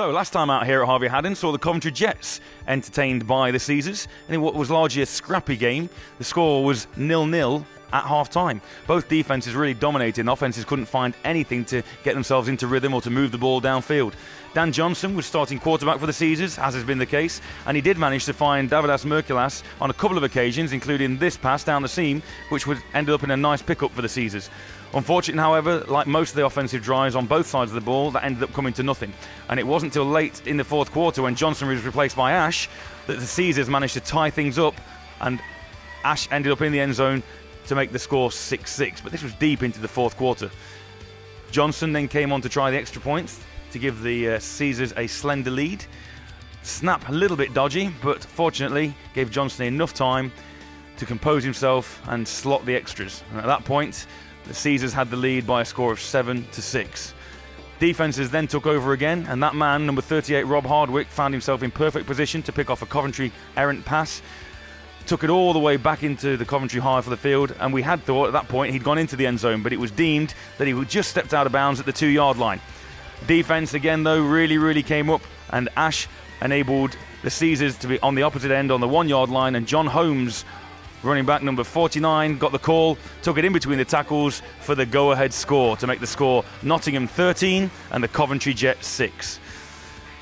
So last time out here at Harvey Haddon saw the Coventry Jets entertained by the Caesars, and in what was largely a scrappy game. The score was 0-0 at half-time. Both defences really dominated and offences couldn't find anything to get themselves into rhythm or to move the ball downfield. Dan Johnson was starting quarterback for the Caesars, as has been the case, and he did manage to find Davidas Merkulas on a couple of occasions, including this pass down the seam, which ended up in a nice pickup for the Caesars. Unfortunately, however, like most of the offensive drives on both sides of the ball, that ended up coming to nothing. And it wasn't until late in the fourth quarter, when Johnson was replaced by Ash, that the Caesars managed to tie things up, and Ash ended up in the end zone to make the score 6-6. But this was deep into the fourth quarter. Johnson then came on to try the extra points to give the Caesars a slender lead. Snap a little bit dodgy, but fortunately gave Johnson enough time to compose himself and slot the extras. And at that point, the Caesars had the lead by a score of 7-6. Defences then took over again, and that man, number 38, Rob Hardwick, found himself in perfect position to pick off a Coventry errant pass. Took it all the way back into the Coventry half of the field, and we had thought at that point he'd gone into the end zone, but it was deemed that he just stepped out of bounds at the 2-yard line. Defense again, though, really came up, and Ash enabled the Caesars to be on the opposite end on the 1-yard line, and John Holmes, running back number 49, got the call, took it in between the tackles for the go-ahead score to make the score Nottingham 13 and the Coventry Jets 6.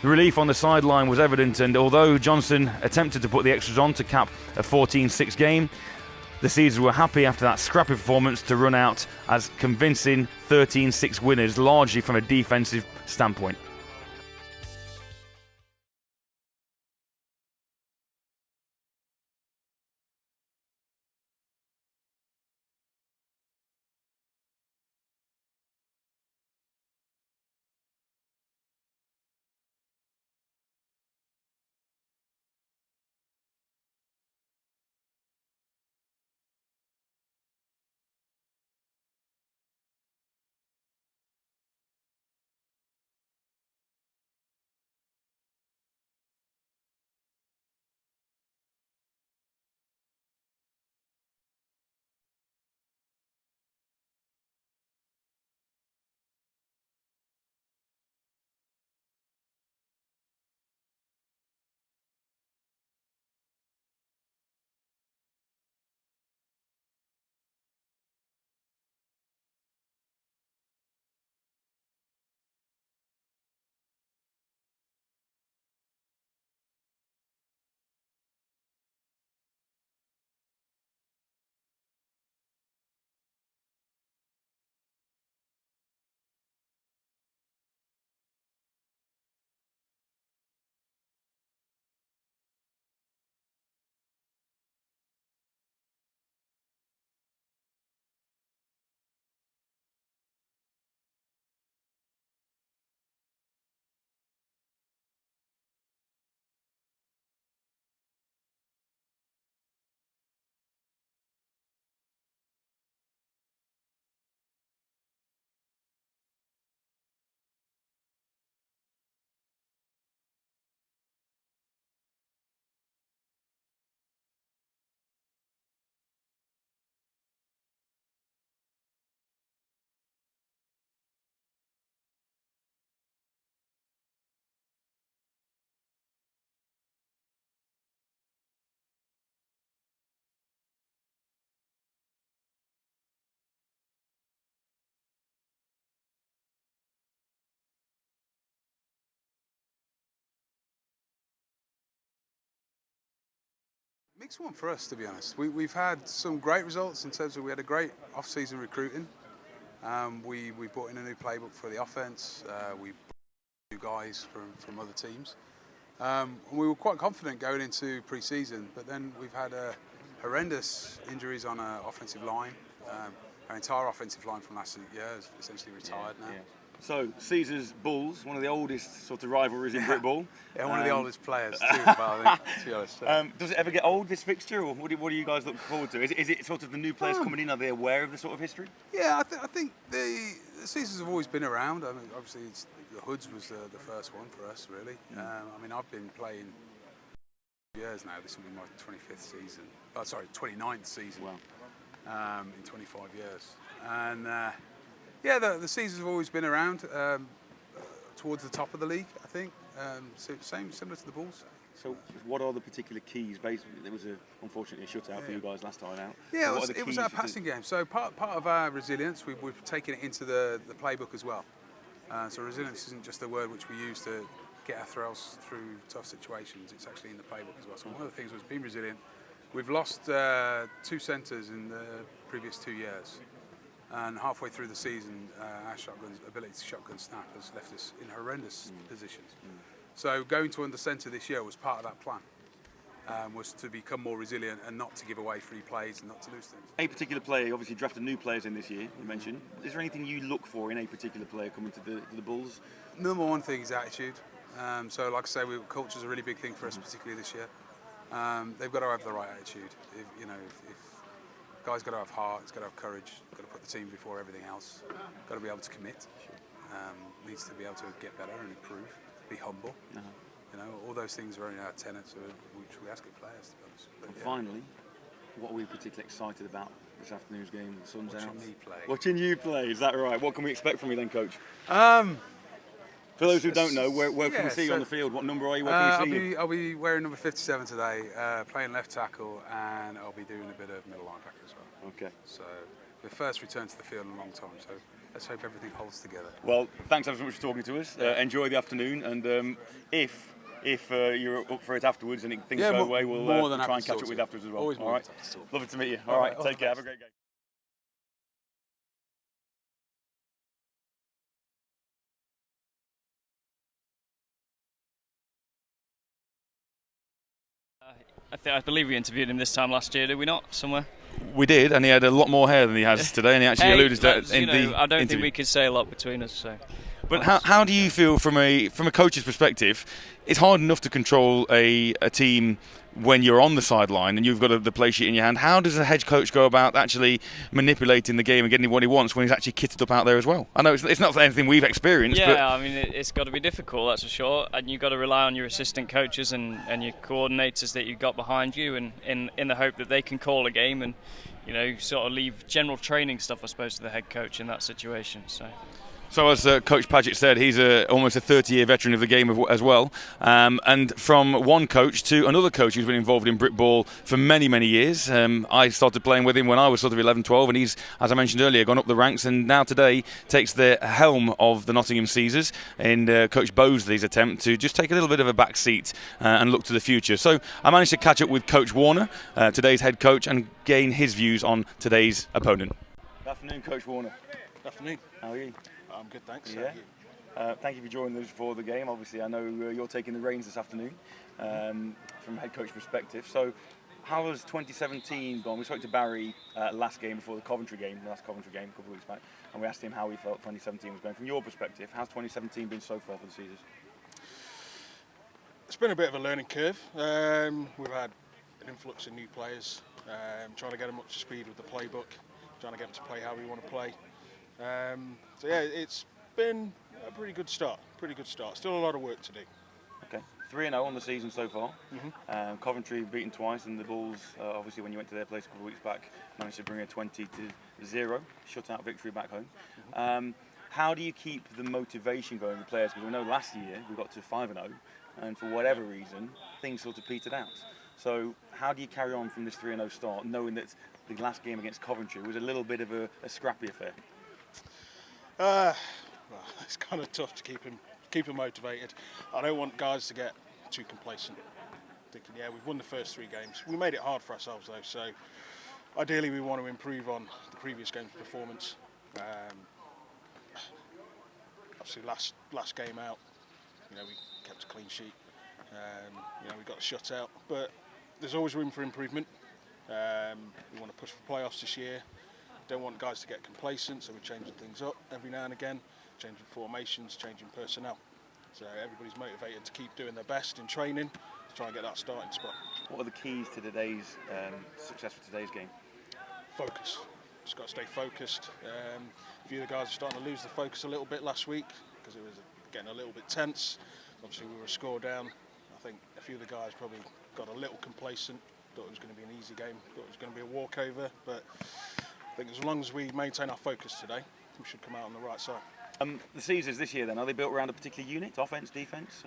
The relief on the sideline was evident, and although Johnson attempted to put the extras on to cap a 14-6 game, the Caesars were happy after that scrappy performance to run out as convincing 13-6 winners, largely from a defensive standpoint. Mixed one for us, to be honest. We've had some great results in terms of we had a great off-season recruiting. We brought in a new playbook for the offense. We brought new guys from other teams. We were quite confident going into pre-season, but then we've had horrendous injuries on our offensive line. Our entire offensive line from last year is essentially retired now. Yeah. So, Caesars Bulls, one of the oldest sort of rivalries in Brit Ball. Yeah, one of the oldest players too, I think, to be honest. Does it ever get old, this fixture, or what do you guys look forward to? Is it sort of the new players coming in? Are they aware of the sort of history? Yeah, I think the Caesars have always been around. I mean, obviously, the Hoods was the first one for us, really. I mean, I've been playing years now. This will be my 25th season. 29th season. Wow. In 25 years. And the Caesars have always been around towards the top of the league, I think. Similar to the Bulls. So, what are the particular keys? Basically, there was unfortunately a shutout for you guys last time out. Yeah, So it was our passing game. So part of our resilience, we've taken it into the playbook as well. So resilience isn't just a word which we use to get ourselves through tough situations. It's actually in the playbook as well. So one of the things was being resilient. We've lost 2 centres in the previous 2 years. And halfway through the season, our ability to shotgun snap has left us in horrendous positions. So going to under centre this year was part of that plan, was to become more resilient and not to give away free plays and not to lose things. A particular player, obviously drafted new players in this year, you mentioned. Is there anything you look for in a particular player coming to the Bulls? Number one thing is attitude. So like I say, culture is a really big thing for us, particularly this year. They've got to have the right attitude. If guys got to have heart, it's got to have courage, got to put the team before everything else, got to be able to commit, needs to be able to get better and improve, be humble. All those things are only our tenets, which we ask of players, to be honest. And finally, what are we particularly excited about this afternoon's game? The sun's out. Watching me play. Watching you play, is that right? What can we expect from you then, Coach? For those who don't know, where can we see you on the field? What number are you? Where can we see you? I'll be wearing number 57 today, playing left tackle, and I'll be doing a bit of middle linebacker as well. Okay. So the first return to the field in a long time, so let's hope everything holds together. Well, thanks ever so much for talking to us. Enjoy the afternoon, and if you're up for it afterwards and things go away, we'll try and catch up with afterwards as well. Always all right. Lovely to meet you. All right. Take care. Have a great game. I believe we interviewed him this time last year, did we not? Somewhere. We did, and he had a lot more hair than he has today, and he actually alluded to that in the I don't interview. think we could say a lot between us. So. But how do you feel from a coach's perspective? It's hard enough to control a team when you're on the sideline and you've got the play sheet in your hand. How does a head coach go about actually manipulating the game and getting what he wants when he's actually kitted up out there as well? I know it's not anything we've experienced. Yeah, but I mean it's got to be difficult, that's for sure. And you've got to rely on your assistant coaches and your coordinators that you've got behind you, and in the hope that they can call a game and sort of leave general training stuff, I suppose, to the head coach in that situation. So as Coach Paget said, he's almost a 30-year veteran of the game as well. And from one coach to another coach who's been involved in Brit ball for many, many years. I started playing with him when I was sort of 11, 12, and he's, as I mentioned earlier, gone up the ranks and now today takes the helm of the Nottingham Caesars in Coach Bosley's attempt to just take a little bit of a back seat and look to the future. So I managed to catch up with Coach Warner, today's head coach, and gain his views on today's opponent. Good afternoon, Coach Warner. Good afternoon. How are you? I'm good, thanks. Yeah. Thank you for joining us for the game. Obviously, I know you're taking the reins this afternoon from a head coach perspective. So, how has 2017 gone? We spoke to Barry last game before the last Coventry game a couple of weeks back, and we asked him how he felt 2017 was going. From your perspective, how's 2017 been so far for the Caesars? It's been a bit of a learning curve. We've had an influx of new players, trying to get them up to speed with the playbook, trying to get them to play how we want to play. So yeah, it's been a pretty good start. Still a lot of work to do. Okay, 3-0 on the season so far. Coventry beaten twice, and the Bulls, obviously when you went to their place a couple of weeks back, managed to bring a 20-0 shutout victory back home. How do you keep the motivation going with the players? Because we know last year we got to 5-0, and for whatever reason, things sort of petered out. So how do you carry on from this 3-0 start, knowing that the last game against Coventry was a little bit of a scrappy affair? Well, it's kind of tough to keep them motivated. I don't want guys to get too complacent, thinking, yeah, we've won the first 3 games. We made it hard for ourselves though, so ideally we want to improve on the previous game's performance. Obviously last game out, we kept a clean sheet. We got a shutout, but there's always room for improvement. We want to push for playoffs this year. Don't want guys to get complacent, so we're changing things up every now and again, changing formations, changing personnel. So everybody's motivated to keep doing their best in training to try and get that starting spot. What are the keys to today's success for today's game? Focus. Just got to stay focused. A few of the guys are starting to lose the focus a little bit last week because it was getting a little bit tense. Obviously we were a score down. I think a few of the guys probably got a little complacent, thought it was going to be an easy game, thought it was going to be a walkover, but I think as long as we maintain our focus today, we should come out on the right side. The Caesars this year then, are they built around a particular unit, offence, defence?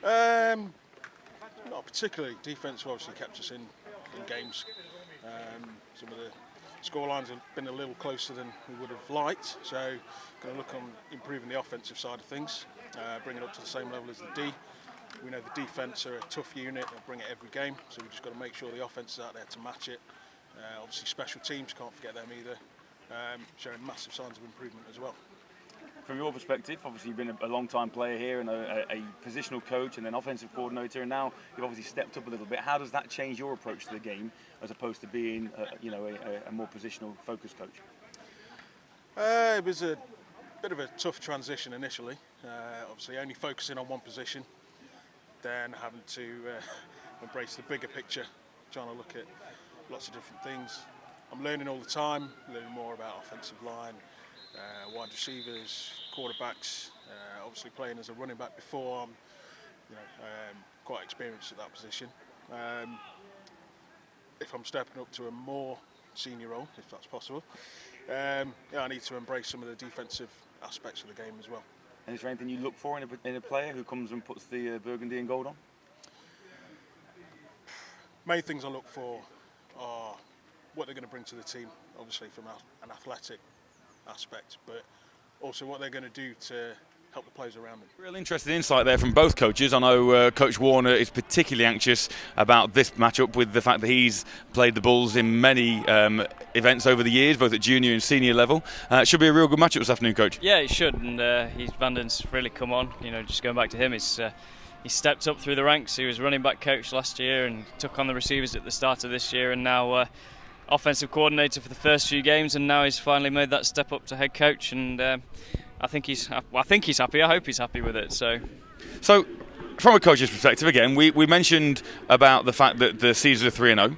Not particularly. Defence obviously kept us in games. Some of the scorelines have been a little closer than we would have liked, so going to look on improving the offensive side of things, bring it up to the same level as the D. We know the defence are a tough unit, they'll bring it every game, so we've just got to make sure the offence is out there to match it. Obviously special teams, can't forget them either, showing massive signs of improvement as well. From your perspective, obviously you've been a long-time player here and a positional coach and then offensive coordinator, and now you've obviously stepped up a little bit. How does that change your approach to the game as opposed to being, a more positional focused coach? It was a bit of a tough transition initially. Obviously, only focusing on one position, then having to embrace the bigger picture, trying to look at lots of different things. I'm learning all the time, learning more about offensive line. Wide receivers, quarterbacks, obviously playing as a running back before, I'm quite experienced at that position. If I'm stepping up to a more senior role, if that's possible, I need to embrace some of the defensive aspects of the game as well. And is there anything you look for in a player who comes and puts the burgundy and gold on? Main things I look for are what they're going to bring to the team, obviously from an athletic aspect, but also what they're going to do to help the players around them. Real interesting insight there from both coaches. I know Coach Warner is particularly anxious about this matchup with the fact that he's played the Bulls in many events over the years, both at junior and senior level. It should be a real good matchup this afternoon, Coach. Yeah, it should, and Vanden's really come on. Just going back to him, he stepped up through the ranks. He was running back coach last year and took on the receivers at the start of this year, and now offensive coordinator for the first few games, and now he's finally made that step up to head coach, and I think he's happy. I hope he's happy with it. So from a coach's perspective, again, we mentioned about the fact that the Caesars are 3-0.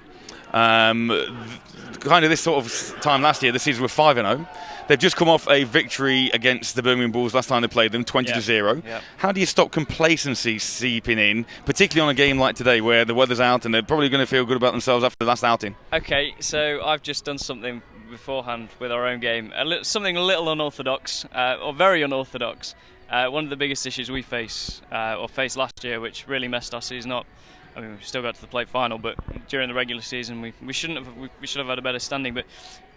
Kind of this sort of time last year, the Caesars were 5-0. They've just come off a victory against the Birmingham Bulls last time they played them, 20-0. Yeah. How do you stop complacency seeping in, particularly on a game like today where the weather's out and they're probably going to feel good about themselves after the last outing? Okay, so I've just done something beforehand with our own game, something a little unorthodox, or very unorthodox. One of the biggest issues we faced last year, which really messed our season up. I mean, we still got to the play final, but during the regular season, we should have had a better standing. But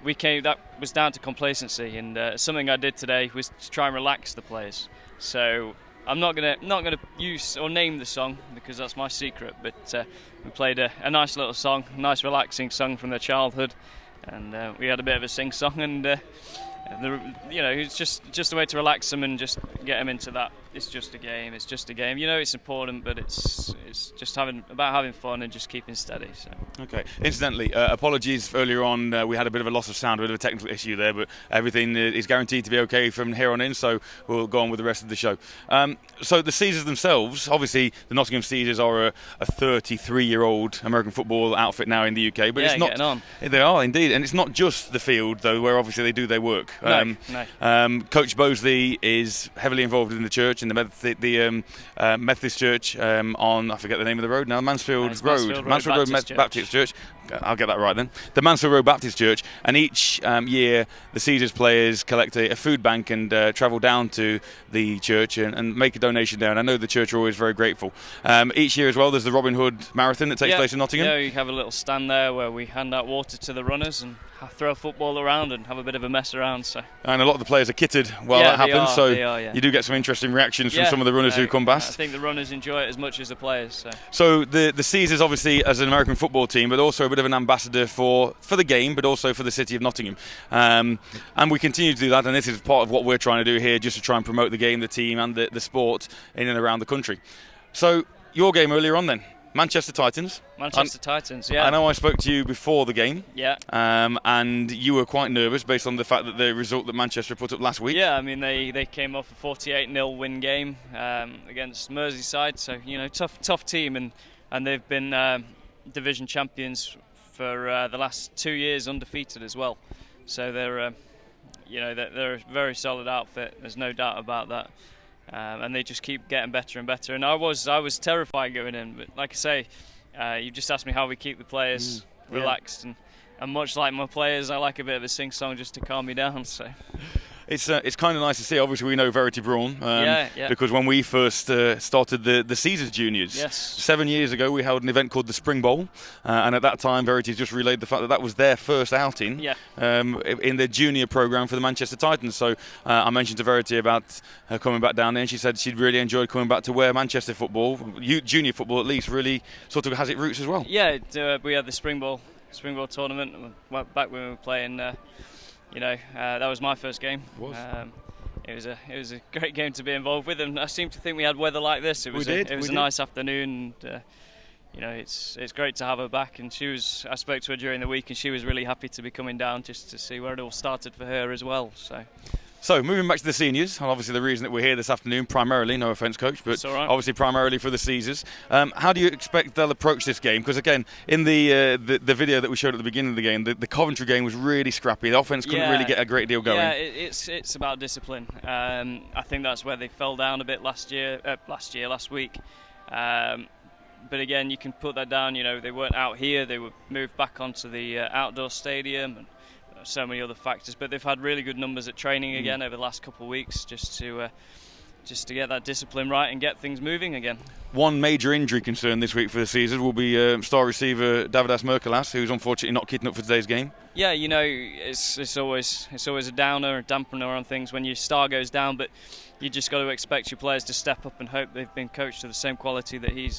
that was down to complacency, and something I did today was to try and relax the players. So I'm not gonna use or name the song because that's my secret. But we played a nice little song, a nice relaxing song from their childhood, and we had a bit of a sing song, and it's just a way to relax them and just get them into that. It's just a game. It's just a game. It's important, but it's just about having fun and just keeping steady. So. Okay. Incidentally, apologies earlier on. We had a bit of a loss of sound, a bit of a technical issue there, but everything is guaranteed to be okay from here on in. So we'll go on with the rest of the show. So the Caesars themselves, obviously, the Nottingham Caesars are a 33-year-old American football outfit now in the UK, but yeah, it's not. Getting on. They are indeed, and it's not just the field though, where obviously they do their work. No. Coach Bosley is heavily involved in the church, in the Methodist Church on, I forget the name of the road now, Mansfield Road Baptist Church. I'll get that right then. The Mansfield Road Baptist Church, and each year the Caesars players collect a food bank and travel down to the church and make a donation there, and I know the church are always very grateful. Each year as well there's the Robin Hood Marathon that takes place in Nottingham. Yeah, you have a little stand there where we hand out water to the runners and throw a football around and have a bit of a mess around. So. And a lot of the players are kitted while that happens, you do get some interesting reactions from some of the runners who come past. I think the runners enjoy it as much as the players. So the Caesars obviously as an American football team, but also a bit of an ambassador for the game, but also for the city of Nottingham. And we continue to do that, and this is part of what we're trying to do here, just to try and promote the game, the team and the sport in and around the country. So your game earlier on then, Manchester Titans. Titans, yeah. I know I spoke to you before the game. Yeah. And you were quite nervous based on the fact that the result that Manchester put up last week. Yeah, I mean they came off a 48-0 win game against Merseyside, so tough team, and they've been division champions for the last 2 years, undefeated as well. So they're a very solid outfit. There's no doubt about that. And they just keep getting better and better. And I was terrified going in, but like I say, you just asked me how we keep the players relaxed, and much like my players, I like a bit of a sing-song just to calm me down. So. It's kind of nice to see. Obviously, we know Verity Braun because when we first started the Caesars Juniors, 7 years ago, we held an event called the Spring Bowl, and at that time, Verity's just relayed the fact that was their first outing in their junior program for the Manchester Titans. So I mentioned to Verity about her coming back down there, and she said she'd really enjoyed coming back to where Manchester football, junior football at least, really sort of has its roots as well. Yeah, we had the Spring Bowl tournament back when we were playing. That was my first game. It was a great game to be involved with, and I seem to think we had weather like this. It was a nice afternoon. And, it's great to have her back. And I spoke to her during the week, and she was really happy to be coming down just to see where it all started for her as well. So moving back to the seniors, and obviously the reason that we're here this afternoon, primarily, no offence, Coach, but obviously primarily for the Caesars. How do you expect they'll approach this game? Because again, in the video that we showed at the beginning of the game, the Coventry game was really scrappy. The offence couldn't really get a great deal going. Yeah, it's about discipline. I think that's where they fell down a bit last week. But again, you can put that down. They weren't out here; they were moved back onto the outdoor stadium, and so many other factors. But they've had really good numbers at training again over the last couple of weeks, just to get that discipline right and get things moving again. One major injury concern this week for the Caesars will be star receiver Davidas Merkelas, who's unfortunately not kitting up for today's game. Yeah, it's always a downer, a dampener on things when your star goes down, but you just got to expect your players to step up and hope they've been coached to the same quality that he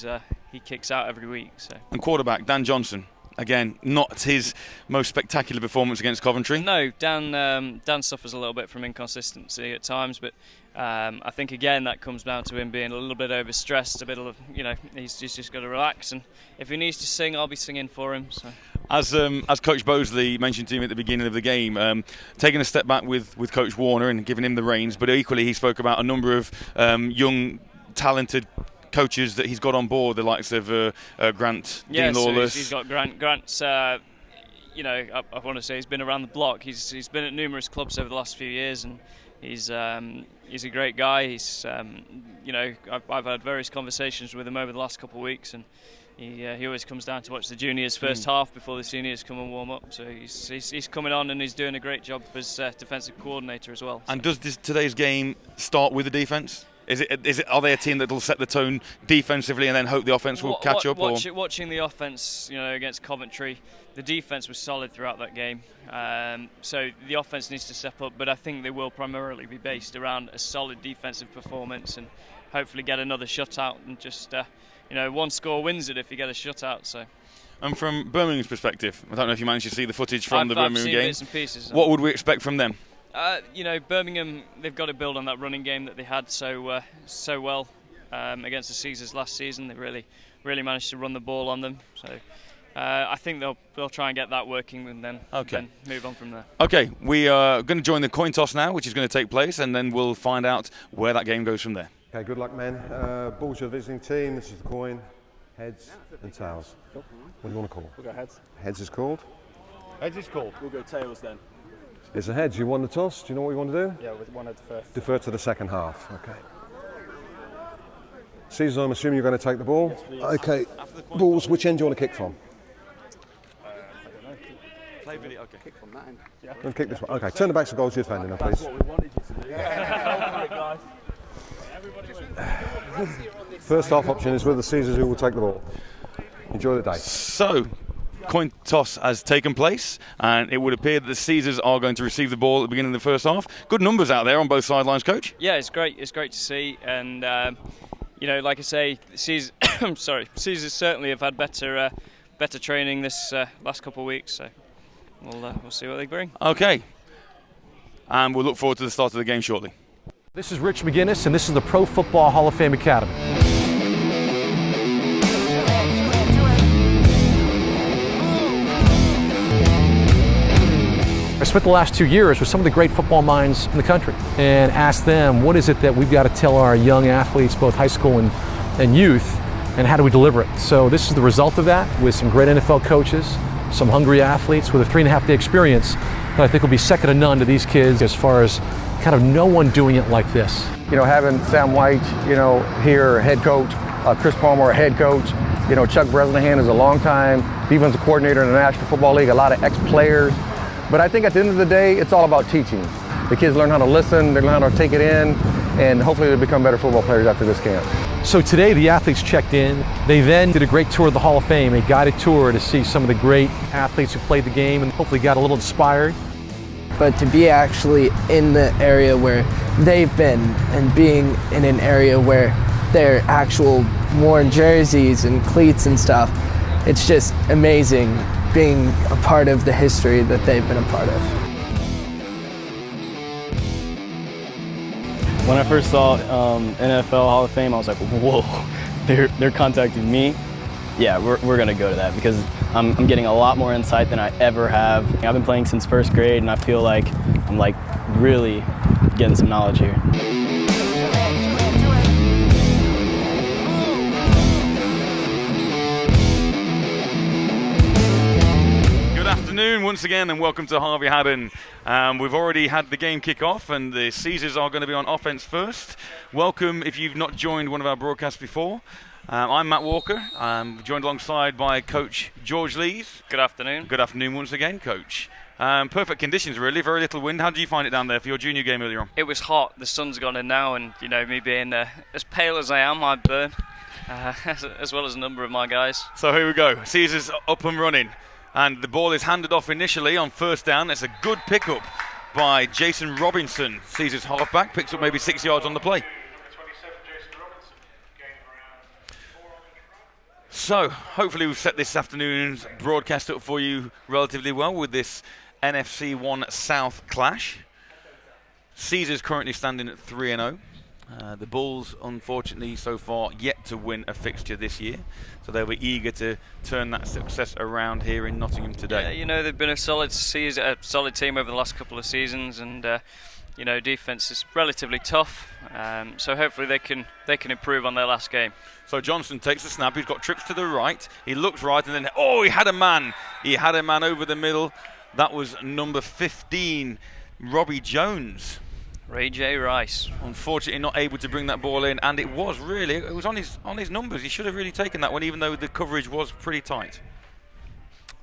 kicks out every week. So. And quarterback Dan Johnson. Again, not his most spectacular performance against Coventry. No, Dan suffers a little bit from inconsistency at times, but I think again that comes down to him being a little bit overstressed, he's just got to relax, and if he needs to sing, I'll be singing for him. So. As Coach Bosley mentioned to him at the beginning of the game, taking a step back with Coach Warner and giving him the reins, but equally he spoke about a number of young, talented coaches that he's got on board, the likes of Grant, Dean Lawless. He's got Grant's. I want to say he's been around the block. He's been at numerous clubs over the last few years, and he's a great guy. I've had various conversations with him over the last couple of weeks, and he always comes down to watch the juniors first half before the seniors come and warm up. So he's coming on, and he's doing a great job as defensive coordinator as well. And does today's game start with the defence? Are they a team that will set the tone defensively and then hope the offence will catch up? Watching the offence, against Coventry, the defence was solid throughout that game. So the offence needs to step up, but I think they will primarily be based around a solid defensive performance and hopefully get another shutout and just, one score wins it if you get a shutout. So. And from Birmingham's perspective, I don't know if you managed to see the footage from the Birmingham game. Bits and pieces. What would we expect from them? Birmingham, they've got to build on that running game that they had so well against the Caesars last season. They really managed to run the ball on them. So I think they'll try and get that working and then move on from there. Okay, we are going to join the coin toss now, which is going to take place, and then we'll find out where that game goes from there. Okay, good luck, men. Balls your visiting team. This is the coin. Heads and tails. What do you want to call? We'll go heads. Heads is called. Heads is called. We'll go tails then. It's a heads. You won the toss. Do you know what you want to do? Yeah, with one head first. Defer to the second half. Okay. Caesar, I'm assuming you're going to take the ball. Yes, okay. Balls. Which end do you want to kick from? I don't know. Play video. Okay. Kick from that end. Yeah. Let's kick this one. Okay. Turn the backs of goals you're defending now, please. That's what we wanted you to do. Yeah. First half option is with the Caesars, who will take the ball. Enjoy the day. So, coin toss has taken place, and it would appear that the Caesars are going to receive the ball at the beginning of the first half. Good numbers out there on both sidelines, Coach. Yeah, it's great. It's great to see, and like I say, Caesars certainly have had better training this last couple of weeks. So we'll see what they bring. Okay, and we'll look forward to the start of the game shortly. This is Rich McGinnis, and this is the Pro Football Hall of Fame Academy. I spent the last 2 years with some of the great football minds in the country and asked them, what is it that we've got to tell our young athletes, both high school and youth, and how do we deliver it? So this is the result of that, with some great NFL coaches, some hungry athletes with a 3.5-day experience that I think will be second to none to these kids as far as kind of no one doing it like this. Having Sam White, here, head coach, Chris Palmer, head coach, Chuck Bresnahan is a long-time defensive coordinator in the National Football League, a lot of ex-players. But I think at the end of the day, it's all about teaching. The kids learn how to listen, they learn how to take it in, and hopefully they become better football players after this camp. So today the athletes checked in. They then did a great tour of the Hall of Fame, a guided tour to see some of the great athletes who played the game and hopefully got a little inspired. But to be actually in the area where they've been and being in an area where they're actual worn jerseys and cleats and stuff, it's just amazing being a part of the history that they've been a part of. When I first saw NFL Hall of Fame, I was like, whoa, they're contacting me. Yeah, we're gonna go to that because I'm getting a lot more insight than I ever have. I've been playing since first grade, and I feel like I'm like really getting some knowledge here. Good afternoon once again, and welcome to Harvey Haddon. We've already had the game kick off, and the Caesars are going to be on offense first. Welcome if you've not joined one of our broadcasts before. I'm Matt Walker. I'm joined alongside by Coach George Lees. Good afternoon. Good afternoon once again, Coach. Perfect conditions, really. Very little wind. How did you find it down there for your junior game earlier on? It was hot. The sun's gone in now, and you know, me being as pale as I am, I burn, as well as a number of my guys. So here we go. Caesars up and running, and the ball is handed off initially on first down. It's a good pickup by Jason Robinson. Caesars halfback picks up maybe 6 yards on the play. So, hopefully we've set this afternoon's broadcast up for you relatively well with this NFC1 South clash. Caesars currently standing at 3-0. The Bulls, unfortunately, so far yet to win a fixture this year. So they'll be eager to turn that success around here in Nottingham today. Yeah, you know, they've been a solid team over the last couple of seasons, and you know, defense is relatively tough. So hopefully they can improve on their last game. So Johnson takes the snap. He's got trips to the right. He looks right, and then he had a man. He had a man over the middle. That was number 15, Robbie Jones. Ray J. Rice. Unfortunately, not able to bring that ball in, and it was on his numbers. He should have really taken that one, even though the coverage was pretty tight.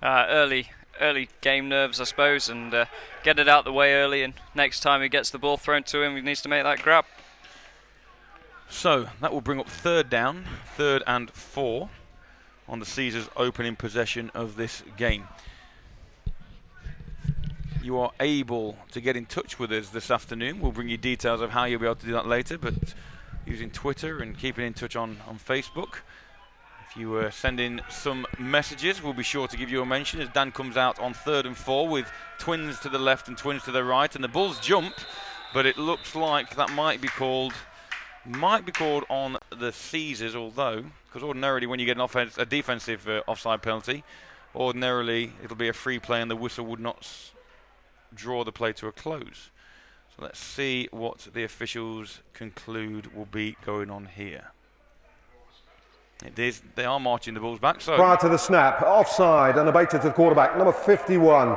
Early game nerves, I suppose, and get it out the way early, and next time he gets the ball thrown to him, he needs to make that grab. So that will bring up third down, 3rd and 4 on the Caesars opening possession of this game. You are able to get in touch with us this afternoon. We'll bring you details of how you'll be able to do that later, but using Twitter and keeping in touch on Facebook. If you send in some messages, we'll be sure to give you a mention as Dan comes out on 3rd and 4 with twins to the left and twins to the right, and the Bulls jump, but it looks like that might be called on the Caesars, although, because ordinarily when you get a defensive offside penalty, ordinarily it'll be a free play and the whistle would not draw the play to a close. So let's see what the officials conclude will be going on here. It is. They are marching the Bulls back. So Prior to the snap, offside, unabated to the quarterback, number 51,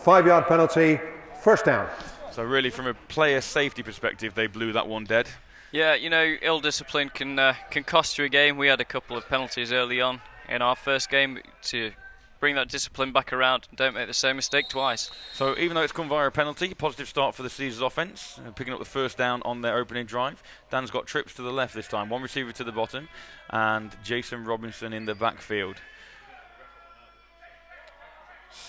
5-yard penalty, first down. So really, from a player safety perspective, they blew that one dead. Yeah, you know, ill discipline can cost you a game. We had a couple of penalties early on in our first game to bring that discipline back around and don't make the same mistake twice. So even though it's come via a penalty, positive start for the Caesars offense, picking up the first down on their opening drive. Dan's got trips to the left this time, one receiver to the bottom, and Jason Robinson in the backfield.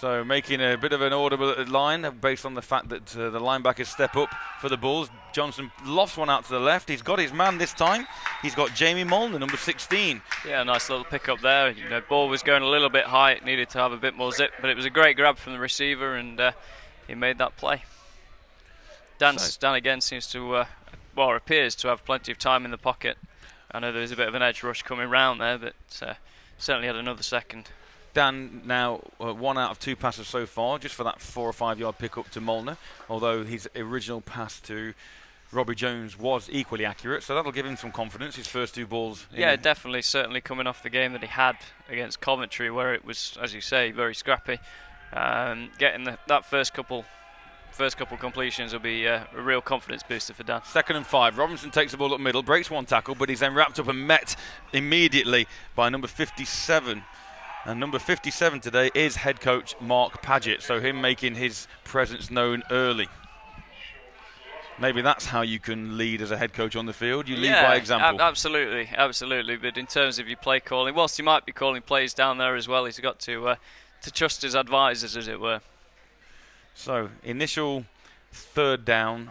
So making a bit of an audible line based on the fact that the linebackers step up for the Bulls. Johnson lofts one out to the left. He's got his man this time. He's got Jamie Molnar, number 16. Yeah, nice little pick up there. You know, ball was going a little bit high. It needed to have a bit more zip, but it was a great grab from the receiver, and he made that play. Dan again seems to, appears to have plenty of time in the pocket. I know there was a bit of an edge rush coming round there, but certainly had another second. Dan now 1 out of 2 passes so far, just for that 4 or 5 yard pickup to Molnar, although his original pass to Robbie Jones was equally accurate, so that'll give him some confidence, his first 2 balls. Yeah, definitely, certainly coming off the game that he had against Coventry, where it was, as you say, very scrappy. Getting that first couple completions will be a real confidence booster for Dan. 2nd and 5. Robinson takes the ball up middle, breaks one tackle, but he's then wrapped up and met immediately by number 57. And number 57 today is head coach Mark Paget, so him making his presence known early. Maybe that's how you can lead as a head coach on the field. You lead by example. Absolutely. But in terms of your play calling, whilst he might be calling plays down there as well, he's got to trust his advisors, as it were. So, initial third down,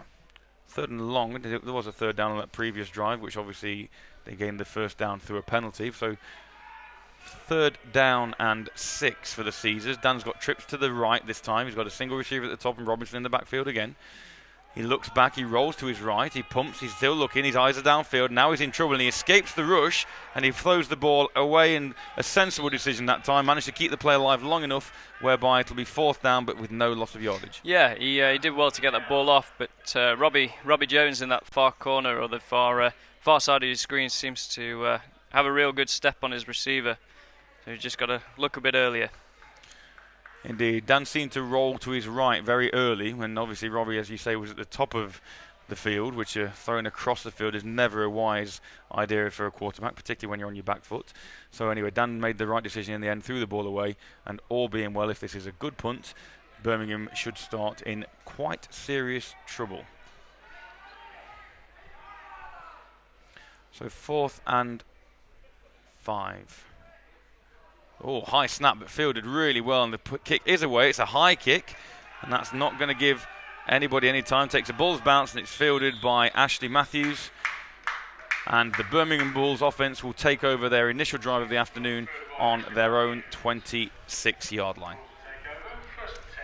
third and long. There was a third down on that previous drive, which obviously they gained the first down through a penalty. So, third down and 6 for the Caesars. Dan's got trips to the right this time. He's got a single receiver at the top and Robinson in the backfield again. He looks back, he rolls to his right, he pumps, he's still looking, his eyes are downfield. Now he's in trouble and he escapes the rush and he throws the ball away, in a sensible decision that time. Managed to keep the play alive long enough whereby it'll be fourth down but with no loss of yardage. Yeah, he did well to get that ball off, but Robbie Jones in that far corner or the far side of his screen seems to have a real good step on his receiver. So he's just got to look a bit earlier. Indeed. Dan seemed to roll to his right very early when obviously Robbie, as you say, was at the top of the field, which throwing across the field is never a wise idea for a quarterback, particularly when you're on your back foot. So anyway, Dan made the right decision in the end, threw the ball away, and all being well, if this is a good punt, Birmingham should start in quite serious trouble. So 4th and 5. Oh, high snap, but fielded really well, and the kick is away. It's a high kick, and that's not going to give anybody any time. Takes a Bulls bounce, and it's fielded by Ashley Matthews. And the Birmingham Bulls offense will take over their initial drive of the afternoon on their own 26-yard line.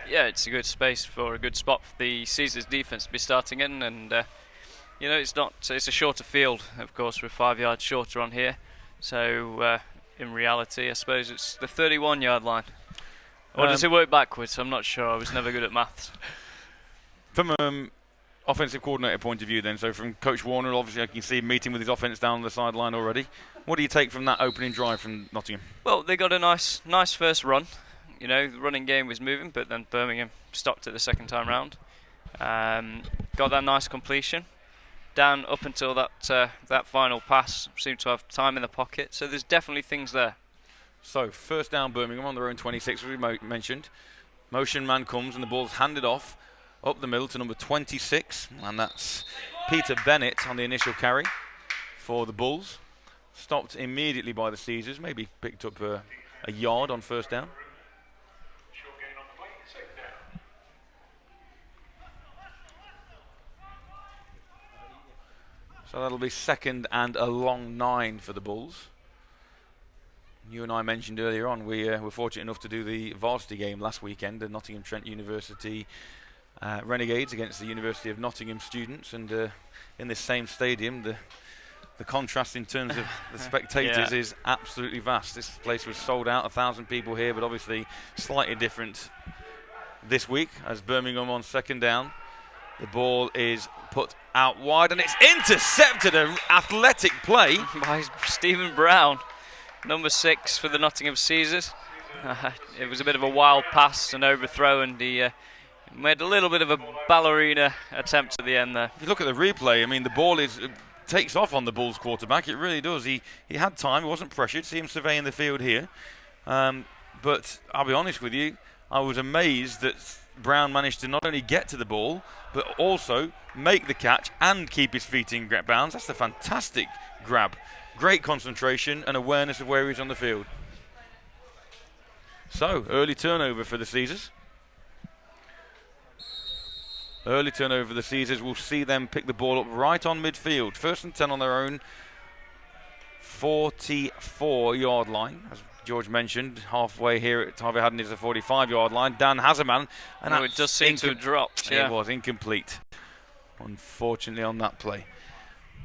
Yeah, it's a good space for a good spot for the Caesars defense to be starting in, and it's a shorter field, of course. We're 5 yards shorter on here, so in reality, I suppose it's the 31-yard line. Or does it work backwards? I'm not sure. I was never good at maths. From an offensive coordinator point of view then, so from Coach Warner, obviously I can see him meeting with his offense down the sideline already. What do you take from that opening drive from Nottingham? Well, they got a nice first run. The running game was moving, but then Birmingham stopped it the second time round. Got that nice completion. Dan, up until that final pass, seemed to have time in the pocket. So there's definitely things there. So first down, Birmingham on their own 26, as we mentioned. Motion man comes and the ball's handed off up the middle to number 26, and that's Peter Bennett on the initial carry for the Bulls. Stopped immediately by the Caesars, maybe picked up a yard on first down. So that'll be 2nd and a long 9 for the Bulls. You and I mentioned earlier on, we were fortunate enough to do the varsity game last weekend, the Nottingham Trent University Renegades against the University of Nottingham students, and in this same stadium, the contrast in terms of the spectators is absolutely vast. This place was sold out, 1,000 people here, but obviously slightly different this week as Birmingham on 2nd down. The ball is put out wide and it's intercepted. An athletic play by Stephen Brown, number 6 for the Nottingham Caesars. It was a bit of a wild pass and overthrow, and he made a little bit of a ballerina attempt at the end there. If you look at the replay, I mean, the ball takes off on the Bulls quarterback. It really does. He had time. He wasn't pressured. See him surveying the field here. But I'll be honest with you, I was amazed that Brown managed to not only get to the ball, but also make the catch and keep his feet in bounds. That's a fantastic grab. Great concentration and awareness of where he's on the field. So, early turnover for the Caesars. Early turnover for the Caesars. We'll see them pick the ball up right on midfield. 1st and 10 on their own 44-yard line. As George mentioned, halfway here at Harvey Haddon is the 45-yard line. Dan has a man. And it does seem to have dropped. It was incomplete, unfortunately, on that play.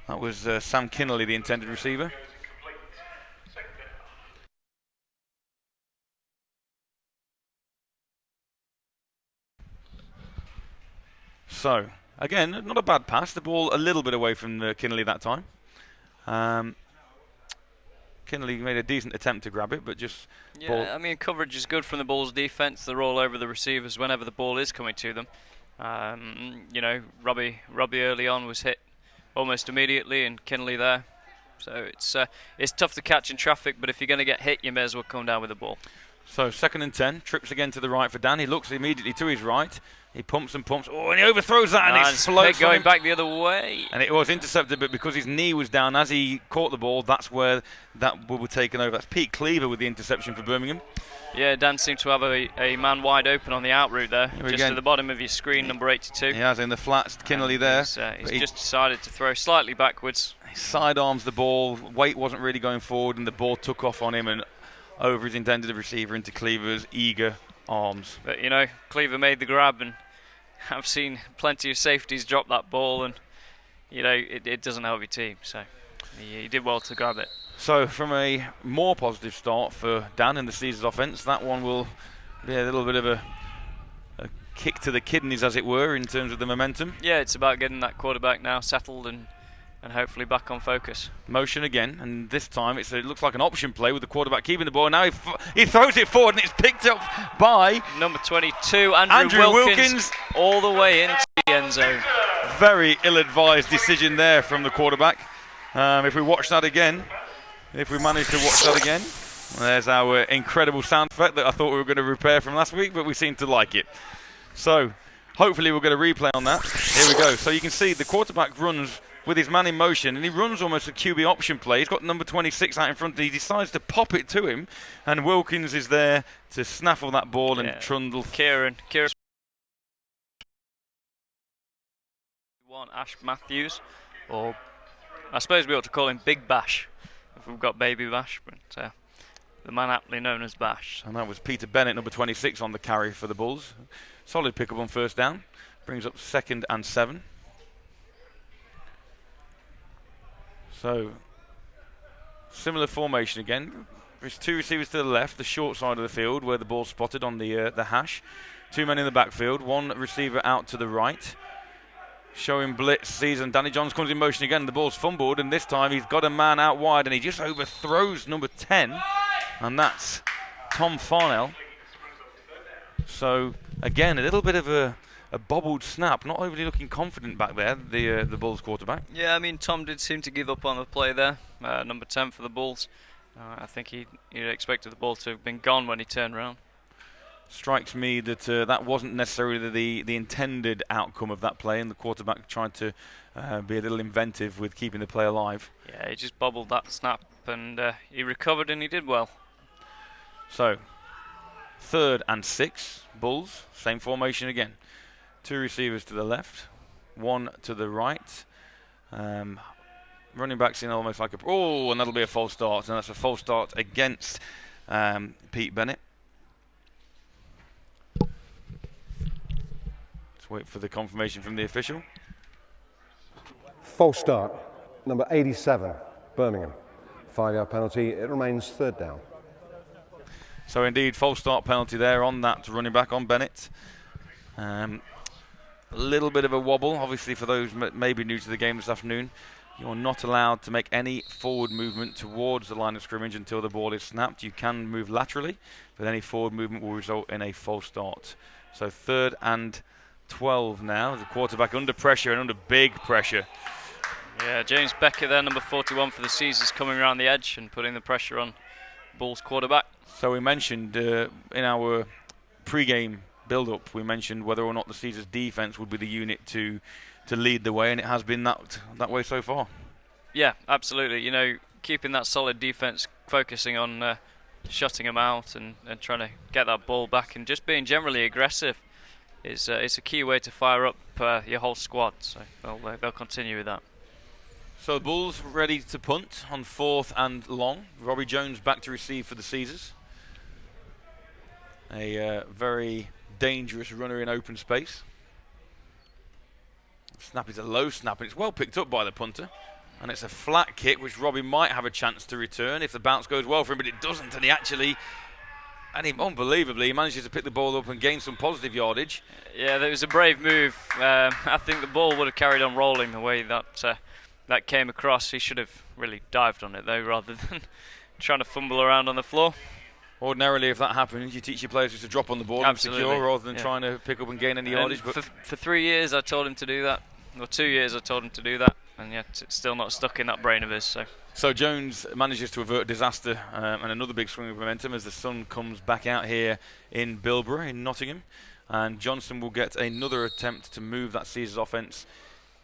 That was Sam Kinnelly, the intended receiver. So, again, not a bad pass. The ball a little bit away from Kinnelly that time. Kinnelly made a decent attempt to grab it, but just... Yeah, I mean, coverage is good from the Bulls' defence. They're all over the receivers whenever the ball is coming to them. Robbie early on was hit almost immediately, and Kinnelly there. So it's tough to catch in traffic, but if you're going to get hit, you may as well come down with the ball. So 2nd and 10, trips again to the right for Dan. He looks immediately to his right. He pumps and pumps. Oh, and he overthrows that, and it floats going back the other way. And it was intercepted, but because his knee was down as he caught the ball, that's where that ball was taken over. That's Pete Cleaver with the interception for Birmingham. Yeah, Dan seemed to have a man wide open on the out route there, just at the bottom of your screen, number 82. He has in the flats, Kinnelly there. He's just decided to throw slightly backwards. He sidearms the ball. Weight wasn't really going forward, and the ball took off on him and over his intended receiver into Cleaver's eager arms. But, you know, Cleaver made the grab, and I've seen plenty of safeties drop that ball, and, you know, it doesn't help your team. So he did well to grab it. So from a more positive start for Dan in the Caesars offence, that one will be a little bit of a kick to the kidneys, as it were, in terms of the momentum. Yeah, it's about getting that quarterback now settled and hopefully back on focus. Motion again, and this time it looks like an option play with the quarterback keeping the ball. Now he throws it forward, and it's picked up by number 22, Andrew Wilkins, all the way into the end zone. Very ill-advised decision there from the quarterback. If we watch that again, if we manage to watch that again, there's our incredible sound effect that I thought we were going to repair from last week, but we seem to like it. So hopefully we'll get a replay on that. Here we go. So you can see the quarterback runs with his man in motion, and he runs almost a QB option play. He's got number 26 out in front, and he decides to pop it to him, and Wilkins is there to snaffle that ball and trundle. Kieran. Ash Matthews, or I suppose we ought to call him Big Bash if we've got Baby Bash, but the man aptly known as Bash. And that was Peter Bennett, number 26, on the carry for the Bulls. Solid pickup on 1st down. Brings up 2nd and 7. So, similar formation again. There's 2 receivers to the left, the short side of the field, where the ball's spotted on the hash. 2 men in the backfield, 1 receiver out to the right. Showing blitz season. Danny Johns comes in motion again. The ball's fumbled, and this time he's got a man out wide, and he just overthrows number 10, and that's Tom Farnell. So again, a little bit of a bobbled snap. Not overly looking confident back there, the Bulls quarterback. Yeah, I mean, Tom did seem to give up on the play there. Number 10 for the Bulls. I think he expected the ball to have been gone when he turned around. Strikes me that that wasn't necessarily the intended outcome of that play, and the quarterback tried to be a little inventive with keeping the play alive. Yeah, he just bobbled that snap, and he recovered, and he did well. So, 3rd and 6, Bulls, same formation again. 2 receivers to the left, 1 to the right. Running backs in almost like and that'll be a false start, and that's a false start against Pete Bennett. Wait for the confirmation from the official. False start, number 87, Birmingham. 5-yard penalty, it remains 3rd down. So indeed, false start penalty there on that running back, on Bennett. A little bit of a wobble, obviously, for those maybe new to the game this afternoon. You're not allowed to make any forward movement towards the line of scrimmage until the ball is snapped. You can move laterally, but any forward movement will result in a false start. So 3rd and 12 now. The quarterback under pressure and under big pressure. Yeah, James Becker there, number 41 for the Caesars, coming around the edge and putting the pressure on Bulls quarterback. So we mentioned in our pre-game build-up, we mentioned whether or not the Caesars defense would be the unit to lead the way, and it has been that way so far. Yeah, absolutely. You know, keeping that solid defense, focusing on shutting them out and trying to get that ball back, and just being generally aggressive is a key way to fire up your whole squad. So they'll continue with that. So the Bulls ready to punt on 4th and long. Robbie Jones back to receive for the Caesars. A very dangerous runner in open space. Snap is a low snap, and it's well picked up by the punter. And it's a flat kick, which Robbie might have a chance to return if the bounce goes well for him, but it doesn't, and he unbelievably manages to pick the ball up and gain some positive yardage. Yeah, that was a brave move. I think the ball would have carried on rolling the way that came across. He should have really dived on it, though, rather than trying to fumble around on the floor. Ordinarily, if that happens, you teach your players just to drop on the ball and secure rather than trying to pick up and gain any yardage. But for 3 years, I told him to do that. Or 2 years, I told him to do that. and yet it's still not stuck in that brain of his. So Jones manages to avert disaster and another big swing of momentum as the sun comes back out here in Bilborough, in Nottingham. And Johnson will get another attempt to move that Caesars offence.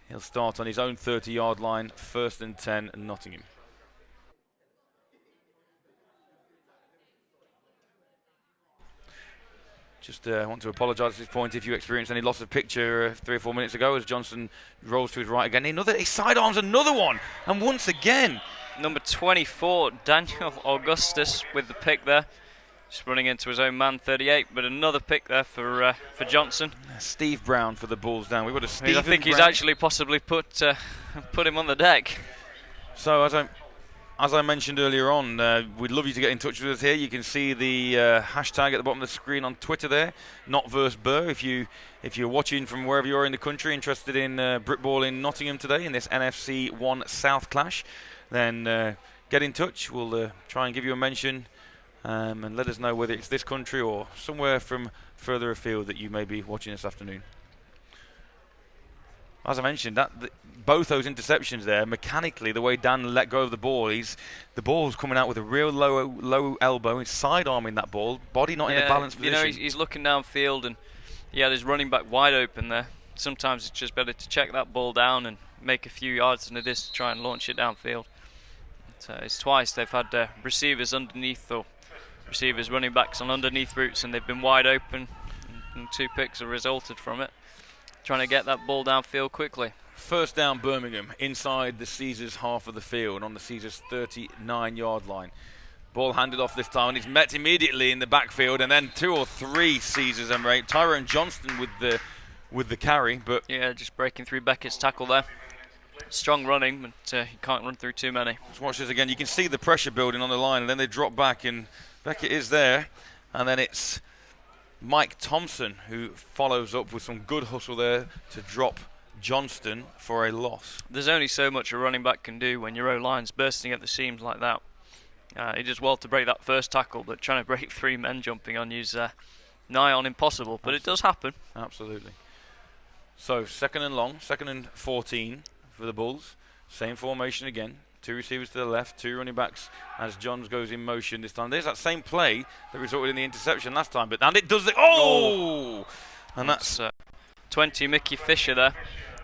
He'll start on his own 30-yard line, 1st and 10, Nottingham. Just want to apologise at this point if you experienced any loss of picture 3 or 4 minutes ago as Johnson rolls to his right again. He sidearms another one, and once again. Number 24, Daniel Augustus with the pick there. Just running into his own man, 38, but another pick there for Johnson. Steve Brown for the Bulls down. We've got a Steve. I think he's actually possibly put him on the deck. So as I mentioned earlier on, we'd love you to get in touch with us here. You can see the hashtag at the bottom of the screen on Twitter there, NotVerseBur. If you're watching from wherever you are in the country, interested in Britball in Nottingham today in this NFC1 South clash, then get in touch. We'll try and give you a mention and let us know whether it's this country or somewhere from further afield that you may be watching this afternoon. As I mentioned, both those interceptions there, mechanically, the way Dan let go of the ball, the ball's coming out with a real low elbow. He's side-arming that ball, body not in a balanced position. He's looking downfield, and he had his running back wide open there. Sometimes it's just better to check that ball down and make a few yards than it is to try and launch it downfield. It's twice they've had receivers underneath, or receivers running backs on underneath routes, and they've been wide open, and 2 picks have resulted from it. Trying to get that ball downfield quickly. 1st down Birmingham, inside the Caesars half of the field, on the Caesars 39-yard line. Ball handed off this time, and he's met immediately in the backfield, and then 2 or 3 Caesars and Tyrone Johnston with the carry, but yeah, just breaking through Beckett's tackle there. Strong running, but he can't run through too many. Let's watch this again. You can see the pressure building on the line, and then they drop back, and Beckett is there, and then it's Mike Thompson who follows up with some good hustle there to drop Johnston for a loss. There's only so much a running back can do when your O-line's bursting at the seams like that. He does well to break that first tackle, but trying to break 3 men jumping on you's nigh on impossible, but it does happen. Absolutely. So 2nd and long, 2nd and 14 for the Bulls. Same formation again. 2 receivers to the left, 2 running backs as Johns goes in motion this time. There's that same play that resulted in the interception last time, and it does and that's 20 Mickey Fisher there,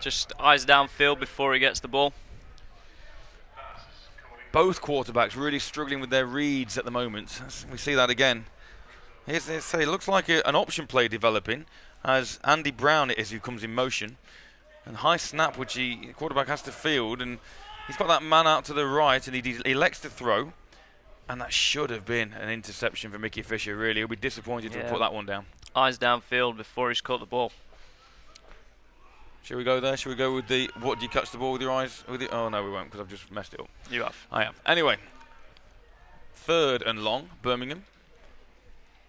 just eyes downfield before he gets the ball. Both quarterbacks really struggling with their reads at the moment. We see that again. It looks like an option play developing as Andy Brown it is who comes in motion, and high snap which the quarterback has to field, and he's got that man out to the right, and he elects to throw, and that should have been an interception for Mickey Fisher, really. He'll be disappointed to put that one down. Eyes downfield before he's caught the ball. Should we go there? Should we go with what do you catch the ball with your eyes? Oh, no, we won't, because I've just messed it up. You have. I have. Anyway, 3rd and long, Birmingham.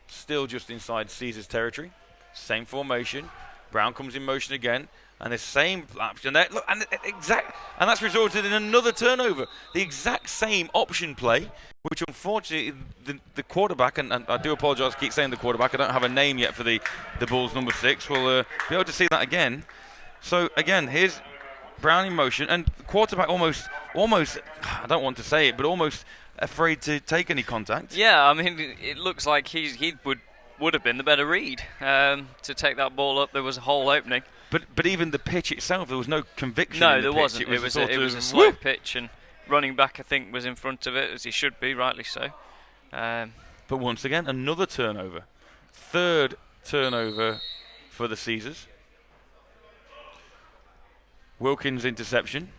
Still just inside Caesars territory. Same formation. Brown comes in motion again. And the same option there, look, and that's resulted in another turnover. The exact same option play, which unfortunately the quarterback, and I do apologise, I keep saying the quarterback, I don't have a name yet for the Bulls number 6. We'll be able to see that again. So again, here's Brown in motion, and the quarterback almost, I don't want to say it, but almost afraid to take any contact. Yeah, I mean, it looks like he would have been the better read to take that ball up. There was a whole opening. But even the pitch itself, there was no conviction. No, in the there pitch. wasn't. It was a slow pitch, and running back I think was in front of it, as he should be, rightly so. But once again, another turnover. 3rd turnover for the Caesars. Wilkins interception,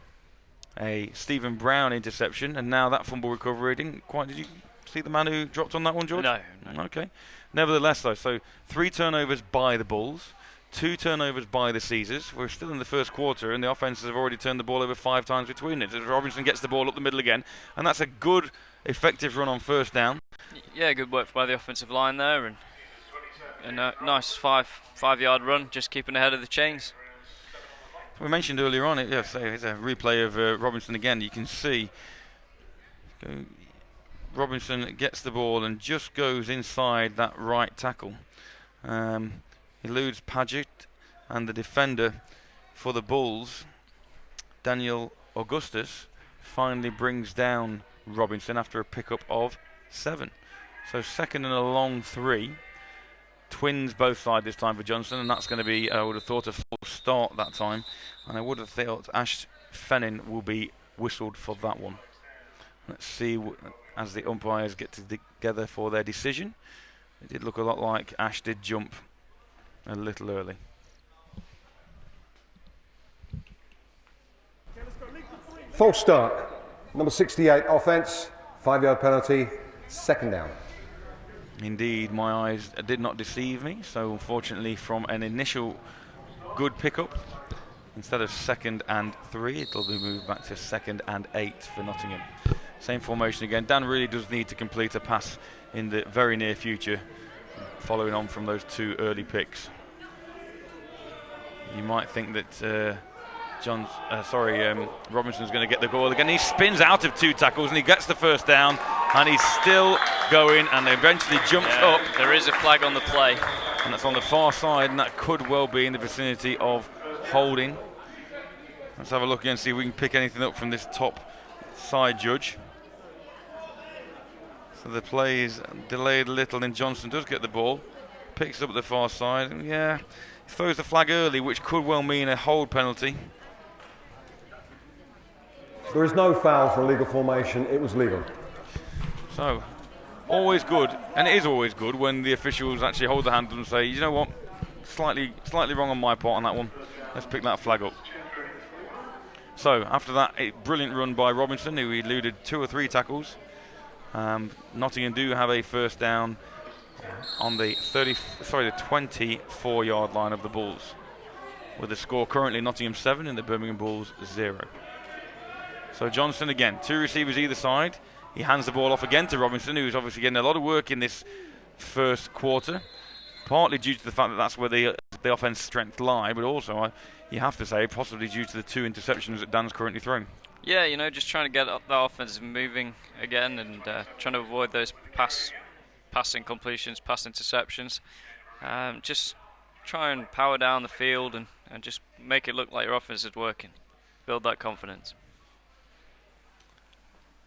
a Stephen Brown interception, and now that fumble recovery didn't quite. Did you see the man who dropped on that one, George? No. Okay. Nevertheless, though, so 3 turnovers by the Bulls, 2 turnovers by the Caesars. We're still in the 1st quarter, and the offenses have already turned the ball over 5 times between it. As Robinson gets the ball up the middle again, and that's a good, effective run on 1st down. Yeah, good work by the offensive line there, and a nice 5-yard run, just keeping ahead of the chains. We mentioned earlier on, it's a replay of Robinson again. You can see Robinson gets the ball and just goes inside that right tackle. Eludes Paget, and the defender for the Bulls, Daniel Augustus finally brings down Robinson after a pickup of 7. So second and a long 3. Twins both sides this time for Johnson, and that's going to be, I would have thought, a full start that time. And I would have thought Ash Fennin will be whistled for that one. Let's see as the umpires get together for their decision. It did look a lot like Ash did jump a little early. False start. Number 68 offence, 5-yard penalty, second down. Indeed, my eyes did not deceive me. So unfortunately, from an initial good pickup, instead of 2nd and 3, it'll be moved back to 2nd and 8 for Nottingham. Same formation again. Dan really does need to complete a pass in the very near future, following on from those 2 early picks. You might think that Robinson's going to get the goal again. He spins out of 2 tackles and he gets the first down, and he's still going, and eventually jumps up. There is a flag on the play, and that's on the far side, and that could well be in the vicinity of holding. Let's have a look again, see if we can pick anything up from this top side judge. So the play is delayed a little, and Johnson does get the ball, picks up the far side, and throws the flag early, which could well mean a hold penalty. There is no foul for illegal formation. It was legal. So, always good, and it is always good when the officials actually hold their hand and say, you know what, slightly wrong on my part on that one. Let's pick that flag up. So, after that, a brilliant run by Robinson, who eluded 2 or 3 tackles. Nottingham do have a first down on the 24-yard line of the Bulls, with the score currently Nottingham 7 and the Birmingham Bulls 0. So Johnson again, 2 receivers either side. He hands the ball off again to Robinson, who's obviously getting a lot of work in this first quarter, partly due to the fact that that's where the offense strength lie, but also you have to say possibly due to the 2 interceptions that Dan's currently thrown. Yeah, just trying to get the offense moving again, and trying to avoid those passing completions, pass interceptions. Just try and power down the field and just make it look like your offense is working. Build that confidence.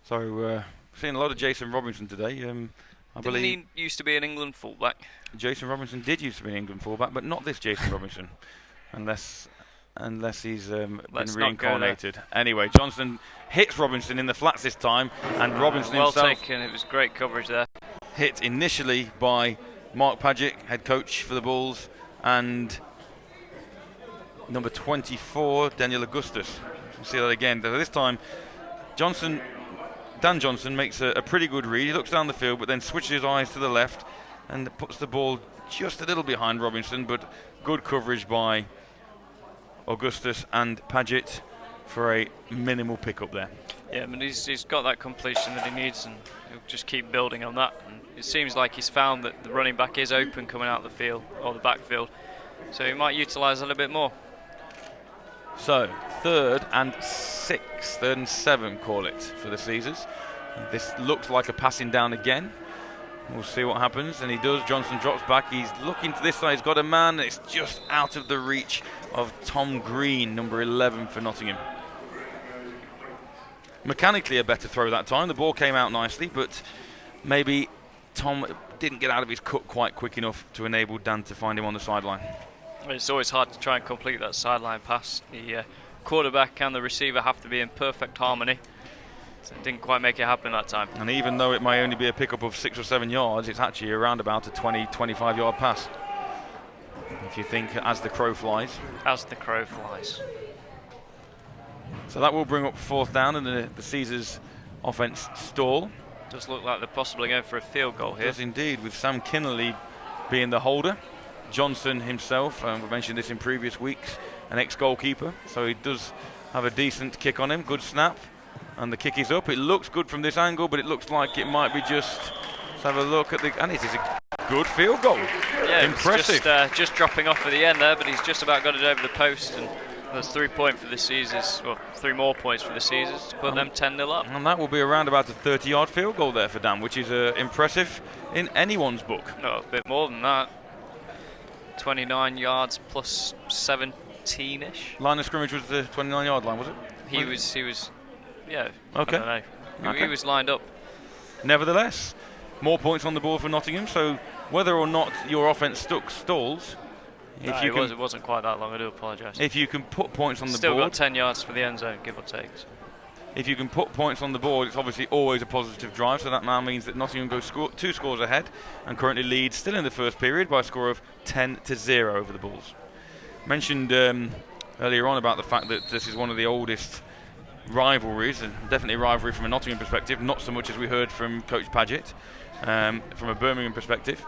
So, seeing a lot of Jason Robinson today. I believe he used to be an England fullback? Jason Robinson did used to be an England fullback, but not this Jason Robinson, unless he's been reincarnated. Anyway, Johnson hits Robinson in the flats this time, and Robinson well himself taken. It was great coverage there. Hit initially by Mark Pagic, head coach for the Bulls, and number 24, Daniel Augustus. We'll see that again. This time, Dan Johnson makes a pretty good read. He looks down the field, but then switches his eyes to the left and puts the ball just a little behind Robinson, but good coverage by Augustus and Paget for a minimal pickup there. Yeah, but he's got that completion that he needs, and he'll just keep building on that. And it seems like he's found that the running back is open coming out of the field, or the backfield, so he might utilise a little bit more. So, 3rd and 7, call it, for the Caesars. This looks like a passing down again. We'll see what happens, and he does. Johnson drops back. He's looking to this side. He's got a man. It's just out of the reach of Tom Green, number 11 for Nottingham. Mechanically a better throw that time. The ball came out nicely, but maybe Tom didn't get out of his cut quite quick enough to enable Dan to find him on the sideline. It's always hard to try and complete that sideline pass. The quarterback and the receiver have to be in perfect harmony. So it didn't quite make it happen that time. And even though it may only be a pickup of 6 or 7 yards, it's actually around about a 20-25 yard pass, if you think as the crow flies. As the crow flies. So that will bring up 4th down, and the Caesars offense stall. Does look like they're possibly going for a field goal here. Does indeed, with Sam Kinnelly being the holder. Johnson himself, we mentioned this in previous weeks, an ex-goalkeeper, so he does have a decent kick on him. Good snap, and the kick is up. It looks good from this angle, but it looks like it might be just. Let's have a look at and it is a good field goal. Yeah, impressive. Just dropping off at the end there, but he's just about got it over the post, and there's 3 points for the Caesars, well, 3 more points for the Caesars to put them 10-0 up. And that will be around about a 30-yard field goal there for Dan, which is impressive in anyone's book. No, a bit more than that. 29 yards plus 17-ish. Line of scrimmage was the 29-yard line, was it? He was. Yeah. Okay. I don't know. Okay. He was lined up. Nevertheless, more points on the board for Nottingham. So whether or not your offence stalls, It wasn't quite that long. I do apologise. if you can put points on the Still board, got 10 yards for the end zone, give or take. So. if you can put points on the board, it's obviously always a positive drive. So that now means that Nottingham goes 2 scores ahead and currently leads still in the first period by a score of 10-0 over the Bulls. Mentioned earlier on about the fact that this is one of the oldest rivalries, and definitely a rivalry from a Nottingham perspective, not so much as we heard from Coach Paget from a Birmingham perspective,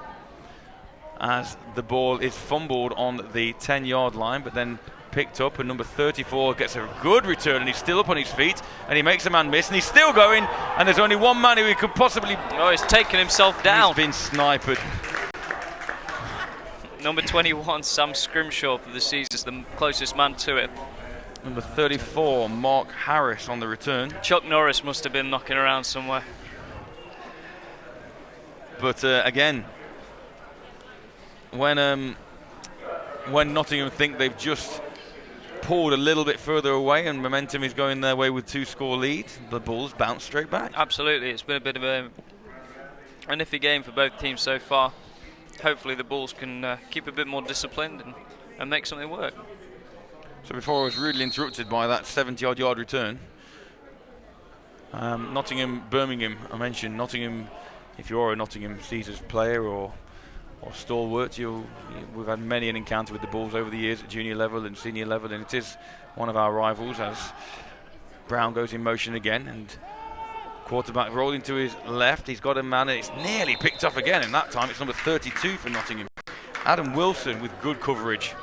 as the ball is fumbled on the 10-yard line but then picked up, and number 34 gets a good return, and he's still up on his feet, and he makes a man miss, and he's still going, and there's only one man who he could possibly... Oh, he's taken himself down. He's been sniped. Number 21, Sam Scrimshaw for the Caesars, the closest man to it. Number 34, Mark Harris on the return. Chuck Norris must have been knocking around somewhere. But again, when Nottingham think they've just pulled a little bit further away and momentum is going their way with 2-score lead, the Bulls bounce straight back. Absolutely, it's been a bit of an iffy game for both teams so far. Hopefully the Bulls can keep a bit more disciplined and make something work. So before I was rudely interrupted by that 70-odd yard return, Nottingham, Birmingham, I mentioned Nottingham, if you're a Nottingham Caesars player or stalwart, we've had many an encounter with the Bulls over the years at junior level and senior level, and it is one of our rivals as Brown goes in motion again, and quarterback rolling to his left, he's got a man, and it's nearly picked off again, and that time it's number 32 for Nottingham. Adam Wilson with good coverage.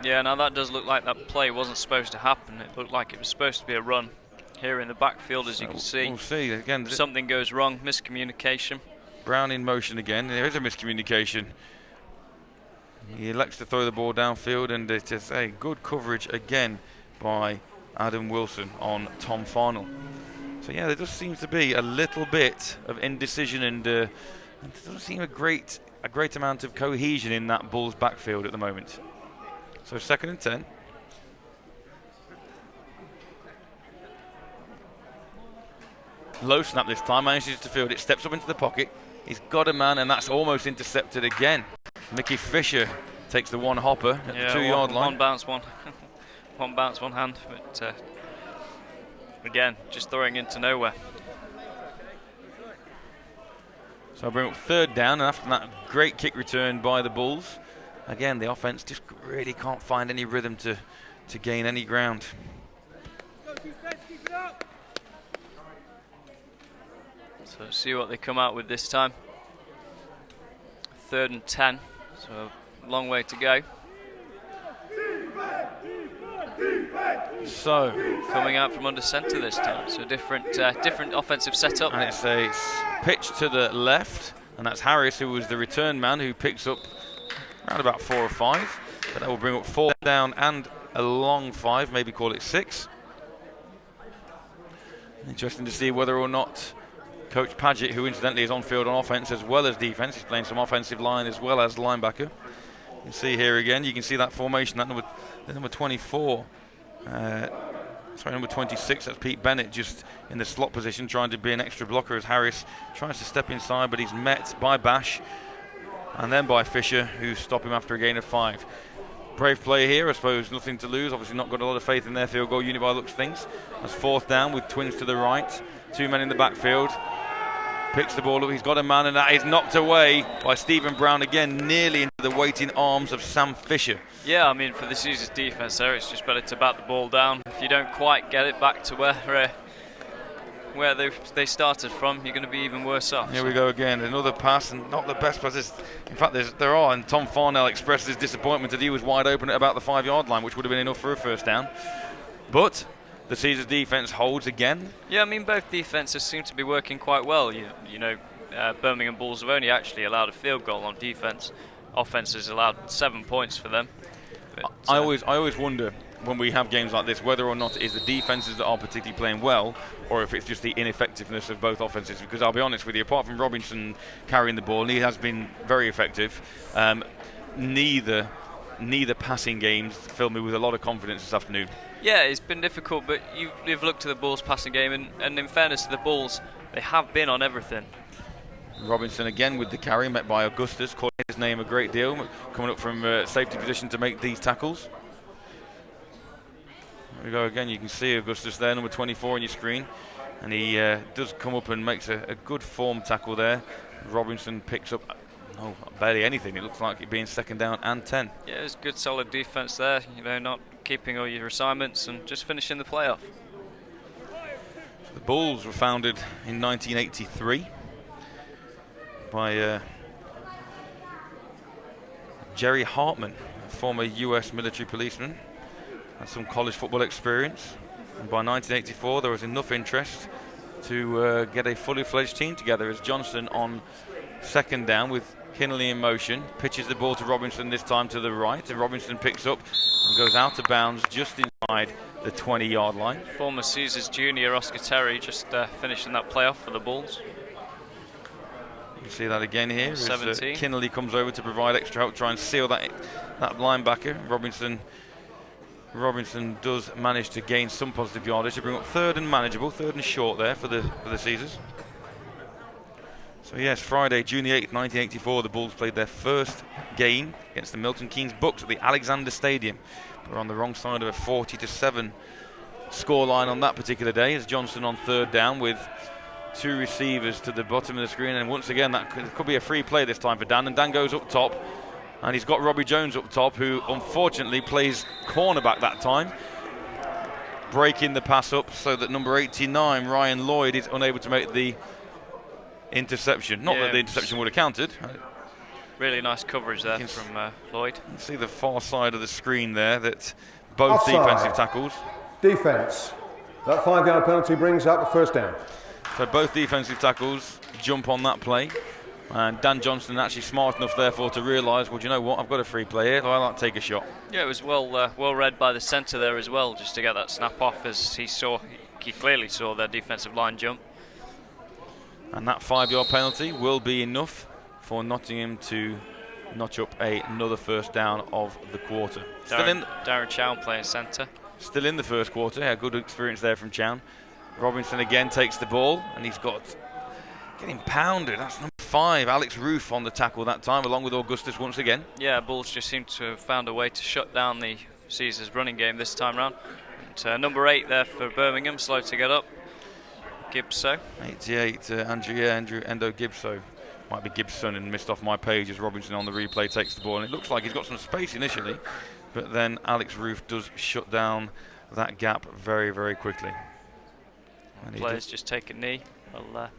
Yeah, now that does look like that play wasn't supposed to happen. It looked like it was supposed to be a run here in the backfield, as you can see. We'll see again. Something goes wrong, miscommunication. Brown in motion again. There is a miscommunication. He elects to throw the ball downfield, and it is a good coverage again by Adam Wilson on Tom Farnell. So yeah, there just seems to be a little bit of indecision, and there doesn't seem a great amount of cohesion in that Bulls backfield at the moment. So 2nd and 10. Low snap this time, manages to field it, steps up into the pocket. He's got a man, and that's almost intercepted again. Mickey Fisher takes the one hopper at the 2-yard line. One bounce, one hand. But again, just throwing into nowhere. So I bring up 3rd down, and after that great kick return by the Bulls, again, the offense just really can't find any rhythm to gain any ground. So see what they come out with this time. 3rd and 10, so a long way to go. So coming out from under centre this time, so different offensive setup. And it's a pitch to the left, and that's Harris, who was the return man, who picks up around about 4 or 5, but that will bring up 4 down and a long 5, maybe call it 6. Interesting to see whether or not Coach Paget, who incidentally is on field on offense as well as defense, he's playing some offensive line as well as linebacker. You can see here again, you can see that formation, that number 24, number 26, that's Pete Bennett, just in the slot position trying to be an extra blocker as Harris tries to step inside, but he's met by Bash and then by Fisher, who stop him after a gain of 5. Brave play here, I suppose, nothing to lose. Obviously not got a lot of faith in their field goal unit by the looks of things. That's 4th down with twins to the right. 2 men in the backfield. Picks the ball up, he's got a man, and that is knocked away by Stephen Brown again, nearly into the waiting arms of Sam Fisher. Yeah, I mean, for the Caesars defence there, it's just better to bat the ball down. If you don't quite get it back to where they started from, you're going to be even worse off. Here we go again, another pass, and not the best passes. In fact, there are, and Tom Farnell expressed his disappointment that he was wide open at about the 5-yard line, which would have been enough for a 1st down. But the Caesars defence holds again. Yeah, I mean, both defences seem to be working quite well. You know, Birmingham Bulls have only actually allowed a field goal on defence. Offence has allowed 7 points for them. But, I always wonder when we have games like this whether or not it is the defences that are particularly playing well, or if it's just the ineffectiveness of both offences. Because I'll be honest with you, apart from Robinson carrying the ball, and he has been very effective, neither neither passing games filled me with a lot of confidence this afternoon. Yeah, it's been difficult, but you've looked at the Bulls passing game, and in fairness to the Bulls, they have been on everything. Robinson again with the carry, met by Augustus, calling his name a great deal, coming up from safety position to make these tackles. There we go again, you can see Augustus there, number 24 on your screen, and he does come up and makes a good form tackle there. Robinson picks up barely anything. It looks like it being second down and 10. Yeah, it was good solid defence there, not keeping all your assignments and just finishing the playoff. So the Bulls were founded in 1983 by Jerry Hartman, a former US military policeman, had some college football experience, and by 1984 there was enough interest to get a fully fledged team together, as Johnson on second down with Kinley in motion pitches the ball to Robinson, this time to the right, and Robinson picks up and goes out of bounds just inside the 20-yard line. Former Caesars junior Oscar Terry just finishing that playoff for the Bulls. You can see that again here as 17. Kinley comes over to provide extra help, try and seal that linebacker. Robinson does manage to gain some positive yardage to bring up third and manageable, third and short there for the Caesars. So yes, Friday, June the 8th, 1984, the Bulls played their first game against the Milton Keynes Bucks at the Alexander Stadium. We're on the wrong side of a 40-7 scoreline on that particular day, as Johnson on third down with two receivers to the bottom of the screen, and once again that could be a free play this time for Dan, and Dan goes up top, and he's got Robbie Jones up top, who unfortunately plays cornerback that time, breaking the pass up so that number 89 Ryan Lloyd is unable to make the interception. Not that the interception would have counted. Really nice coverage there from Lloyd. You can see the far side of the screen there that both Offside. defensive tackles. Defence. That 5-yard penalty brings up a first down. So both defensive tackles jump on that play, and Dan Johnson actually smart enough therefore to realise, well, do you know what, I've got a free play here, so I like to take a shot. Yeah, it was well read by the centre there as well, just to get that snap off, as he clearly saw their defensive line jump. And that 5-yard penalty will be enough for Nottingham to notch up another first down of the quarter. Darren Chown playing centre. Still in the first quarter, yeah, good experience there from Chown. Robinson again takes the ball, and he's getting pounded. That's number 5, Alex Roof, on the tackle that time, along with Augustus once again. Yeah, Bulls just seem to have found a way to shut down the Caesars running game this time round. And, number 8 there for Birmingham, slow to get up. Gibso. 88, Andrew Endo Gibso. Might be Gibson, and missed off my page as Robinson on the replay takes the ball. And it looks like he's got some space initially, but then Alex Roof does shut down that gap very, very quickly. And Players just take a knee. We'll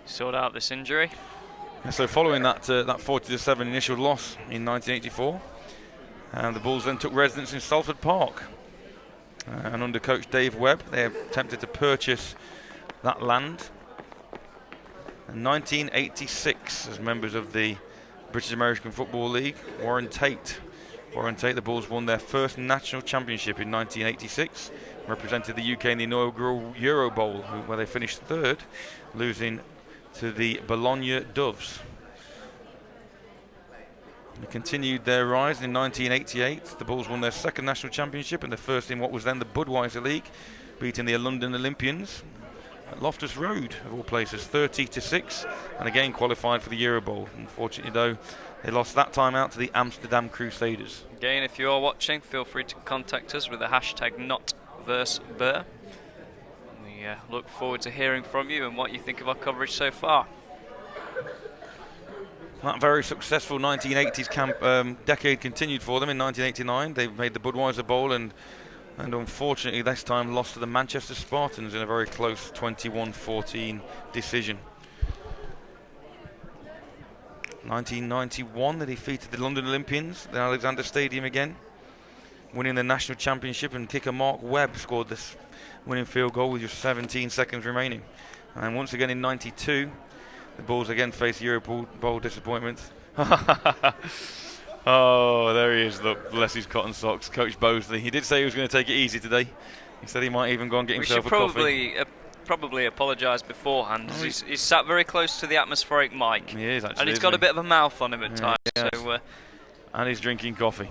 sort out this injury. And so following that 40-7 initial loss in 1984, the Bulls then took residence in Salford Park. And under coach Dave Webb, they attempted to purchase that land. In 1986, as members of the British American Football League, Warren Tate, the Bulls won their first national championship in 1986, represented the UK in the inaugural Euro Bowl, where they finished third, losing to the Bologna Doves. They continued their rise in 1988. The Bulls won their second national championship and the first in what was then the Budweiser League, beating the London Olympians at Loftus Road, of all places, 30-6, and again qualified for the Euro Bowl. Unfortunately, though, they lost that time out to the Amsterdam Crusaders. Again, if you are watching, feel free to contact us with the hashtag #NotVerseBur. We look forward to hearing from you and what you think of our coverage so far. That very successful 1980s decade continued for them in 1989. They made the Budweiser Bowl and unfortunately this time lost to the Manchester Spartans in a very close 21-14 decision. 1991, they defeated the London Olympians at the Alexander Stadium again, winning the national championship, and kicker Mark Webb scored this winning field goal with just 17 seconds remaining. And once again in 92, the Bulls again faced Euro Bowl disappointments. Oh, there he is, look, bless his cotton socks, Coach Bosley. He did say he was going to take it easy today. He said he might even go and get himself a coffee. Probably apologise beforehand. He's sat very close to the atmospheric mic. He is, actually. And he's got a bit of a mouth on him at times. Yes. So, and he's drinking coffee.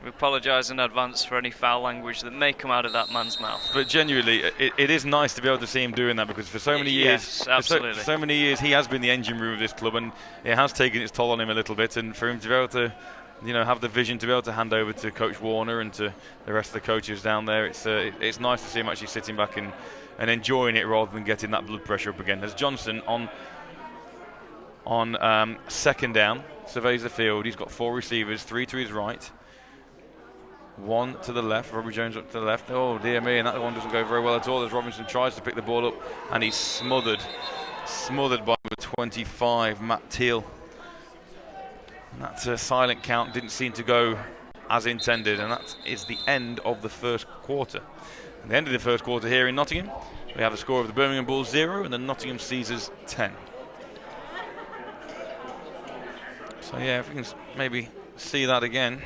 We apologise in advance for any foul language that may come out of that man's mouth. But genuinely, it is nice to be able to see him doing that, because for so many years, yes, absolutely. for so many years, he has been the engine room of this club, and it has taken its toll on him a little bit. And for him to be able to, have the vision to be able to hand over to Coach Warner and to the rest of the coaches down there, it's nice to see him actually sitting back and enjoying it rather than getting that blood pressure up again. As Johnson on second down surveys the field, he's got 4 receivers, 3 to his right, 1 to the left. Robbie Jones up to the left. Oh dear me, and that one doesn't go very well at all as Robinson tries to pick the ball up, and he's smothered by number 25, Matt Teal. And that silent count didn't seem to go as intended, and that is the end of the first quarter. At the end of the first quarter here in Nottingham, we have a score of the Birmingham Bulls 0 and the Nottingham Caesars 10. So yeah, if we can maybe see that again.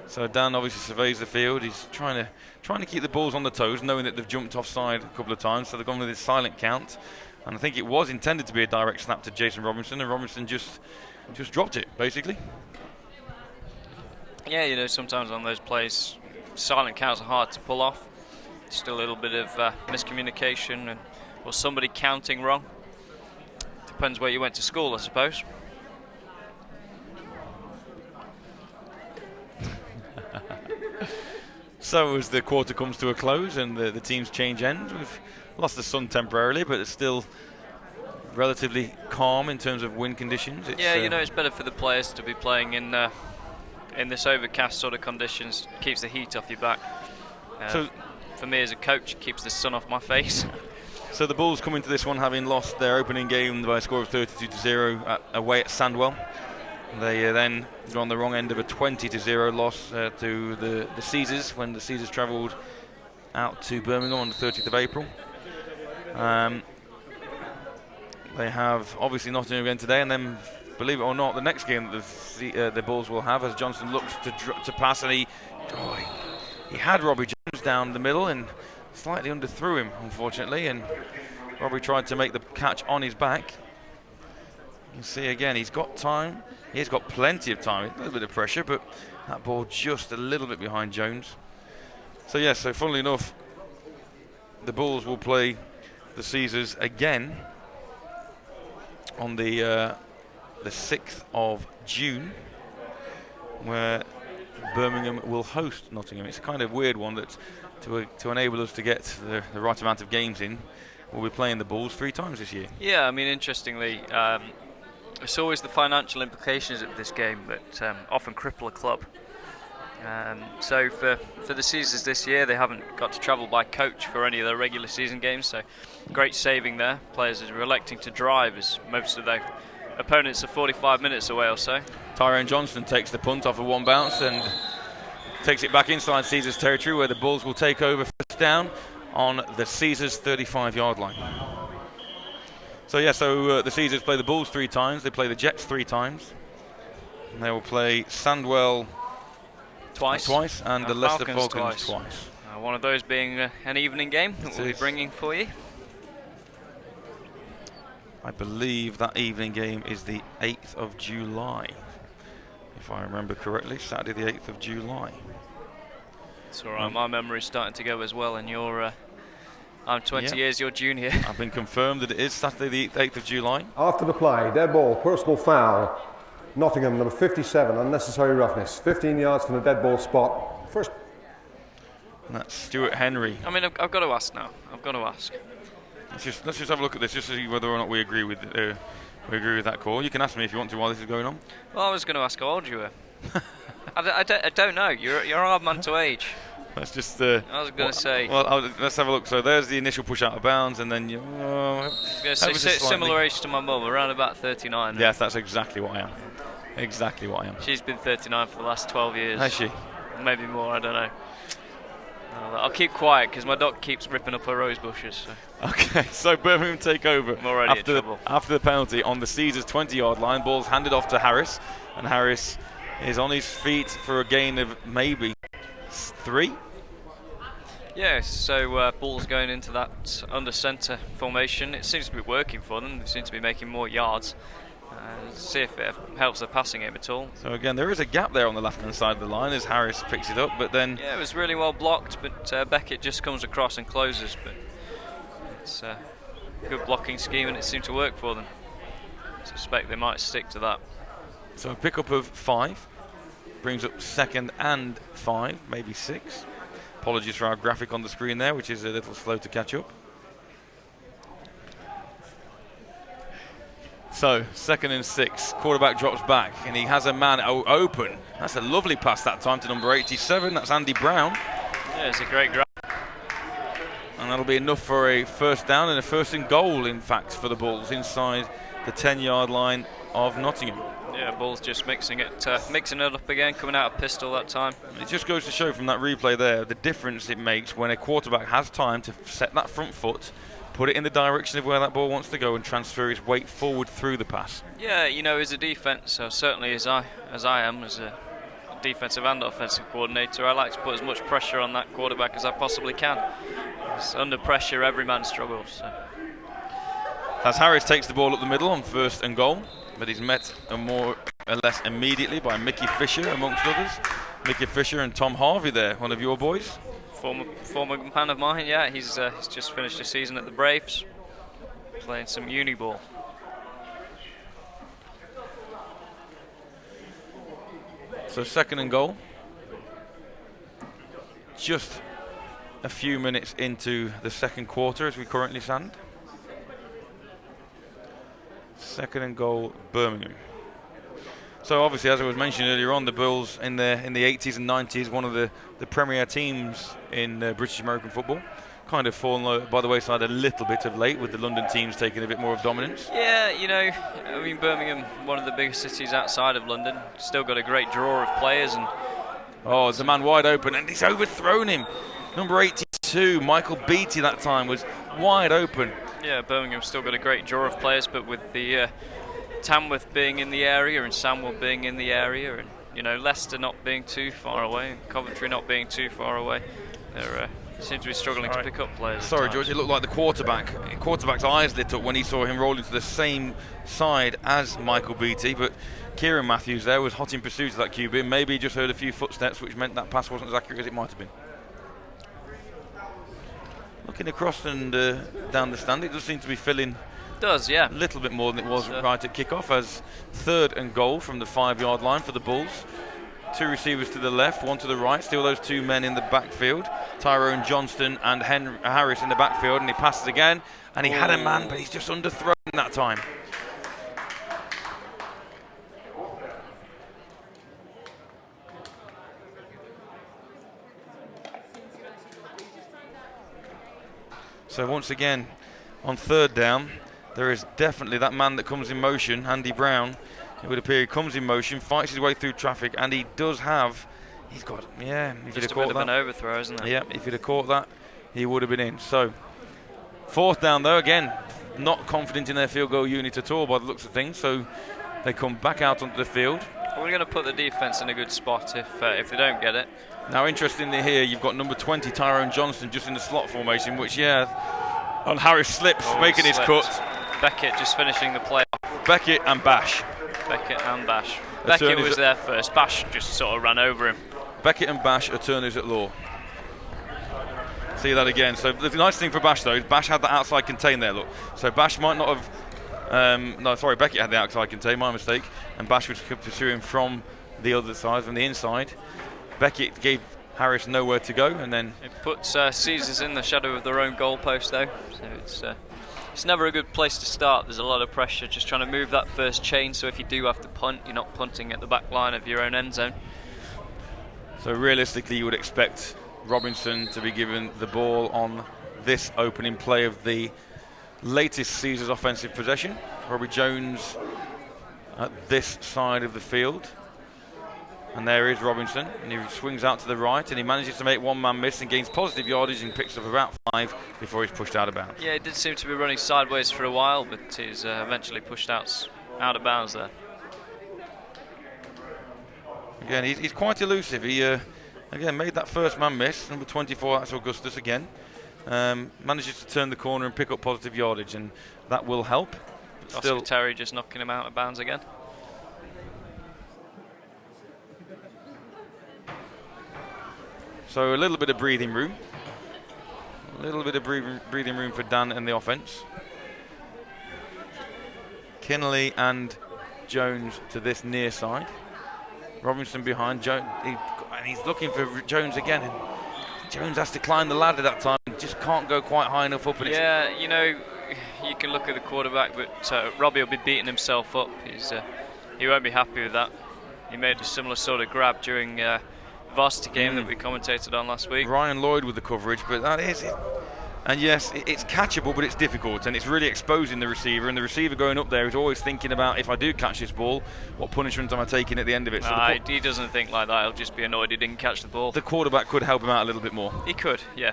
So Dan obviously surveys the field. He's trying to keep the Bulls on the toes, knowing that they've jumped offside a couple of times. So they've gone with this silent count, and I think it was intended to be a direct snap to Jason Robinson, and Robinson just dropped it basically. Yeah, sometimes on those plays, silent counts are hard to pull off. Still a little bit of miscommunication or somebody counting wrong. Depends where you went to school, I suppose. So as the quarter comes to a close and the teams change ends, we've lost the sun temporarily, but it's still relatively calm in terms of wind conditions. It's better for the players to be playing in this overcast sort of conditions. Keeps the heat off your back. So for me as a coach, it keeps the sun off my face. So the Bulls come into this one having lost their opening game by a score of 32-0 away at Sandwell. They then got on the wrong end of a 20-0 loss to the Caesars when the Caesars travelled out to Birmingham on the 30th of April. They have obviously Nottingham again today, and then, believe it or not, the next game that the Bulls will have, as Johnson looks to pass, and he had Robbie Jones down the middle and slightly underthrew him, unfortunately, and Robbie tried to make the catch on his back. You can see again, he's got time. He's got plenty of time. A little bit of pressure, but that ball just a little bit behind Jones. So funnily enough, the Bulls will play the Caesars again on the 6th of June, where Birmingham will host Nottingham. It's a kind of weird one that to enable us to get the right amount of games in, we'll be playing the Bulls 3 times this year. Yeah, I mean, interestingly, it's always the financial implications of this game that often cripple a club. So for the Caesars this year, they haven't got to travel by coach for any of their regular season games, so great saving there. Players are electing to drive, as most of their opponents are 45 minutes away or so. Tyrone Johnston takes the punt off of one bounce and takes it back inside Caesars territory, where the Bulls will take over first down on the Caesars 35-yard line. So the Caesars play the Bulls 3 times, they play the Jets 3 times, and they will play Sandwell twice and the Leicester Falcons twice. One of those being an evening game that we'll be bringing for you. I believe that evening game is the 8th of July, if I remember correctly, Saturday the 8th of July. It's all right, my memory's starting to go as well, and I'm 20 years your junior. I've been confirmed that it is Saturday the 8th of July. After the play, dead ball, personal foul. Nottingham, number 57, unnecessary roughness. 15 yards from the dead ball spot. First. And that's Stuart Henry. I mean, I've got to ask now. Let's just have a look at this, just to see whether or not we agree with that call. You can ask me if you want to while this is going on. Well, I was going to ask how old you were. I don't know. You're a hard man to age. Let's just. I was going to say. Well, let's have a look. So there's the initial push out of bounds, and then you. I was going to say similar age to my mum, around about 39. Yes, that's exactly what I am. She's been 39 for the last 12 years. Has she? Maybe more. I don't know. I'll keep quiet because my dog keeps ripping up her rose bushes. So. Okay, so Birmingham take over I'm already in trouble. After the penalty on the Caesars 20-yard line. Ball's handed off to Harris, and Harris is on his feet for a gain of maybe 3. Yeah, so Bulls going into that under centre formation. It seems to be working for them. They seem to be making more yards. See if it helps the passing game at all. So again, there is a gap there on the left-hand side of the line as Harris picks it up, but then... Yeah, it was really well blocked, but Beckett just comes across and closes. But it's a good blocking scheme, and it seemed to work for them. I suspect they might stick to that. So a pickup of 5 brings up 2nd and 5, maybe 6. Apologies for our graphic on the screen there, which is a little slow to catch up. So 2nd and 6, quarterback drops back and he has a man open. That's a lovely pass that time to number 87, that's Andy Brown. Yeah, it's a great grab. And that'll be enough for a first down and a 1st and goal, in fact, for the Bulls inside the 10-yard line of Nottingham. Yeah, Bulls just mixing it up again, coming out of pistol that time. It just goes to show from that replay there the difference it makes when a quarterback has time to set that front foot, put it in the direction of where that ball wants to go, and transfer his weight forward through the pass. Yeah, you know, as a defense, so certainly as I am as a defensive and offensive coordinator, I like to put as much pressure on that quarterback as I possibly can. It's under pressure, every man struggles. So. As Harris takes the ball up the middle on 1st and goal, but he's met more or less immediately by Mickey Fisher, amongst others. Mickey Fisher and Tom Harvey there, one of your boys. Former man of mine, yeah. He's just finished a season at the Braves, playing some uni ball. So 2nd and goal. Just a few minutes into the 2nd quarter as we currently stand. 2nd and goal, Birmingham. So obviously, as I was mentioning earlier on, the Bulls in the 80s and 90s, one of the premier teams in British American football, kind of fallen by the wayside a little bit of late, with the London teams taking a bit more of dominance. Yeah, you know, I mean, Birmingham, one of the biggest cities outside of London, still got a great draw of players. And oh, there's a man wide open, and he's overthrown him. Number 82, Michael Beattie, that time was wide open. Yeah, Birmingham's still got a great draw of players, but with the Tamworth being in the area and Sandwell being in the area, and you know, Leicester not being too far away, and Coventry not being too far away, they seem to be struggling to pick up players. Sorry, George, it looked like the quarterback's eyes lit up when he saw him roll into the same side as Michael Beattie, but Kieran Matthews there was hot in pursuit of that QB. Maybe he just heard a few footsteps, which meant that pass wasn't as accurate as it might have been. Looking across and down the stand, it does seem to be filling. Does, yeah. A little bit more than it was right at kickoff, as 3rd and goal from the 5-yard line for the Bulls. 2 receivers to the left, 1 to the right. Still those 2 men in the backfield, Tyrone Johnston and Harris in the backfield, and he passes again, and he had a man, but he's just underthrown that time. So once again, on 3rd down, there is definitely that man that comes in motion, Andy Brown. It would appear he comes in motion, fights his way through traffic, and he does have. He's got, yeah. If just a bit of an overthrow, isn't it? Yeah, if he'd have caught that, he would have been in. So 4th down though, again, not confident in their field goal unit at all by the looks of things. So they come back out onto the field. We're going to put the defense in a good spot if they don't get it. Now, interestingly here, you've got number 20, Tyrone Johnston, just in the slot formation, which, yeah, on Harris slips, making his cut. Beckett just finishing the play off. Beckett and Bash. Beckett was there first. Bash just sort of ran over him. Beckett and Bash, attorneys at law. See that again. So the nice thing for Bash, though, is Bash had the outside contain there, look. So Bash might not have... Beckett had the outside contain, my mistake. And Bash was pursuing from the other side, from the inside. Beckett gave Harris nowhere to go, and then... It puts Caesars in the shadow of their own goalpost, though. So it's never a good place to start. There's a lot of pressure just trying to move that first chain, so if you do have to punt, you're not punting at the back line of your own end zone. So realistically, you would expect Robinson to be given the ball on this opening play of the latest Caesars offensive possession. Robbie Jones at this side of the field. And there is Robinson, and he swings out to the right, and he manages to make one man miss and gains positive yardage and picks up about 5 before he's pushed out of bounds. Yeah, he did seem to be running sideways for a while, but he's eventually pushed out of bounds there. Again, he's quite elusive. He again made that first man miss. Number 24, that's Augustus again. Manages to turn the corner and pick up positive yardage, and that will help. Oscar Terry just knocking him out of bounds again. So a little bit of breathing room. A little bit of breathing room for Dan and the offence. Kinnelly and Jones to this near side. Robinson behind Jones, and he's looking for Jones again. And Jones has to climb the ladder that time. Just can't go quite high enough up. And yeah, you know, you can look at the quarterback, but Robbie will be beating himself up. He won't be happy with that. He made a similar sort of grab during varsity game that we commentated on last week. Ryan Lloyd with the coverage, but that is it. And yes, it's catchable, but it's difficult, and it's really exposing the receiver. And the receiver going up there is always thinking about, if I do catch this ball, what punishment am I taking at the end of it? So he doesn't think like that. He'll just be annoyed he didn't catch the ball. The quarterback could help him out a little bit more. He could, yeah.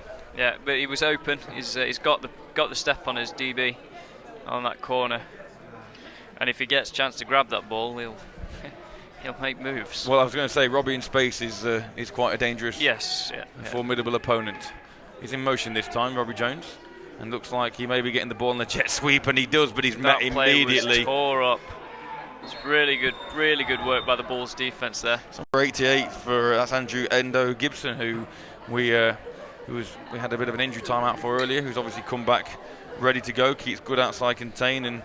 But he was open. He's got the step on his DB on that corner, and if he gets a chance to grab that ball, he'll make moves. Well, I was going to say, Robbie in space is quite a dangerous, formidable opponent. He's in motion this time, Robbie Jones, and looks like he may be getting the ball in the jet sweep, and he does, but he's met immediately. Was tore up. It's really good work by the Bulls defense there. Number 88 for that's Andrew Endo Gibson, who we had a bit of an injury time out for earlier, who's obviously come back ready to go, keeps good outside contain, and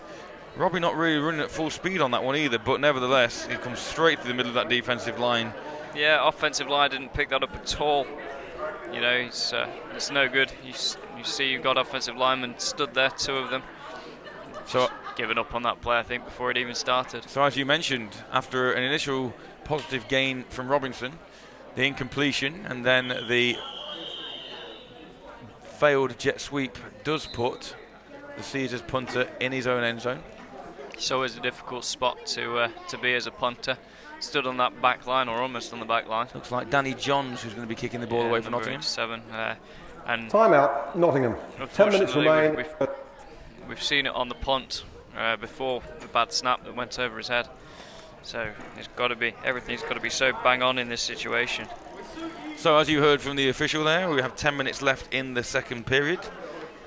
Robbie not really running at full speed on that one either, but nevertheless, he comes straight through the middle of that defensive line. Yeah, offensive line didn't pick that up at all. You know, it's no good. You see you've got offensive linemen stood there, two of them. So giving up on that play, I think, before it even started. So as you mentioned, after an initial positive gain from Robinson, the incompletion and then the failed jet sweep does put the Caesars punter in his own end zone. It's always a difficult spot to be as a punter. Stood on that back line, or almost on the back line. Looks like Danny Johns who's going to be kicking the ball away for Nottingham. 7. And timeout, Nottingham. 10 minutes remain. We've seen it on the punt before, the bad snap that went over his head. So everything's got to be so bang on in this situation. So as you heard from the official there, we have 10 minutes left in the second period.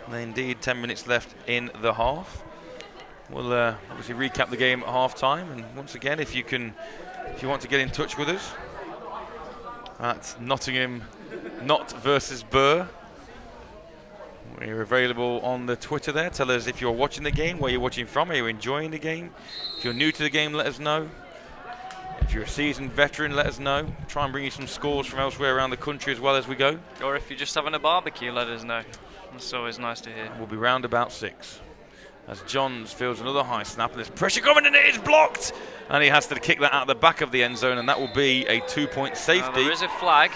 And indeed 10 minutes left in the half. We'll obviously recap the game at half time, and once again, if you want to get in touch with us at Nottingham Not versus Burr, we're available on the Twitter there. Tell us if you're watching the game, where you're watching from, are you enjoying the game? If you're new to the game, let us know. If you're a seasoned veteran, let us know. Try and bring you some scores from elsewhere around the country as well as we go. Or if you're just having a barbecue, let us know. That's always nice to hear. We'll be round about 6. As Johns fields another high snap, and there's pressure coming, and it is blocked! And he has to kick that out the back of the end zone, and that will be a 2-point safety. There is a flag.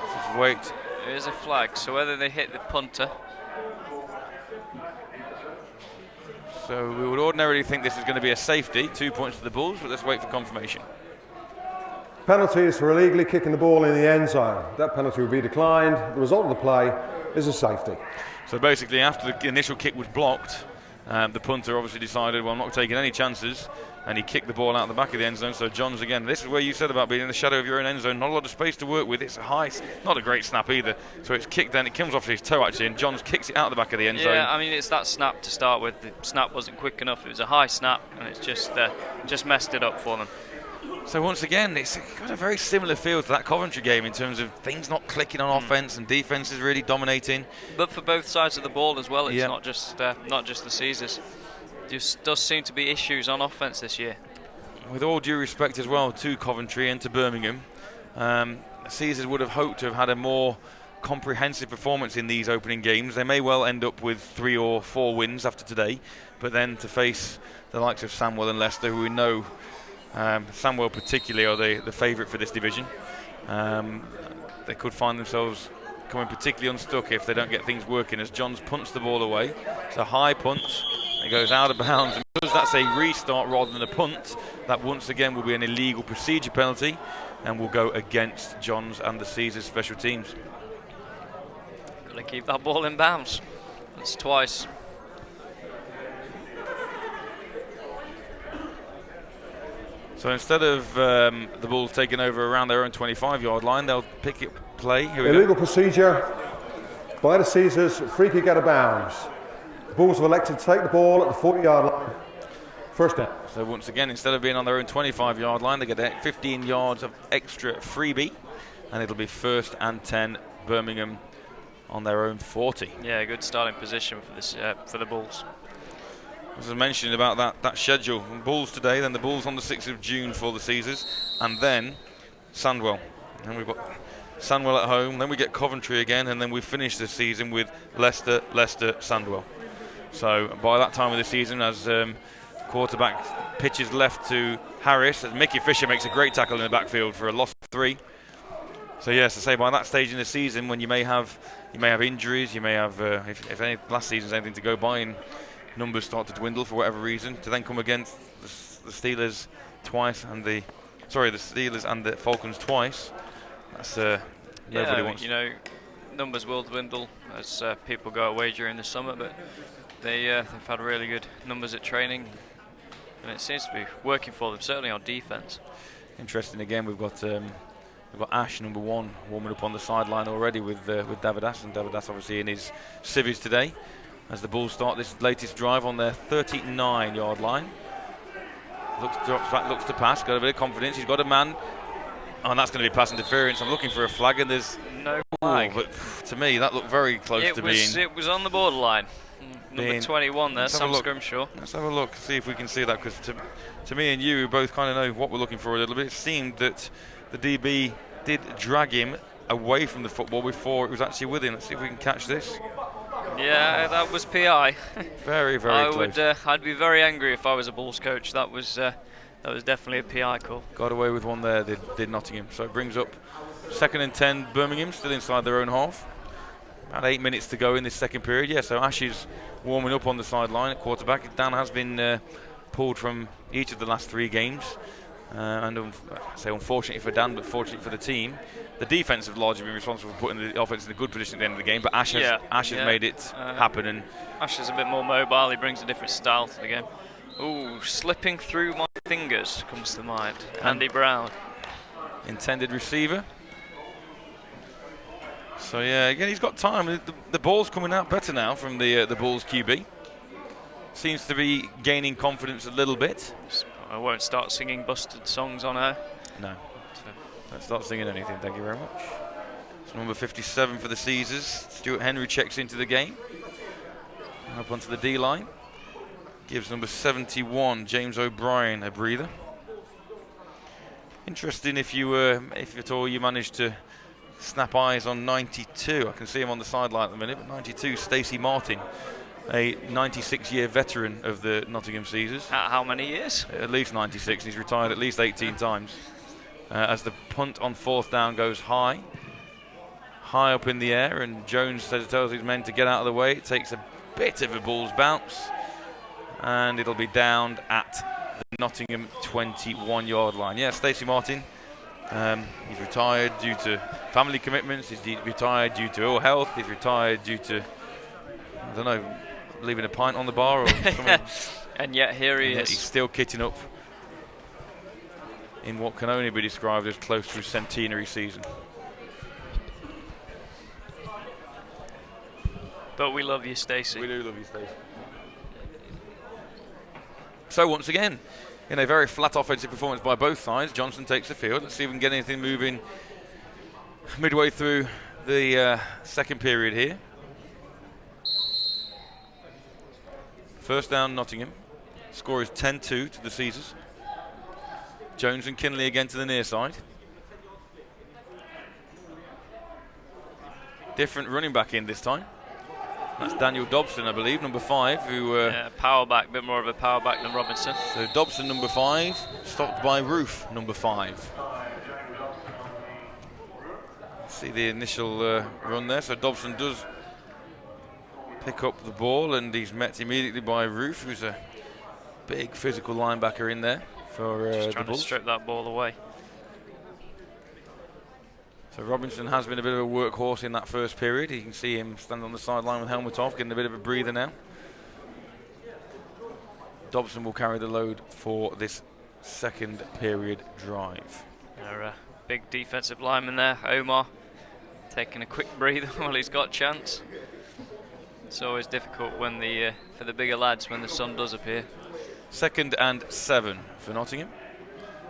Just wait. There is a flag, so whether they hit the punter. So we would ordinarily think this is going to be a safety, 2 points to the Bulls, but let's wait for confirmation. Penalty is for illegally kicking the ball in the end zone. That penalty will be declined. The result of the play is a safety. So basically, after the initial kick was blocked, the punter obviously decided, well, I'm not taking any chances, and he kicked the ball out the back of the end zone. So Johns again, this is where you said about being in the shadow of your own end zone, not a lot of space to work with. It's a high, not a great snap either. So it's kicked, then it comes off his toe actually, and Johns kicks it out the back of the end zone. Yeah, I mean, it's that snap to start with. The snap wasn't quick enough. It was a high snap, and it's just messed it up for them. So once again, it's got a very similar feel to that Coventry game in terms of things not clicking on offense and defense is really dominating. But for both sides of the ball as well, it's not just the Caesars. There does seem to be issues on offense this year. With all due respect as well to Coventry and to Birmingham, Caesars would have hoped to have had a more comprehensive performance in these opening games. They may well end up with 3 or 4 wins after today, but then to face the likes of Sandwell and Leicester, who we know Sandwell particularly are the favourite for this division. They could find themselves coming particularly unstuck if they don't get things working, as Johns punts the ball away. It's a high punt. It goes out of bounds, and because that's a restart rather than a punt, that once again will be an illegal procedure penalty and will go against Johns and the Caesars special teams. Got to keep that ball in bounds. That's twice. So instead of the Bulls taking over around their own 25-yard line, they'll pick it play. Here we Illegal go. procedure by the Caesars, free kick out of bounds. The Bulls have elected to take the ball at the 40-yard line. First down. So once again, instead of being on their own 25-yard line, they get 15 yards of extra freebie, and it'll be 1st and 10, Birmingham on their own 40. Yeah, good starting position for this for the Bulls. As I mentioned about that schedule, Bulls today, then the Bulls on the 6th of June for the Caesars, and then Sandwell. And we've got Sandwell at home, then we get Coventry again, and then we finish the season with Leicester, Sandwell. So by that time of the season, as quarterback pitches left to Harris, as Mickey Fisher makes a great tackle in the backfield for a loss of 3. So yes, I say by that stage in the season, when you may have injuries, you may have if any last season's anything to go by, and numbers start to dwindle for whatever reason, to then come against the Steelers twice and the Steelers and the Falcons twice. That's nobody wants. Numbers will dwindle as people go away during the summer, but they've had really good numbers at training, and it seems to be working for them, certainly on defense. Interesting again, we've got Ash, number 1, warming up on the sideline already with Davidas, and Davidas obviously in his civvies today as the Bulls start this latest drive on their 39-yard line. Drops back, looks to pass, got a bit of confidence, he's got a man. Oh, and that's going to be pass interference. I'm looking for a flag, and there's no flag. But to me, that looked very close to being. It was on the borderline. Number 21 there, Sam Scrimshaw. Let's have a look, see if we can see that, because to me and you both kind of know what we're looking for a little bit. It seemed that the DB did drag him away from the football before it was actually with him. Let's see if we can catch this. Yeah, that was PI. Very, very close. I'd be very angry if I was a Bulls coach. That was definitely a PI call. Got away with one there, did Nottingham. So it brings up 2nd and 10, Birmingham, still inside their own half. About 8 minutes to go in this second period. Yeah, so Ash is warming up on the sideline at quarterback. Dan has been pulled from each of the last 3 games. And I say unfortunately for Dan, but fortunately for the team. The defense have largely been responsible for putting the offense in a good position at the end of the game, but Ash has made it happen. And Ash is a bit more mobile, he brings a different style to the game. Ooh, slipping through my fingers comes to mind. Andy Brown. Intended receiver. So yeah, again, he's got time. The ball's coming out better now from the Bulls QB. Seems to be gaining confidence a little bit. I won't start singing busted songs on her. No. Don't start singing anything, thank you very much. It's number 57 for the Caesars. Stuart Henry checks into the game. Up onto the D-line. Gives number 71, James O'Brien, a breather. Interesting if at all you managed to snap eyes on 92. I can see him on the sideline at the minute, but 92, Stacey Martin, a 96-year veteran of the Nottingham Caesars. How many years? At least 96. He's retired at least 18 times. As the punt on 4th down goes high up in the air, and Jones tells his men to get out of the way. It takes a bit of a Bulls bounce, and it'll be downed at the Nottingham 21-yard line. Yeah, Stacey Martin, he's retired due to family commitments. He's retired due to ill health. He's retired due to, I don't know, leaving a pint on the bar or something. And yet here he is. He's still kitting up in what can only be described as close to a centenary season. But we love you, Stacey. We do love you, Stacey. So once again, in a very flat offensive performance by both sides, Johnson takes the field. Let's see if we can get anything moving midway through the second period here. First down, Nottingham. Score is 10-2 to the Caesars. Jones and Kinley again to the near side. Different running back in this time. That's Daniel Dobson, I believe, number 5, who... power back, bit more of a power back than Robinson. So Dobson, number 5, stopped by Roof, number 5. See the initial run there. So Dobson does pick up the ball, and he's met immediately by Roof, who's a big physical linebacker in there for just the trying Bulls. to strip that ball away. So Robinson has been a bit of a workhorse in that first period. You can see him stand on the sideline with helmet off, getting a bit of a breather now. Dobson will carry the load for this second period drive. Our big defensive lineman there, Omar, taking a quick breather while he's got a chance. It's always difficult when for the bigger lads when the sun does appear. 2nd and 7 for Nottingham.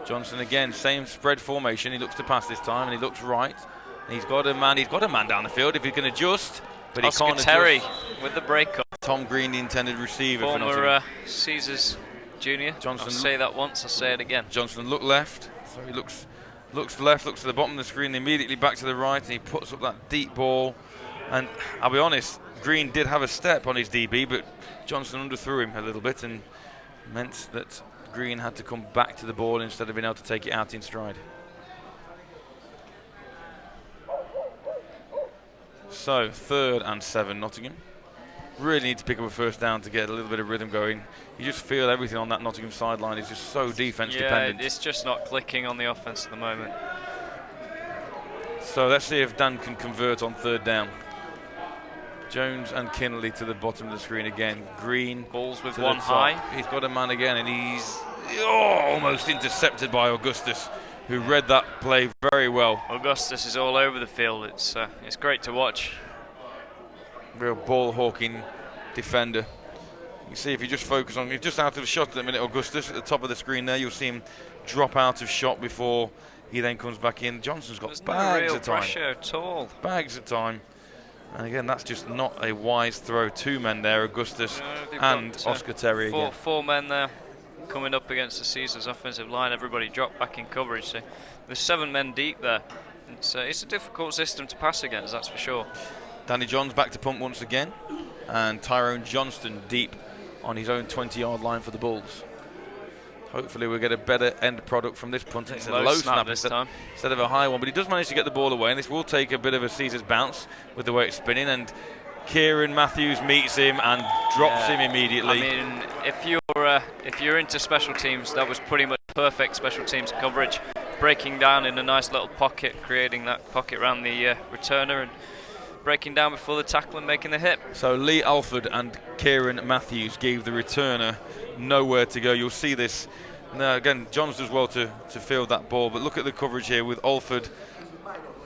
Johnson again, same spread formation. He looks to pass this time, and he looks right. And he's got a man down the field if he can adjust, but Oscar he can't Terry adjust. with the break-up. Tom Green, the intended receiver for Former Nottingham. Caesars junior. Johnson, I'll say that once, I'll say it again. Johnson look left, so he looks left, looks to the bottom of the screen, immediately back to the right, and he puts up that deep ball. And I'll be honest, Green did have a step on his DB, but Johnson underthrew him a little bit and meant that Green had to come back to the ball instead of being able to take it out in stride. So 3rd and 7 Nottingham. Really need to pick up a first down to get a little bit of rhythm going. You just feel everything on that Nottingham sideline is just so defense dependent. Yeah, it's just not clicking on the offense at the moment. So let's see if Dan can convert on 3rd down. Jones and Kinley to the bottom of the screen again. Green balls with to one the high. top. He's got a man again, and he's almost intercepted by Augustus, who read that play very well. Augustus is all over the field. It's great to watch. Real ball hawking defender. You see if you just focus on, he's just out of shot at the minute, Augustus, at the top of the screen there. You'll see him drop out of shot before he then comes back in. Johnson's got There's bags no real of time. pressure at all. Bags of time. And again, that's just not a wise throw. 2 men there, Augustus and got, Oscar Terry again. Four men there coming up against the Caesars offensive line. Everybody dropped back in coverage. So there's 7 men deep there. It's a difficult system to pass against, that's for sure. Danny Johns back to punt once again. And Tyrone Johnston deep on his own 20-yard line for the Bulls. Hopefully we'll get a better end product from this punt. It's a low snap this time instead of a high one, but he does manage to get the ball away, and this will take a bit of a Caesars bounce with the way it's spinning, and Kieran Matthews meets him and drops him immediately. I mean, if you're into special teams, that was pretty much perfect special teams coverage, breaking down in a nice little pocket, creating that pocket around the returner, and breaking down before the tackle and making the hit. So Lee Alford and Kieran Matthews gave the returner nowhere to go. You'll see this. Now again, Johns does well to field that ball, but look at the coverage here with Alford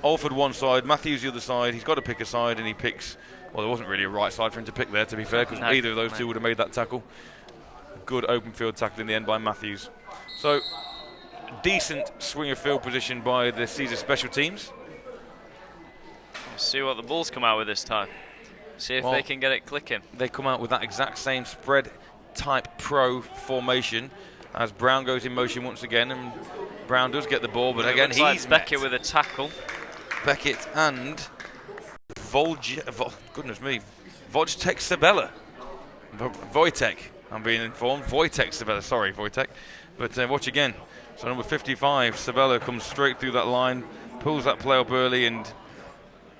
one side, Matthews the other side. He's got to pick a side, and he picks, well, there wasn't really a right side for him to pick there, to be fair, because either of those two would have made that tackle. Good open field tackle in the end by Matthews. So decent swing of field position by the Caesar special teams. Let's see what the Bulls come out with this time. See if they can get it clicking. They come out with that exact same spread type pro formation as Brown goes in motion once again, and Brown does get the ball, but again he's Beckett with a tackle. Beckett and Wojtek Sabella. Wojtek, I'm being informed. Wojtek Sabella, sorry Wojtek. But watch again. So number 55, Sabella comes straight through that line, pulls that play up early, and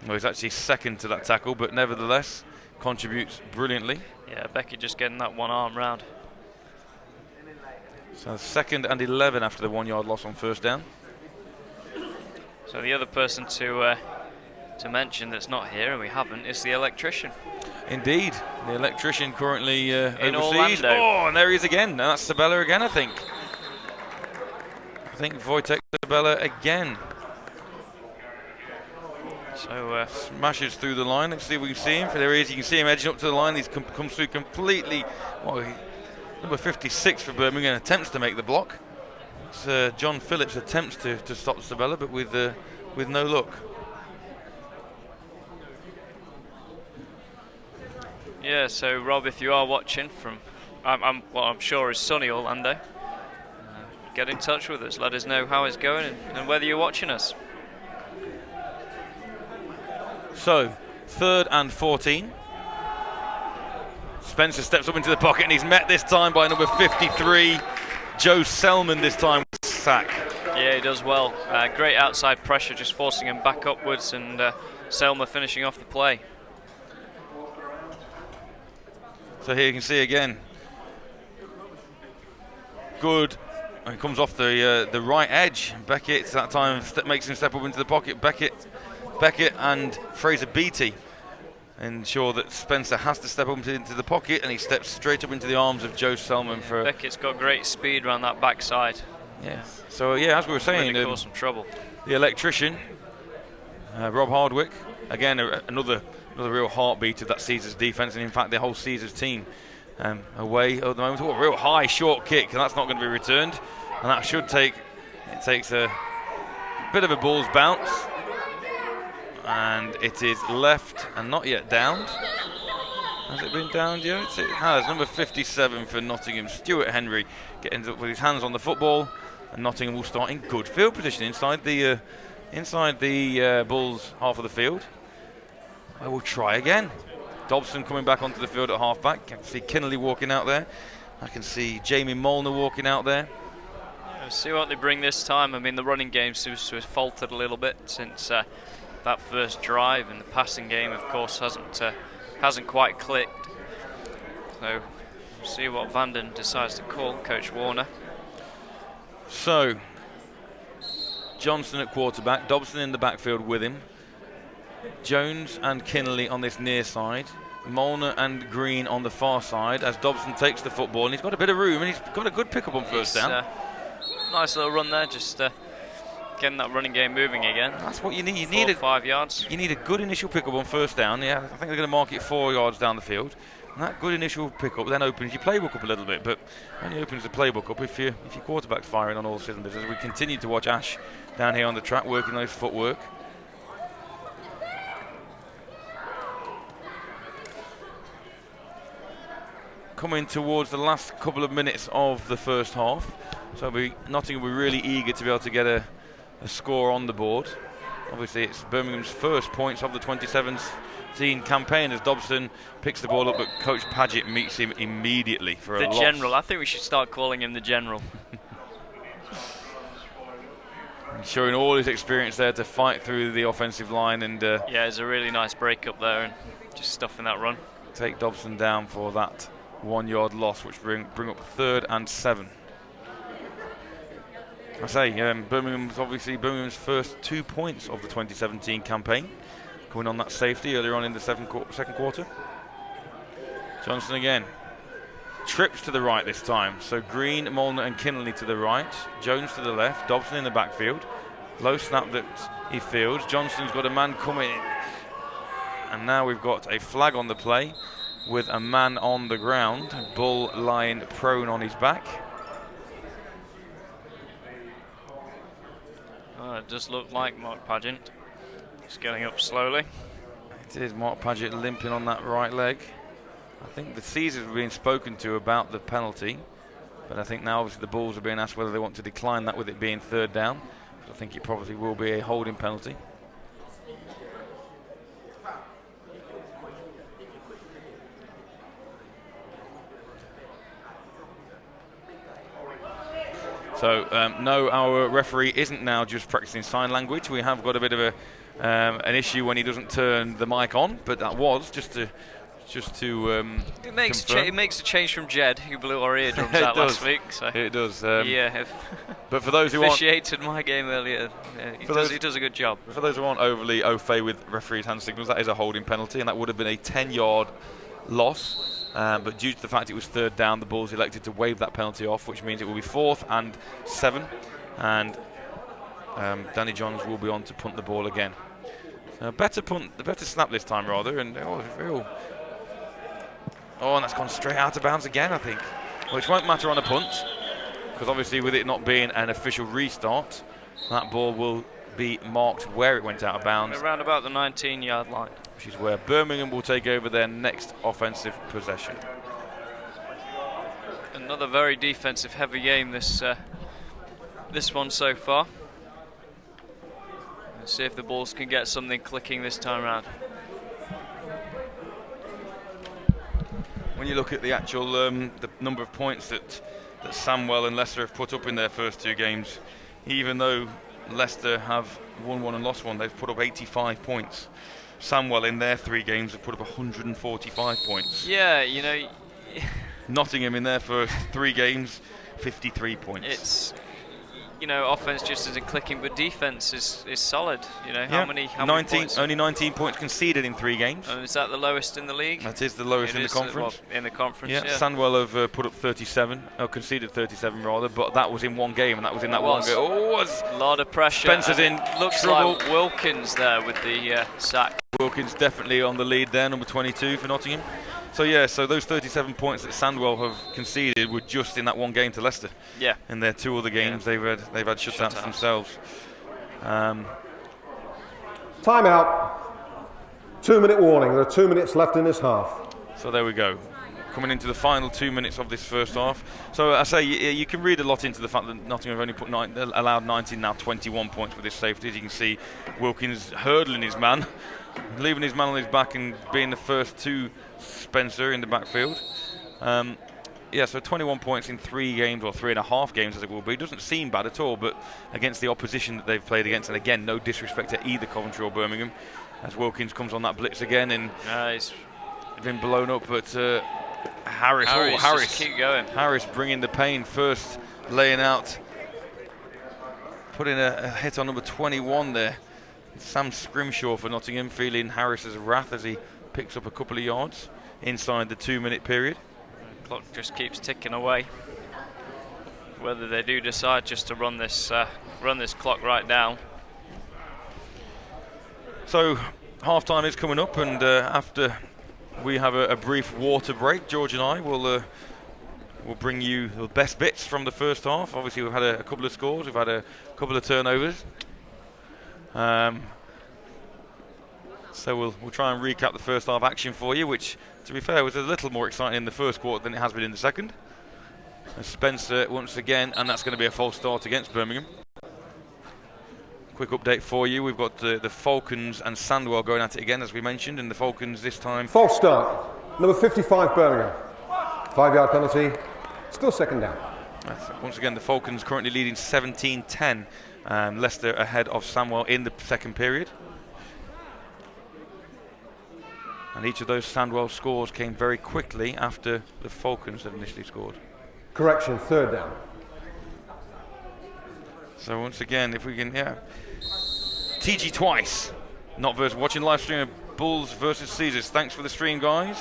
he's actually second to that tackle, but nevertheless contributes brilliantly. Yeah, Beckett just getting that one arm round. So 2nd and 11 after the 1 yard loss on 1st down. So the other person to mention that's not here, and we haven't, is the electrician. Indeed, the electrician currently in overseas. Orlando. Oh, and there he is again. And that's Sabella again, I think. Wojtek Sabella again. So smashes through the line. Let's see if we can see him. There he is. You can see him edging up to the line. He's comes through completely. Number 56 for Birmingham attempts to make the block. It's, John Phillips attempts to stop Sabella, but with no luck. Yeah. So Rob, if you are watching from, I'm sure it's sunny Orlando. Get in touch with us. Let us know how it's going and whether you're watching us. So, 3rd and 14. Spencer steps up into the pocket, and he's met this time by number 53, Joe Selman, this time with a sack. Yeah, he does well. Great outside pressure, just forcing him back upwards, and Selma finishing off the play. So here you can see again. Good. And he comes off the right edge. Beckett that time makes him step up into the pocket. Beckett and Fraser Beattie ensure that Spencer has to step up into the pocket, and he steps straight up into the arms of Joe Selman. Beckett's got great speed around that backside. Yeah. So yeah, as we were saying, really cause some trouble. The electrician, Rob Hardwick, again another another real heartbeat of that Caesars defence, and in fact the whole Caesars team away at the moment. Oh, a real high short kick, and that's not going to be returned, and that should take. It takes a bit of a ball's bounce, and it is left and not yet downed. Has it been downed yet? It has. Number 57 for Nottingham, Stuart Henry, ends up with his hands on the football, and Nottingham will start in good field position inside the Bulls half of the field. I will try again. Dobson coming back onto the field at half-back. I can see Kinnelly walking out there. I can see Jamie Molnar walking out there. Yeah, see what they bring this time. I mean, the running game seems to have faltered a little bit since that first drive, and the passing game, of course, hasn't quite clicked. So, we'll see what Vanden decides to call, Coach Warner. So, Johnson at quarterback, Dobson in the backfield with him. Jones and Kinnelly on this near side. Molnar and Green on the far side as Dobson takes the football, and he's got a bit of room, and he's got a good pick-up on first down. Nice little run there, just getting that running game moving again. That's what you need. You 4 or 5 yards. You need a good initial pick-up on first down. Yeah, I think they're going to mark it 4 yards down the field. And that good initial pick-up then opens your playbook up a little bit, but only opens the playbook up if your quarterback's firing on all cylinders. As we continue to watch Ash down here on the track working on his footwork. Coming towards the last couple of minutes of the first half, so Nottingham will be really eager to be able to get a score on the board. Obviously it's Birmingham's first points of the 2017 campaign as Dobson picks the ball up, but Coach Paget meets him immediately for a loss. The General, I think we should start calling him the General. Showing all his experience there to fight through the offensive line, and yeah, it's a really nice break up there and just stuffing that run. Take Dobson down for that 1 yard loss, which bring up 3rd and 7. I say Birmingham's first 2 points of the 2017 campaign, coming on that safety earlier on in the second quarter. Johnson again, trips to the right this time, so Green, Molnar and Kinnelly to the right, Jones to the left, Dobson in the backfield, low snap that he fields. Johnson's got a man coming in, and now we've got a flag on the play with a man on the ground, Bull lying prone on his back. It does look like Mark Paget. He's getting up slowly. It is Mark Paget limping on that right leg. I think the Caesars were being spoken to about the penalty, but I think now obviously the Bulls are being asked whether they want to decline that with it being 3rd down. I think it probably will be a holding penalty. So, no, our referee isn't now just practicing sign language. We have got a bit of an issue when he doesn't turn the mic on, but that was just to it makes a change from Jed, who blew our eardrums out last week. So. It does. Yeah. But for those who officiated my game earlier, he does a good job. For those who aren't overly au fait with referees' hand signals, that is a holding penalty, and that would have been a 10-yard loss. But due to the fact it was 3rd down, the Bulls elected to waive that penalty off, which means it will be 4th and 7, and Danny Johns will be on to punt the ball again. Better snap this time rather, and and that's gone straight out of bounds again, I think. Which won't matter on a punt, because obviously with it not being an official restart, that ball will be marked where it went out of bounds. Around about the 19-yard line. Which is where Birmingham will take over their next offensive possession. Another very defensive-heavy game this one so far. Let's see if the Bulls can get something clicking this time around. When you look at the actual the number of points that Samwell and Leicester have put up in their first 2 games, even though Leicester have won 1 and lost 1, they've put up 85 points. Samwell in their 3 games have put up 145 points. Yeah, Nottingham in their first 3 games, 53 points. offense just isn't clicking, but defense is solid. How many points? Only 19 points conceded in 3 games. And is that the lowest in the league? That is the lowest in the conference. In the conference, yeah. Sandwell have put up 37, or conceded 37 rather, but that was in 1 game, and that was in that one game. Oh, it was a lot of pressure. Spencer's in looks trouble. like Wilkins there with the sack. Wilkins definitely on the lead there, number 22 for Nottingham. So those 37 points that Sandwell have conceded were just in that 1 game to Leicester. Yeah. In their 2 other games, they've had shutouts themselves. Timeout. 2-minute warning. There are 2 minutes left in this half. So there we go. Coming into the final 2 minutes of this first half. So I say you can read a lot into the fact that Nottingham have only allowed 19, now 21 points with this safety. As you can see, Wilkins hurdling his man, leaving his man on his back and being the first to Spencer in the backfield. So 21 points in 3 games, or 3.5 games as it will be. Doesn't seem bad at all, but against the opposition that they've played against, and again, no disrespect to either Coventry or Birmingham, as Wilkins comes on that blitz again and he's been blown up, but Harris, just keep going. Harris bringing the pain first, laying out, putting a hit on number 21 there. Sam Scrimshaw for Nottingham feeling Harris's wrath as he picks up a couple of yards inside the 2-minute period. The clock just keeps ticking away. Whether they do decide just to run this clock right down. So half-time is coming up, and after we have a brief water break, George and I will bring you the best bits from the first half. Obviously, we've had a couple of scores, we've had a couple of turnovers. So we'll try and recap the first half action for you, which, to be fair, was a little more exciting in the first quarter than it has been in the second. And Spencer once again, and that's going to be a false start against Birmingham. Quick update for you. We've got the Falcons and Sandwell going at it again, as we mentioned, and the Falcons this time. False start. Number 55, Birmingham. 5-yard penalty. Still second down. Once again, the Falcons currently leading 17-10. Leicester ahead of Sandwell in the second period. And each of those Sandwell scores came very quickly after the Falcons had initially scored. Correction, third down. So once again, if we can, TG twice. Not versus watching live stream of Bulls versus Caesars. Thanks for the stream, guys.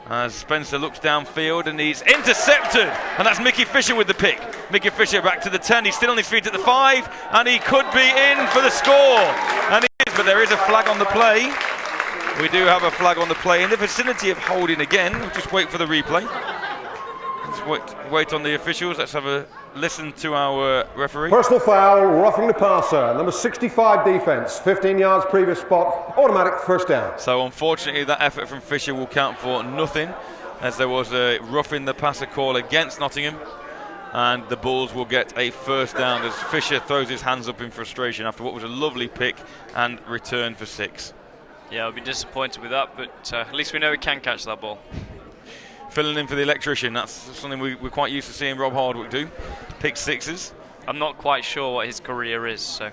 As Spencer looks downfield and he's intercepted. And that's Mickey Fisher with the pick. Mickey Fisher back to the 10. He's still on his feet at the 5. And he could be in for the score. And he is, but there is a flag on the play. We do have a flag on the play in the vicinity of holding again. We'll just wait for the replay. Let's wait on the officials. Let's have a listen to our referee. Personal foul, roughing the passer. Number 65 defense, 15 yards previous spot, automatic first down. So unfortunately that effort from Fisher will count for nothing, as there was a roughing the passer call against Nottingham, and the Bulls will get a first down as Fisher throws his hands up in frustration after what was a lovely pick and return for 6. Yeah, I'll be disappointed with that, but at least we know he can catch that ball. Filling in for the electrician, that's something we're quite used to seeing Rob Hardwick do. Pick 6s. I'm not quite sure what his career is, so.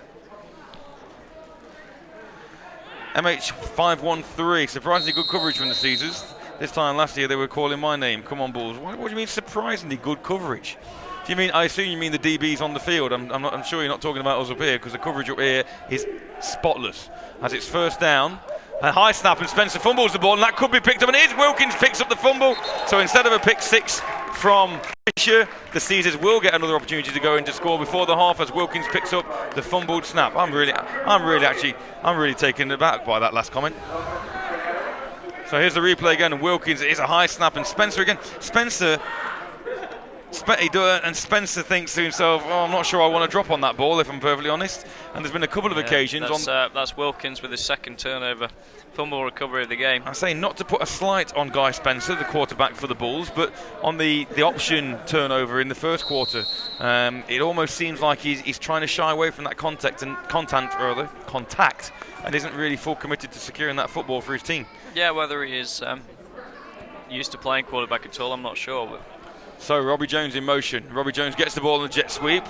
MH513, surprisingly good coverage from the Caesars. This time last year they were calling my name. Come on, Bulls. What do you mean surprisingly good coverage? Do you mean, I assume you mean the DBs on the field? I'm sure you're not talking about us up here, because the coverage up here is spotless. As it's first down, a high snap and Spencer fumbles the ball, and that could be picked up, and it is. Wilkins picks up the fumble. So instead of a pick 6 from Fisher, the Caesars will get another opportunity to go in to score before the half as Wilkins picks up the fumbled snap. I'm really taken aback by that last comment. So here's the replay again, and Wilkins is a high snap, and Spencer again. Spencer thinks to himself, I'm not sure I want to drop on that ball, if I'm perfectly honest. And there's been a couple of occasions. That's Wilkins with his second turnover, fumble recovery of the game. I say not to put a slight on Guy Spencer, the quarterback for the Bulls, but on the option turnover in the first quarter, it almost seems like he's trying to shy away from that contact, and isn't really full committed to securing that football for his team. Yeah, whether he is used to playing quarterback at all, I'm not sure. But. So Robbie Jones in motion. Robbie Jones gets the ball in the jet sweep,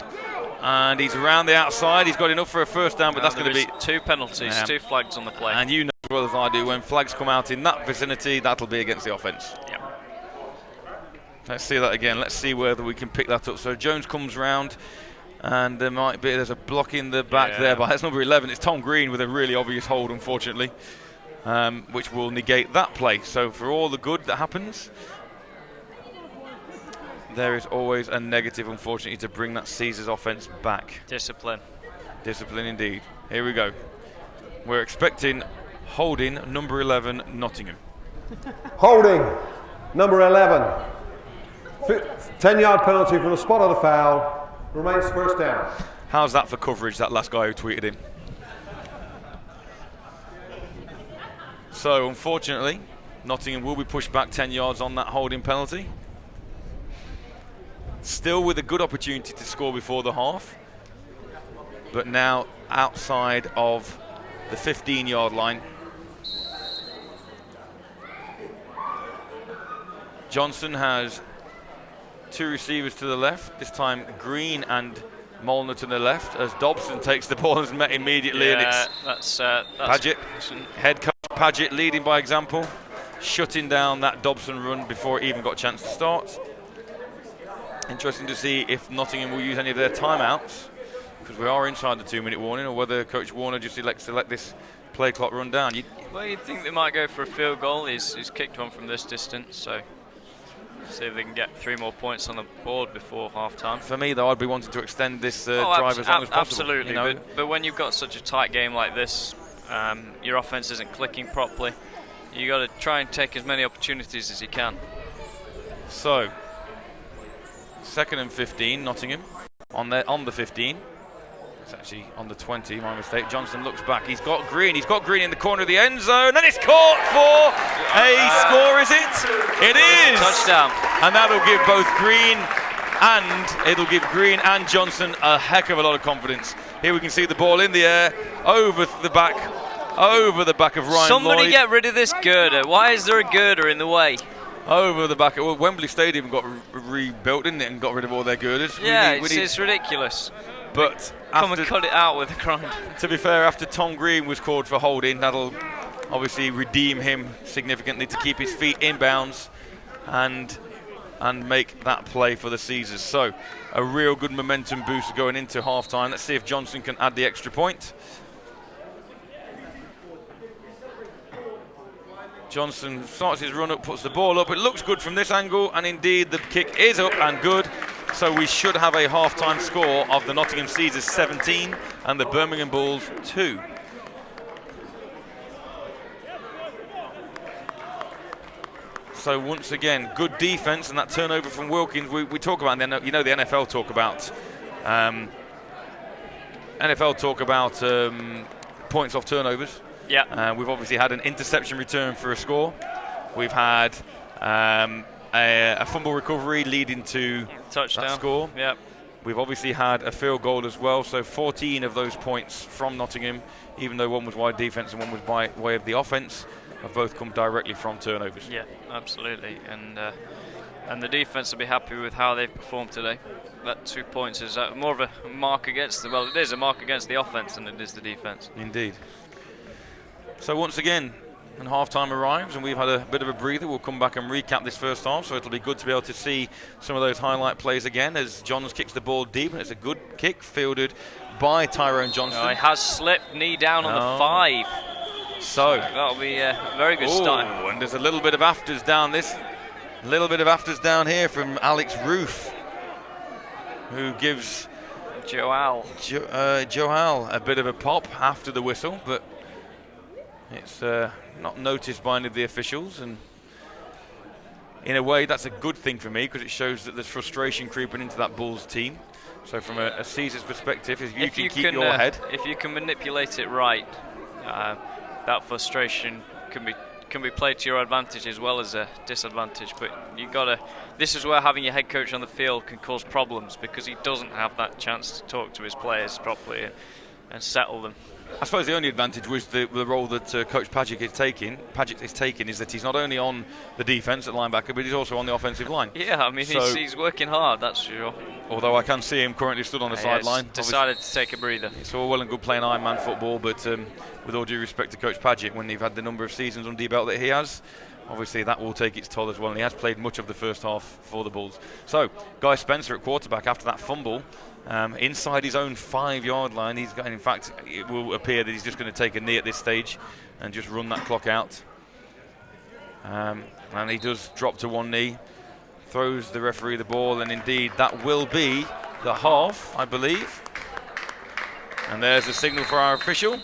and he's around the outside. He's got enough for a first down, but that's going to be 2 penalties, 2 flags on the play. And you know as well as I do, when flags come out in that vicinity, that'll be against the offense. Yeah. Let's see that again. Let's see whether we can pick that up. So Jones comes round And there's a block in the back there, but that's number 11. It's Tom Green with a really obvious hold, unfortunately, which will negate that play. So for all the good that happens, there is always a negative, unfortunately, to bring that Caesars offense back. Discipline. Discipline indeed. Here we go. We're expecting holding number 11, Nottingham. Holding, number 11. 10-yard penalty from the spot of the foul. Remains first down. How's that for coverage, that last guy who tweeted in? So, unfortunately, Nottingham will be pushed back 10 yards on that holding penalty. Still with a good opportunity to score before the half, but now outside of the 15-yard line. Johnson has 2 receivers to the left, this time Green and Molnar to the left, as Dobson takes the ball and is met immediately. And it's Paget, head coach Paget leading by example, shutting down that Dobson run before it even got a chance to start. Interesting to see if Nottingham will use any of their timeouts, because we are inside the 2-minute warning, or whether Coach Warner just elects to let this play clock run down. Well, you'd think they might go for a field goal. He's kicked one from this distance, so see if they can get 3 more points on the board before half-time. For me, though, I'd be wanting to extend this drive as long as possible. Absolutely, you know? but when you've got such a tight game like this, your offense isn't clicking properly. You got to try and take as many opportunities as you can. So, 2nd and 15, Nottingham on the 15. It's actually on the 20, my mistake. Johnson looks back. He's got Green in the corner of the end zone, and it's caught for a score, is it? It is! Touchdown. And that'll give Green and Johnson a heck of a lot of confidence. Here we can see the ball in the air, over the back of Ryan Somebody Lloyd. get rid of this girder. Why is there a girder in the way? Over the back. Well, Wembley Stadium got rebuilt, didn't it, and got rid of all their girders. Yeah, it's ridiculous. But come and cut it out with a grind. To be fair, after Tom Green was called for holding, that'll obviously redeem him significantly to keep his feet in bounds and make that play for the Caesars. So a real good momentum boost going into half-time. Let's see if Johnson can add the extra point. Johnson starts his run up, puts the ball up. It looks good from this angle, and indeed the kick is up and good. So we should have a half-time score of the Nottingham Caesars 17 and the Birmingham Bulls 2. So once again, good defense, and that turnover from Wilkins. We talk about, the NFL talk about points off turnovers. Yeah. We've obviously had an interception return for a score. We've had a fumble recovery leading to touchdown that score. Yeah. We've obviously had a field goal as well. So 14 of those points from Nottingham, even though one was by defense and one was by way of the offense, have both come directly from turnovers. Yeah, absolutely. And the defense will be happy with how they've performed today. That 2 points is more of a mark against it is a mark against the offense than it is the defense. Indeed. So once again, when half-time arrives and we've had a bit of a breather, we'll come back and recap this first half, so it'll be good to be able to see some of those highlight plays again as Johns kicks the ball deep, and it's a good kick fielded by Tyrone Johnson. He has slipped, knee down on the 5. So that'll be a very good start. And there's a little bit of afters down here from Alex Roof, who gives Joel a bit of a pop after the whistle, but it's not noticed by any of the officials, and in a way that's a good thing for me because it shows that there's frustration creeping into that Bulls team. So from a Caesars perspective, if you can keep your head, if you can manipulate it right, that frustration can be played to your advantage as well as a disadvantage. But this is where having your head coach on the field can cause problems, because he doesn't have that chance to talk to his players properly and settle them. I suppose the only advantage was the role that Coach Paget is taking is that he's not only on the defence at linebacker, but he's also on the offensive line. Yeah, I mean, he's working hard, that's for sure. Although I can see him currently stood on the sideline. Decided to take a breather. It's all well and good playing Iron Man football, but with all due respect to Coach Paget, when you've had the number of seasons under your belt that he has, obviously that will take its toll as well, and he has played much of the first half for the Bulls. So, Guy Spencer at quarterback after that fumble inside his own 5-yard line. He's got, in fact, it will appear that he's just going to take a knee at this stage and just run that clock out. And he does drop to one knee, throws the referee the ball, and indeed that will be the half, I believe. And there's the signal for our official.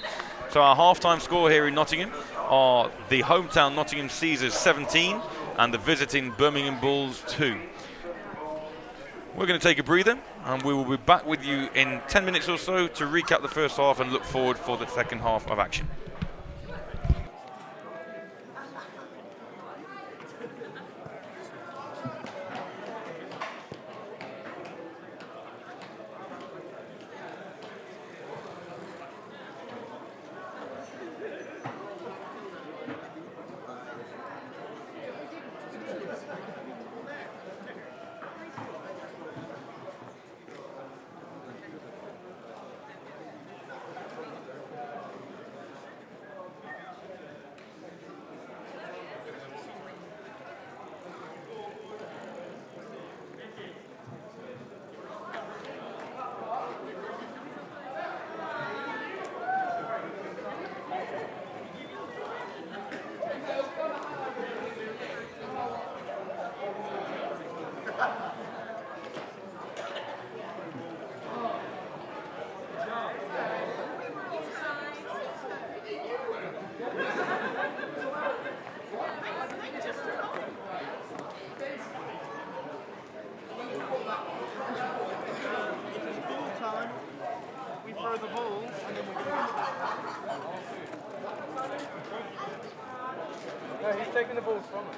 So our half-time score here in Nottingham are the hometown Nottingham Caesars 17 and the visiting Birmingham Bulls 2. We're going to take a breather, and we will be back with you in 10 minutes or so to recap the first half and look forward for the second half of action. He's taking the balls from us.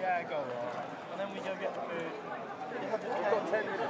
Yeah, go on. And then we go get the food. We've got 10 minutes.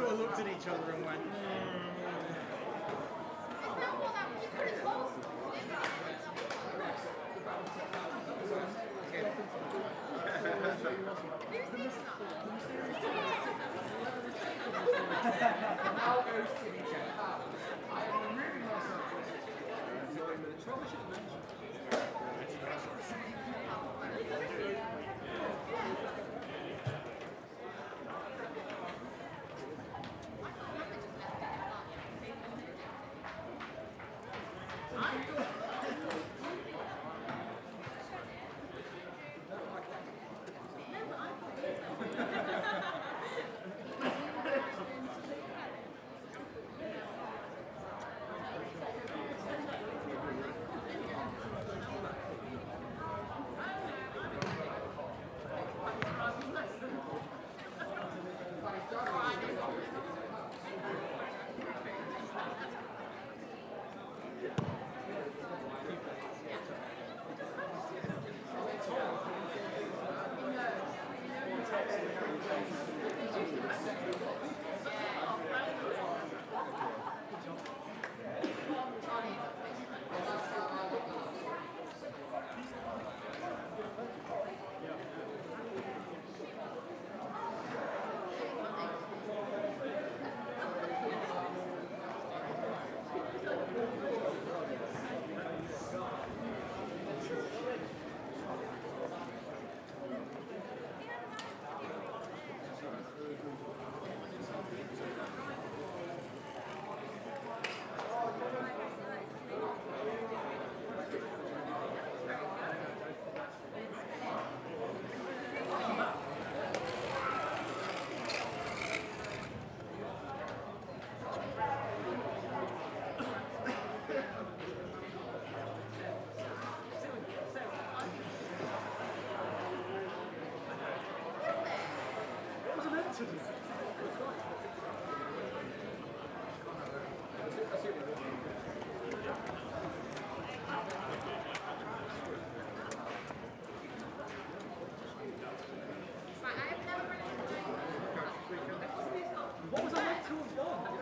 sort of looked at each other and went, what was I meant to have done?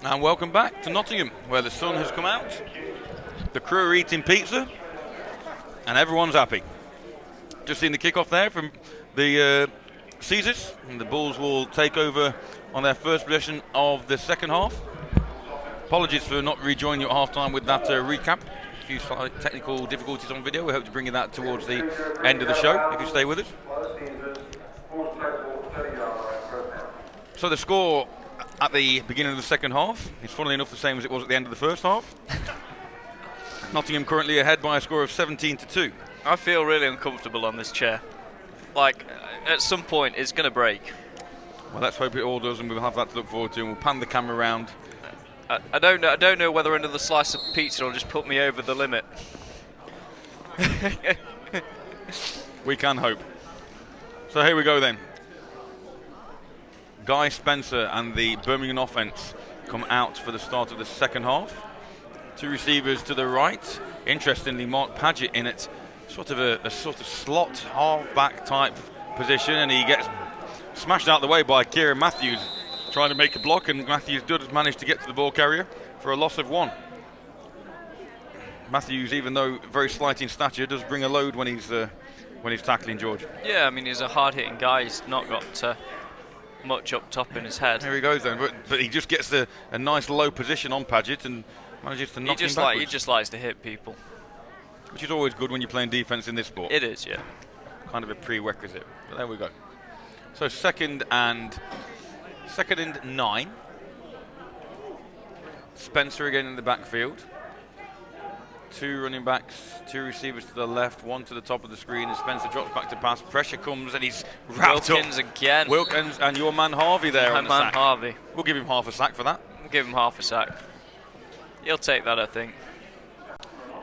And welcome back to Nottingham, where the sun has come out. The crew are eating pizza, and everyone's happy. Just seen the kickoff there from the Caesars, and the Bulls will take over on their first possession of the second half. Apologies for not rejoining you at half-time with that recap. A few slight technical difficulties on video. We hope to bring you that towards the end of the show, if you stay with us. So the score at the beginning of the second half is funnily enough the same as it was at the end of the first half. Nottingham currently ahead by a score of 17-2. I feel really uncomfortable on this chair. Like, at some point it's going to break. Well, let's hope it all does, and we'll have that to look forward to, and we'll pan the camera around. I don't know whether another slice of pizza will just put me over the limit. We can hope. So here we go then. Guy Spencer and the Birmingham offence come out for the start of the second half. Two receivers to the right. Interestingly, Mark Paget in it, sort of a slot half-back type position, and he gets smashed out of the way by Kieran Matthews trying to make a block, and Matthews does manage to get to the ball carrier for a loss of 1. Matthews, even though very slight in stature, does bring a load when he's tackling, George. Yeah, I mean, he's a hard-hitting guy. He's not got much up top in his head. Here he goes then, but he just gets a nice low position on Paget and manages to knock him backwards. He just likes to hit people. Which is always good when you're playing defence in this sport. It is, yeah. Kind of a prerequisite. But there we go. So second and 9. Spencer again in the backfield. 2 running backs, 2 receivers to the left, 1 to the top of the screen, and Spencer drops back to pass. Pressure comes and he's wrapped Wilkins up. Again. Wilkins and your man Harvey there on the sack. Harvey. We'll give him half a sack for that. We'll give him half a sack. He'll take that, I think.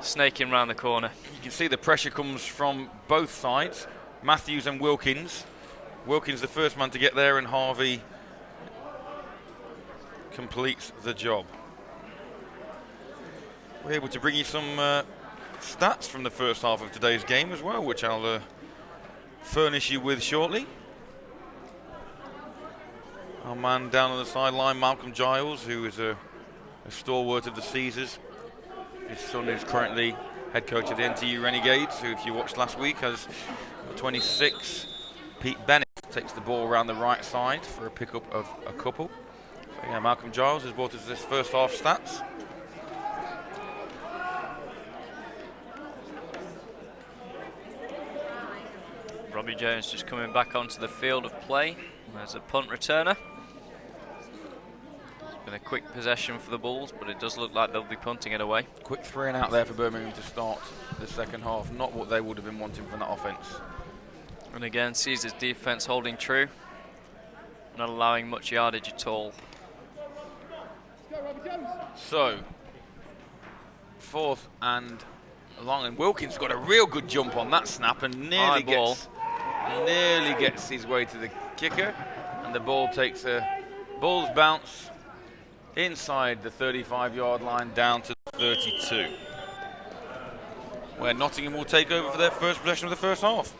Snaking round the corner. You can see the pressure comes from both sides. Matthews and Wilkins. Wilkins the first man to get there, and Harvey completes the job. We're able to bring you some stats from the first half of today's game as well, which I'll furnish you with shortly. Our man down on the sideline, Malcolm Giles, who is a stalwart of the Caesars. His son is currently head coach of the NTU Renegades, who, if you watched last week, has 26. Pete Bennett takes the ball around the right side for a pickup of a couple. So yeah, Malcolm Giles has brought us this first half stats. Robbie Jones just coming back onto the field of play as a punt returner. It's been a quick possession for the Bulls, but it does look like they'll be punting it away. Quick 3 and out there for Birmingham to start the second half. Not what they would have been wanting from that offence. And again, Caesar's defence holding true, not allowing much yardage at all. So, 4th and long, and Wilkins got a real good jump on that snap and nearly gets his way to the kicker, and the ball takes a Bulls bounce inside the 35-yard line down to 32, where Nottingham will take over for their first possession of the first half.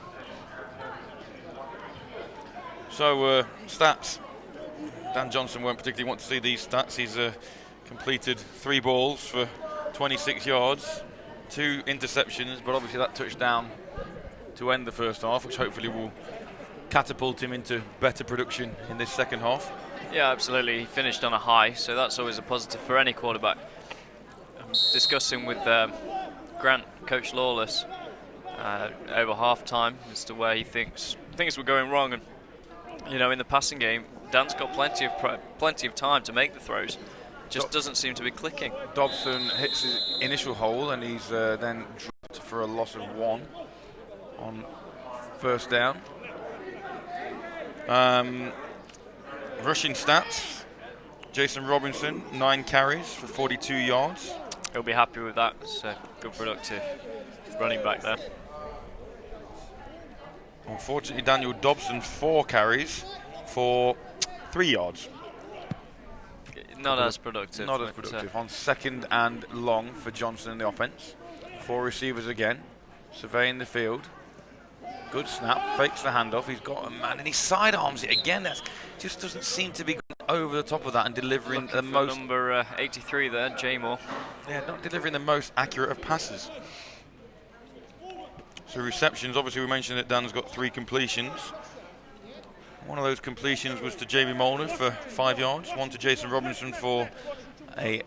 So stats. Dan Johnson won't particularly want to see these stats. He's completed 3 balls for 26 yards, 2 interceptions, but obviously that touchdown to end the first half, which hopefully will catapult him into better production in this second half. Yeah, absolutely. He finished on a high, so that's always a positive for any quarterback. I'm discussing with Grant, Coach Lawless, over half-time as to where he thinks things were going wrong. And you know, in the passing game, Dan's got plenty of time to make the throws. Just doesn't seem to be clicking. Dobson hits his initial hole, and he's then dropped for a loss of 1 on first down. Rushing stats: Jason Robinson, 9 carries for 42 yards. He'll be happy with that. It's a good, productive running back there. Unfortunately, Daniel Dobson, 4 carries for 3 yards. Not as productive. Not as productive. On 2nd and long for Johnson in the offense. 4 receivers again, surveying the field. Good snap, fakes the handoff. He's got a man and he sidearms it again. That just doesn't seem to be over the top of that and delivering the most. Number 83 there, Jaymore. Yeah, not delivering the most accurate of passes. So receptions, obviously we mentioned that Dan's got 3 completions. One of those completions was to Jamie Molnar for 5 yards, one to Jason Robinson for a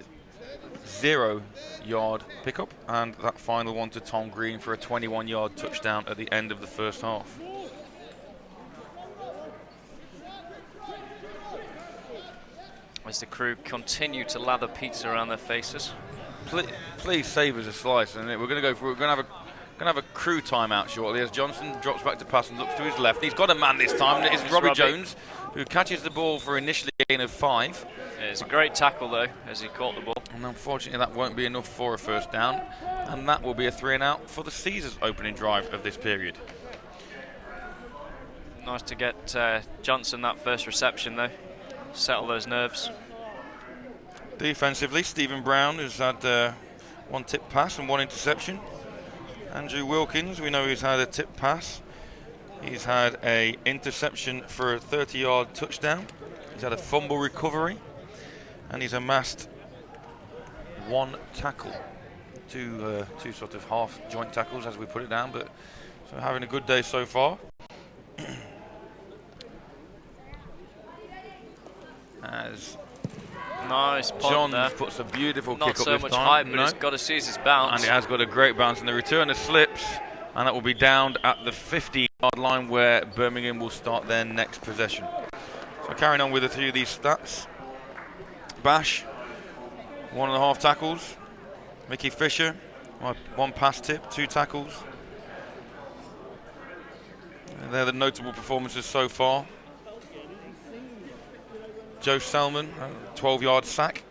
0-yard pickup, and that final one to Tom Green for a 21-yard touchdown at the end of the first half. As the crew continue to lather pizza around their faces. Please save us a slice, and we're going to have a crew timeout shortly as Johnson drops back to pass and looks to his left. He's got a man this time. It's Robbie Jones, who catches the ball for initially a gain of 5. Yeah, it's a great tackle though, as he caught the ball. And unfortunately that won't be enough for a first down, and that will be a 3-and-out for the Caesars opening drive of this period. Nice to get Johnson that first reception though. Settle those nerves. Defensively, Stephen Brown has had 1 tip pass and 1 interception. Andrew Wilkins, we know he's had a tip pass. He's had a interception for a 30-yard touchdown. He's had a fumble recovery, and he's amassed 1 tackle. Two sort of half joint tackles as we put it down, but so having a good day so far. As nice punt John there. puts a beautiful Not kick up so this much time. height, but it's got to seize his bounce. And it has got a great bounce, and the return of slips, and that will be downed at the 50-yard line where Birmingham will start their next possession. So carrying on with a few of these stats. Bash, 1.5 tackles. Mickey Fisher, 1 pass tip, 2 tackles. And they're the notable performances so far. Joe Selman, 12-yard sack.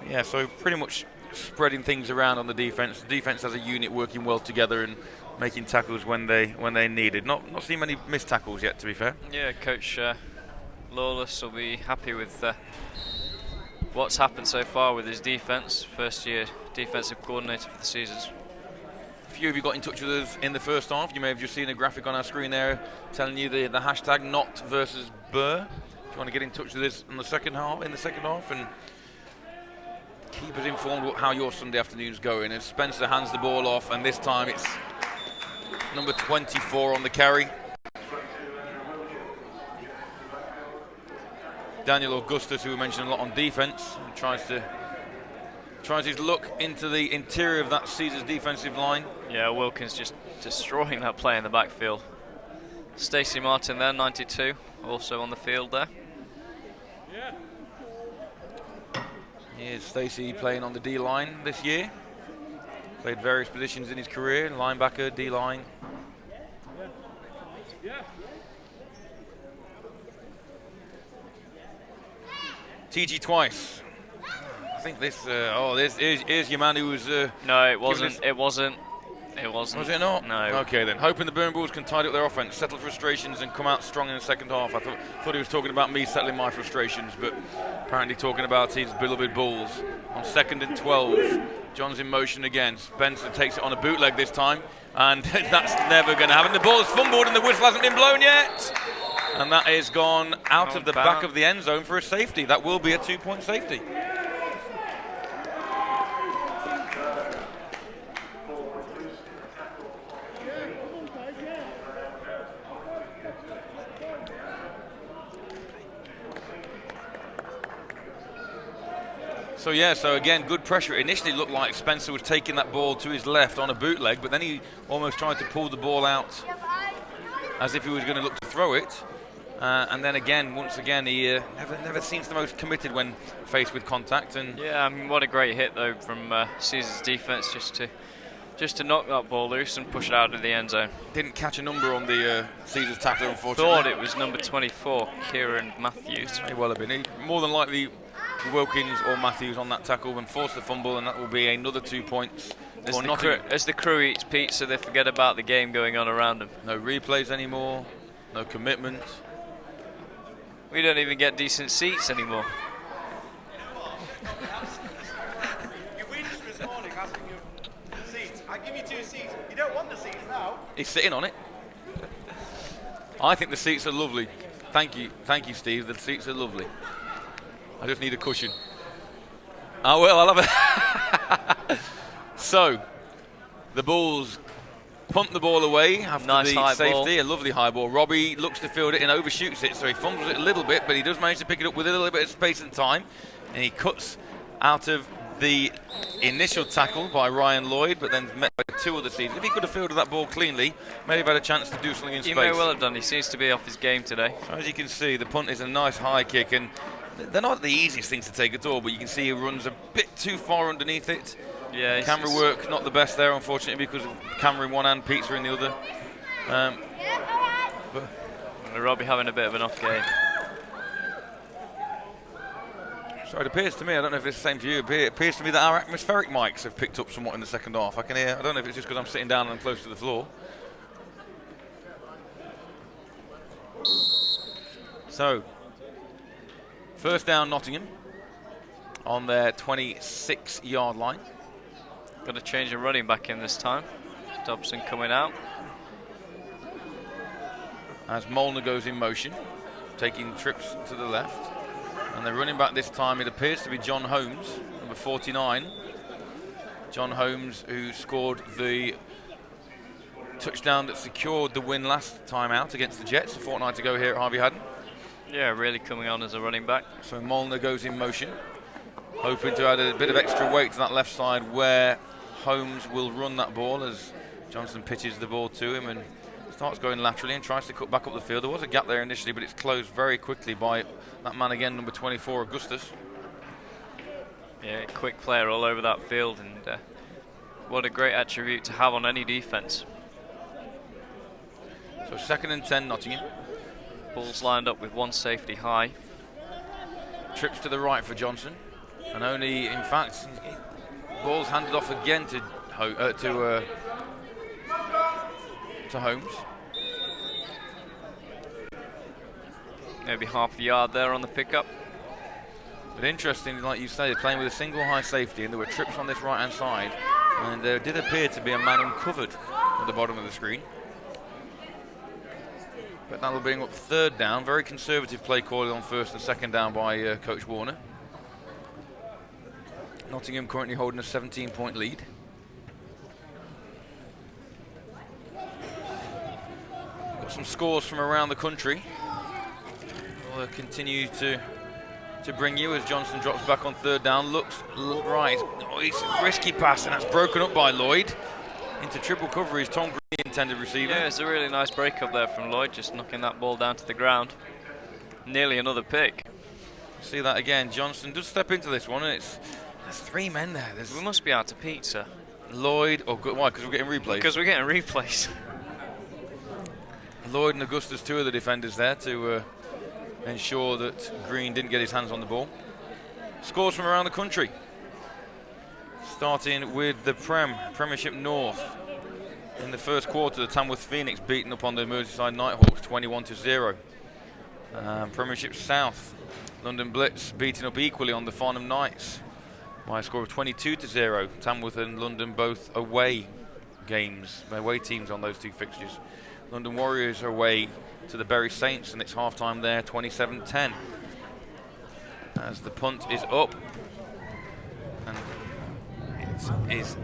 Yeah, so pretty much spreading things around on the defense. The defense has a unit working well together and making tackles when they needed. Not seen many missed tackles yet, to be fair. Yeah, Coach Lawless will be happy with what's happened so far with his defense. First-year defensive coordinator for the Caesars. A few of you got in touch with us in the first half. You may have just seen a graphic on our screen there telling you the hashtag not versus Burr. If you want to get in touch with us in the second half, and keep us informed how your Sunday afternoon's going. As Spencer hands the ball off, and this time it's number 24 on the carry. Daniel Augustus, who we mentioned a lot on defense, tries his look into the interior of that Caesars defensive line. Yeah, Wilkins just destroying that play in the backfield. Stacey Martin there, 92, also on the field there. Here's Stacey playing on the D-line this year. Played various positions in his career, linebacker, D-line. TG twice. I think this. Here's your man who was. No, it wasn't. It wasn't. Was it not? No. Okay then. Hoping the Burn Bulls can tidy up their offense, settle frustrations, and come out strong in the second half. I thought he was talking about me settling my frustrations, but apparently talking about his beloved Bulls. On 2nd and 12, John's in motion again. Spencer takes it on a bootleg this time, and that's never going to happen. The ball is fumbled, and the whistle hasn't been blown yet. And that is gone out of the back of the end zone for a safety. That will be a 2-point safety. So again, good pressure. It initially looked like Spencer was taking that ball to his left on a bootleg, but then he almost tried to pull the ball out as if he was going to look to throw it. And then again, once again, he never seems the most committed when faced with contact. And yeah, I mean, what a great hit though from Caesar's defense just to knock that ball loose and push it out of the end zone. Didn't catch a number on the Caesar's tackler, unfortunately. Thought it was number 24, Kieran Matthews. May well have been. More than likely, Wilkins or Matthews on that tackle and forced the fumble, and that will be another 2 points. As the crew eats pizza, they forget about the game going on around them. No replays anymore, no commitment. We don't even get decent seats anymore. You whinged this morning asking you seats. I give you 2 seats. You don't want the seats now. He's sitting on it. I think the seats are lovely. Thank you, Steve. The seats are lovely. I just need a cushion. Oh well, I'll have it. So, the Bulls punt the ball away after Nice the high safety. ball. A lovely high ball. Robbie looks to field it and overshoots it, so he fumbles it a little bit, but he does manage to pick it up with a little bit of space and time, and he cuts out of the initial tackle by Ryan Lloyd, but then met by 2 other seasons. If he could have fielded that ball cleanly, may have had a chance to do something in space. He may well have done. He seems to be off his game today. So as you can see, the punt is a nice high kick, and they're not the easiest things to take at all, but you can see he runs a bit too far underneath it. Yeah, Camera work not the best there, unfortunately, because of camera in one hand, pizza in the other. But Robbie having a bit of an off game. So it appears to me, I don't know if it's the same for you, it appears to me that our atmospheric mics have picked up somewhat in the second half. I can hear, I don't know if it's just because I'm sitting down and I'm close to the floor. So, first down Nottingham on their 26-yard line. Got to change the running back in this time. Dobson coming out. As Molnar goes in motion, taking trips to the left. And they're running back this time, it appears to be John Holmes, number 49. John Holmes, who scored the touchdown that secured the win last time out against the Jets a fortnight ago here at Harvey Haddon. Yeah, really coming on as a running back. So Molnar goes in motion, hoping to add a bit of extra weight to that left side where Holmes will run that ball as Johnson pitches the ball to him and starts going laterally and tries to cut back up the field. There was a gap there initially, but it's closed very quickly by that man again, number 24, Augustus. Yeah, quick player all over that field, and what a great attribute to have on any defence. So 2nd and 10, Nottingham. Bulls lined up with 1 safety high. Trips to the right for Johnson, and only, in fact, ball's handed off again to Holmes. Maybe half a yard there on the pickup. But interesting, like you say, playing with a single high safety, and there were trips on this right-hand side, and there did appear to be a man uncovered at the bottom of the screen. But that'll bring up 3rd down. Very conservative play call on 1st and 2nd down by Coach Warner. Nottingham currently holding a 17-point lead. Got some scores from around the country. We'll continue to bring you as Johnson drops back on 3rd down. Looks right. Oh, it's a risky pass, and that's broken up by Lloyd. Into triple coverage. Tom Green, intended receiver. Yeah, it's a really nice break up there from Lloyd, just knocking that ball down to the ground. Nearly another pick. See that again. Johnson does step into this one, and there's 3 men there. We must be out of pizza. Lloyd, why? Because we're getting replays. Because we're getting replays. Lloyd and Augustus, 2 of the defenders there to ensure that Green didn't get his hands on the ball. Scores from around the country. Starting with the Premiership North. In the first quarter, the Tamworth Phoenix beaten up on the Merseyside Nighthawks 21-0. Premiership South, London Blitz beating up equally on the Farnham Knights by a score of 22-0. Tamworth and London both away games, away teams on those 2 fixtures. London Warriors are away to the Bury Saints, and it's half-time there, 27-10. As the punt is up, and it is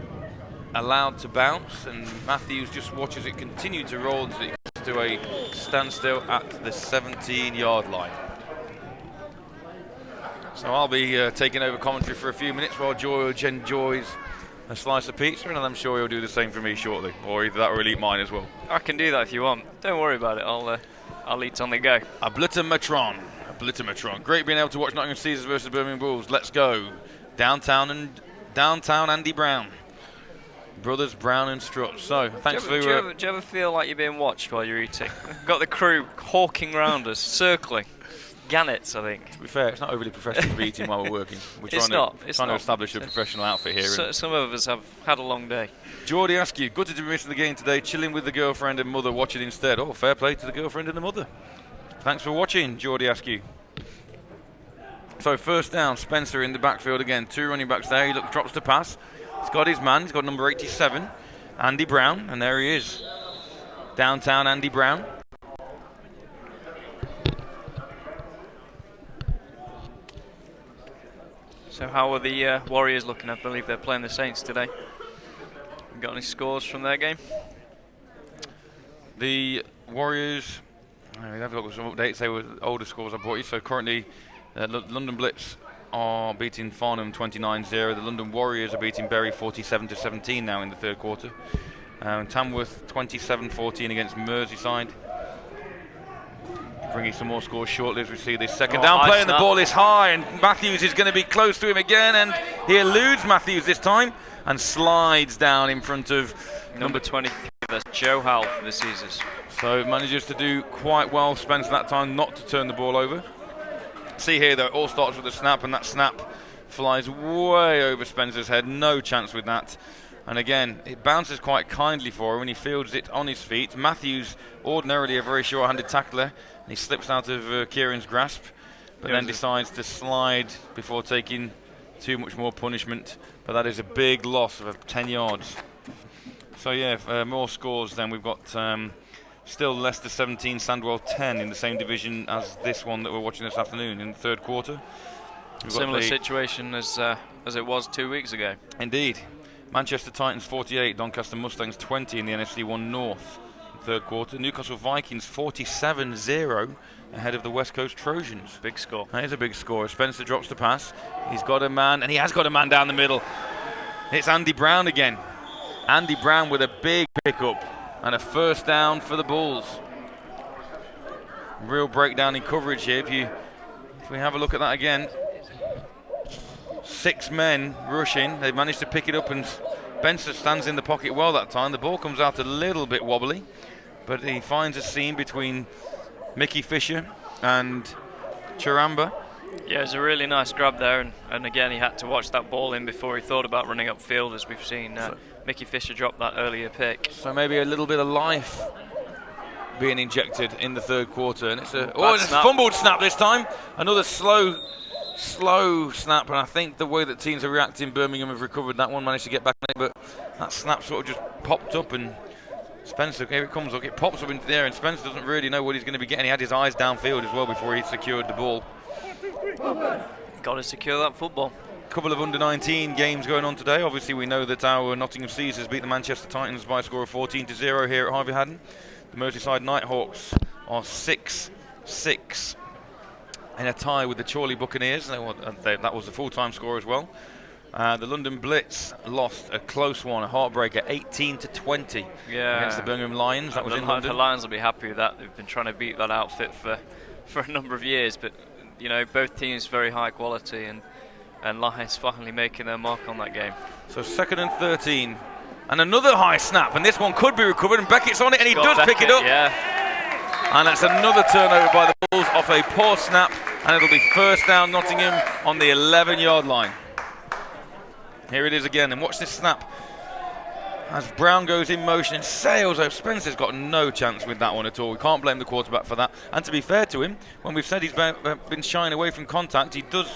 allowed to bounce, and Matthews just watches it continue to roll until it comes to a standstill at the 17-yard line. So I'll be taking over commentary for a few minutes while George enjoys a slice of pizza, and I'm sure he'll do the same for me shortly, or either that or he'll eat mine as well. I can do that if you want. Don't worry about it. I'll eat on the go. Obliteratron. Great being able to watch Nottingham Caesars versus Birmingham Bulls. Let's go. Downtown Andy Brown. Brothers Brown and Strutt. So, thanks for... Do you ever feel like you're being watched while you're eating? Got the crew hawking round us, circling. Gannets, I think. To be fair, it's not overly professional to be eating while we're working. We're trying to establish a professional outfit here. Some of us have had a long day. Geordie Askew, gutted to be missing the game today, chilling with the girlfriend and mother, watching instead. Oh, fair play to the girlfriend and the mother. Thanks for watching, Geordie Askew. So, 1st down, Spencer in the backfield again. 2 running backs there. He drops to pass. He's got his man. He's got number 87, Andy Brown, and there he is. Downtown Andy Brown. So how are the Warriors looking? I believe they're playing the Saints today. Got any scores from their game? The Warriors, I've got some updates. They were older scores I brought you. So currently, London Blitz are beating Farnham 29-0. The London Warriors are beating Bury 47-17 now in the third quarter. Tamworth 27-14 against Merseyside. Bringing some more scores shortly as we see this second down play, and the ball is high, and Matthews is going to be close to him again, and he eludes Matthews this time and slides down in front of number 23. That's Joe Howell for the Caesars. So manages to do quite well, Spence, that time not to turn the ball over. See here though, it all starts with a snap, and that snap flies way over Spencer's head. No chance with that. And again, it bounces quite kindly for him when he fields it on his feet. Matthews, ordinarily a very sure-handed tackler, and he slips out of Kieran's grasp, but then decides to slide before taking too much more punishment. But that is a big loss of 10 yards. So yeah, more scores then. We've got still Leicester 17, Sandwell 10 in the same division as this one that we're watching this afternoon in the third quarter. Similar situation as it was 2 weeks ago. Indeed. Manchester Titans 48, Doncaster Mustangs 20 in the NFC1 North third quarter. Newcastle Vikings 47-0 ahead of the West Coast Trojans. Big score. That is a big score. Spencer drops the pass. He's got a man, and he has got a man down the middle. It's Andy Brown again. Andy Brown with a big pickup and a first down for the Bulls. Real breakdown in coverage here. If we have a look at that again. 6 men rushing. They managed to pick it up, and Spencer stands in the pocket well that time. The ball comes out a little bit wobbly, but he finds a seam between Mickey Fisher and Chiramba. Yeah, it's a really nice grab there, and again he had to watch that ball in before he thought about running upfield, as we've seen Mickey Fisher drop that earlier pick. So maybe a little bit of life being injected in the third quarter, and it's a fumbled snap this time. Another slow snap, and I think the way that teams are reacting, Birmingham have recovered that one, managed to get back on it, but that snap sort of just popped up, and Spencer, here it comes, look, it pops up into the air, and Spencer doesn't really know what he's going to be getting. He had his eyes downfield as well before he secured the ball. Got to secure that football. A couple of under-19 games going on today. Obviously, we know that our Nottingham Caesars beat the Manchester Titans by a score of 14-0 here at Harvey Haddon. The Merseyside Nighthawks are 6-6 in a tie with the Chorley Buccaneers. That was the full-time score as well. The London Blitz lost a close one, a heartbreaker, 18-20 against the Birmingham Lions. That was in London. The Lions will be happy with that. They've been trying to beat that outfit for a number of years, but you know, both teams very high quality, and Lions finally making their mark on that game. So 2nd and 13, and another high snap, and this one could be recovered, and Beckett's on it, and he does pick it up. Yeah. And that's another turnover by the Bulls off a poor snap, and it'll be first down Nottingham on the 11-yard line. Here it is again, and watch this snap as Brown goes in motion and sails over. Spencer's got no chance with that one at all. We can't blame the quarterback for that. And to be fair to him, when we've said he's been shying away from contact, he does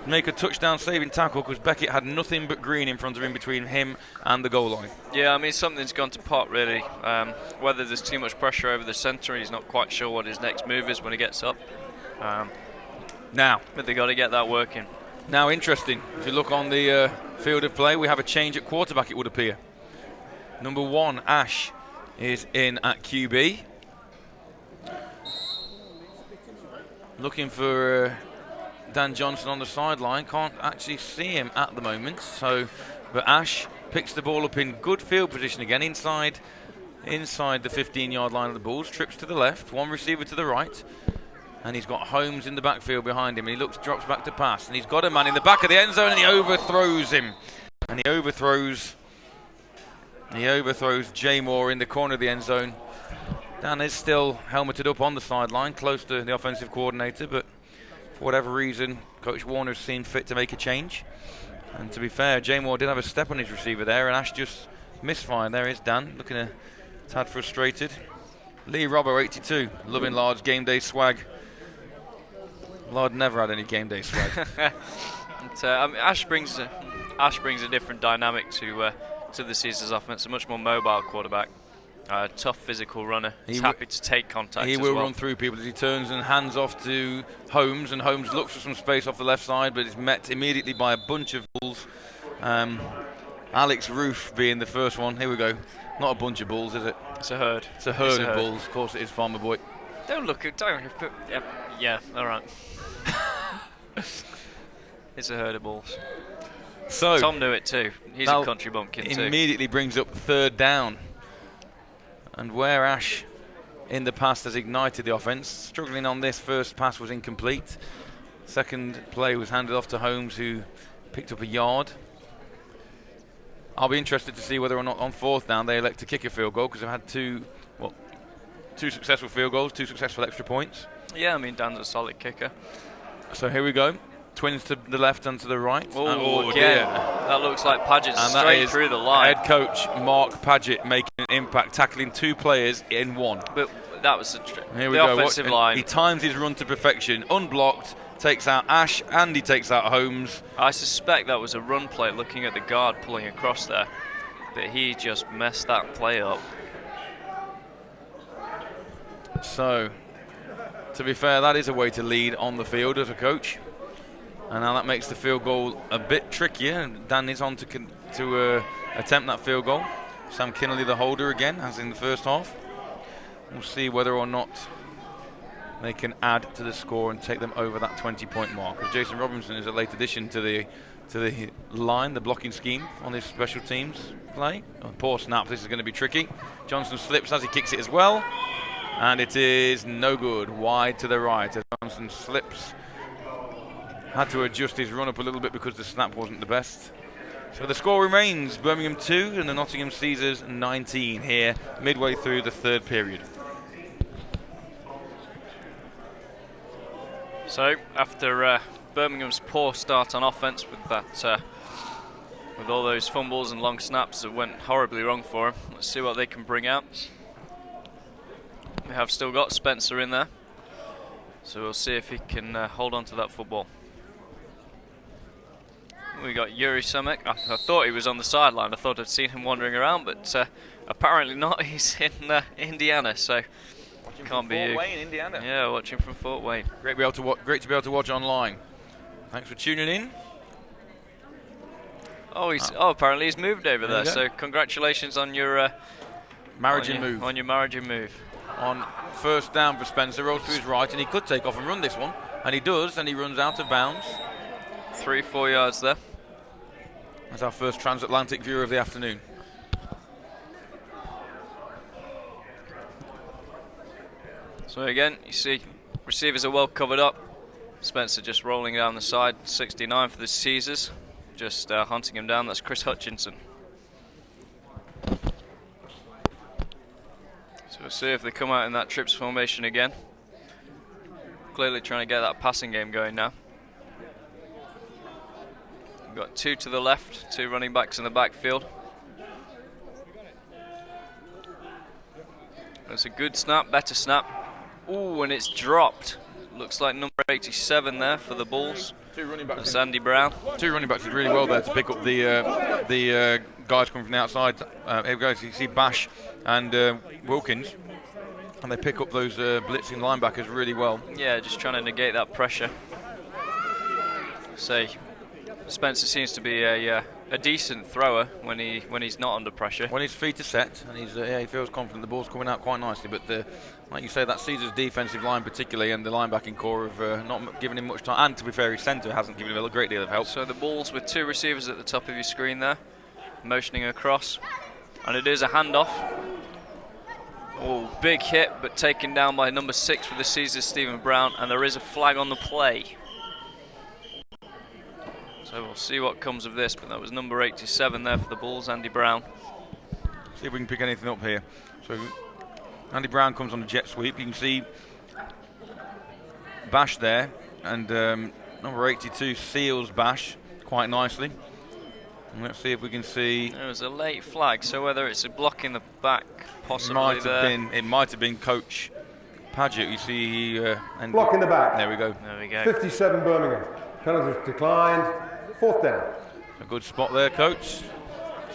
make a touchdown saving tackle, because Beckett had nothing but green in front of him between him and the goal line. Yeah, I mean, something's gone to pot really. Whether there's too much pressure over the centre, he's not quite sure what his next move is when he gets up. But they got to get that working. Now, interesting, if you look on the field of play, we have a change at quarterback, it would appear. Number 1, Ash, is in at QB. Looking for Dan Johnson on the sideline. Can't actually see him at the moment. But Ash picks the ball up in good field position again, inside the 15-yard line of the Bulls. Trips to the left, one receiver to the right, and he's got Holmes in the backfield behind him. And he drops back to pass, and he's got a man in the back of the end zone, and he overthrows him. And he overthrows Jay Moore in the corner of the end zone. Dan is still helmeted up on the sideline, close to the offensive coordinator, but for whatever reason, Coach Warner's seen fit to make a change. And to be fair, Jay Moore did have a step on his receiver there, and Ash just misfired. There is Dan, looking a tad frustrated. Lee Robbo, 82, loving Lard's game day swag. Lard never had any game day swag. Ash brings a different dynamic to the Caesars offense, a much more mobile quarterback. Tough physical runner. He's happy to take contact. He as will well. run through people as he turns and hands off to Holmes, and Holmes looks for some space off the left side, but is met immediately by a bunch of bulls. Alex Roof being the first one. Here we go. Not a bunch of bulls, is it? It's a herd. It's a herd of bulls. Of course it is, Farmer Boy. Don't look at. Don't. Yeah. All right. It's a herd of bulls. So Tom knew it too. He's a country bumpkin too. Immediately brings up third down. And where Ash in the past has ignited the offence, struggling on this first pass was incomplete. Second play was handed off to Holmes, who picked up a yard. I'll be interested to see whether or not on fourth down they elect to kick a field goal, because they've had two successful field goals, 2 successful extra points. Yeah, I mean, Dan's a solid kicker. So here we go. Twins to the left and to the right. Oh, again. That looks like Paget straight through the line. Head coach Mark Paget making an impact, tackling 2 players in one. But that was Here we the go. offensive line. He times his run to perfection, unblocked, takes out Ash, and he takes out Holmes. I suspect that was a run play, looking at the guard pulling across there. But he just messed that play up. So, to be fair, that is a way to lead on the field as a coach. And now that makes the field goal a bit trickier. And Dan is on to attempt that field goal. Sam Kinnelly, the holder again, as in the first half. We'll see whether or not they can add to the score and take them over that 20-point mark. Because Jason Robinson is a late addition to the line, the blocking scheme on this special teams play. Poor snap. This is going to be tricky. Johnson slips as he kicks it as well. And it is no good. Wide to the right as Johnson slips. Had to adjust his run up a little bit because the snap wasn't the best. So the score remains Birmingham 2 and the Nottingham Caesars 19 here midway through the third period. So after Birmingham's poor start on offence with that, with all those fumbles and long snaps that went horribly wrong for him, let's see what they can bring out. We have still got Spencer in there, so we'll see if he can hold on to that football. We got Yuri Sumek. I thought he was on the sideline. I thought I'd seen him wandering around, but apparently not. He's in Indiana, so Watching can't be you. Fort Wayne, Indiana. Yeah, watching from Fort Wayne. Great to be able to watch online. Thanks for tuning in. Oh, apparently he's moved over there. So congratulations on your marriage and move. On your marriage and move. On first down for Spencer, rolls to his right, and he could take off and run this one, and he does, and he runs out of bounds. 3-4 yards there. That's our first transatlantic view of the afternoon. So again, you see receivers are well covered up. Spencer just rolling down the side, 69 for the Caesars. Just hunting him down, that's Chris Hutchinson. So we'll see if they come out in that trips formation again. Clearly trying to get that passing game going now. We've got 2 to the left, 2 running backs in the backfield. That's a good snap, better snap. Ooh, and it's dropped. Looks like number 87 there for the Bulls. 2 running backs. That's Andy Brown. 2 running backs did really well there to pick up the guys coming from the outside. Here we go. So you see Bash and Wilkins, and they pick up those blitzing linebackers really well. Yeah, just trying to negate that pressure. So Spencer seems to be a decent thrower when he's not under pressure. When his feet are set and he feels confident, the ball's coming out quite nicely. But like you say, that Caesars defensive line particularly, and the linebacking core have not given him much time. And to be fair, his centre hasn't given him a great deal of help. So the Bulls with 2 receivers at the top of your screen there, motioning across, and it is a handoff. Oh, big hit, but taken down by number 6 for the Caesars, Stephen Brown, and there is a flag on the play. So we'll see what comes of this, but that was number 87 there for the Bulls, Andy Brown. See if we can pick anything up here. So Andy Brown comes on a jet sweep. You can see Bash there, and number 82 seals Bash quite nicely. And let's see if we can see. There was a late flag, so whether it's a block in the back, possibly it might have been Coach Paget. You see, block in the back. There we go. There we go. 57 Birmingham. Penalty declined. 4th down. A good spot there, Coach.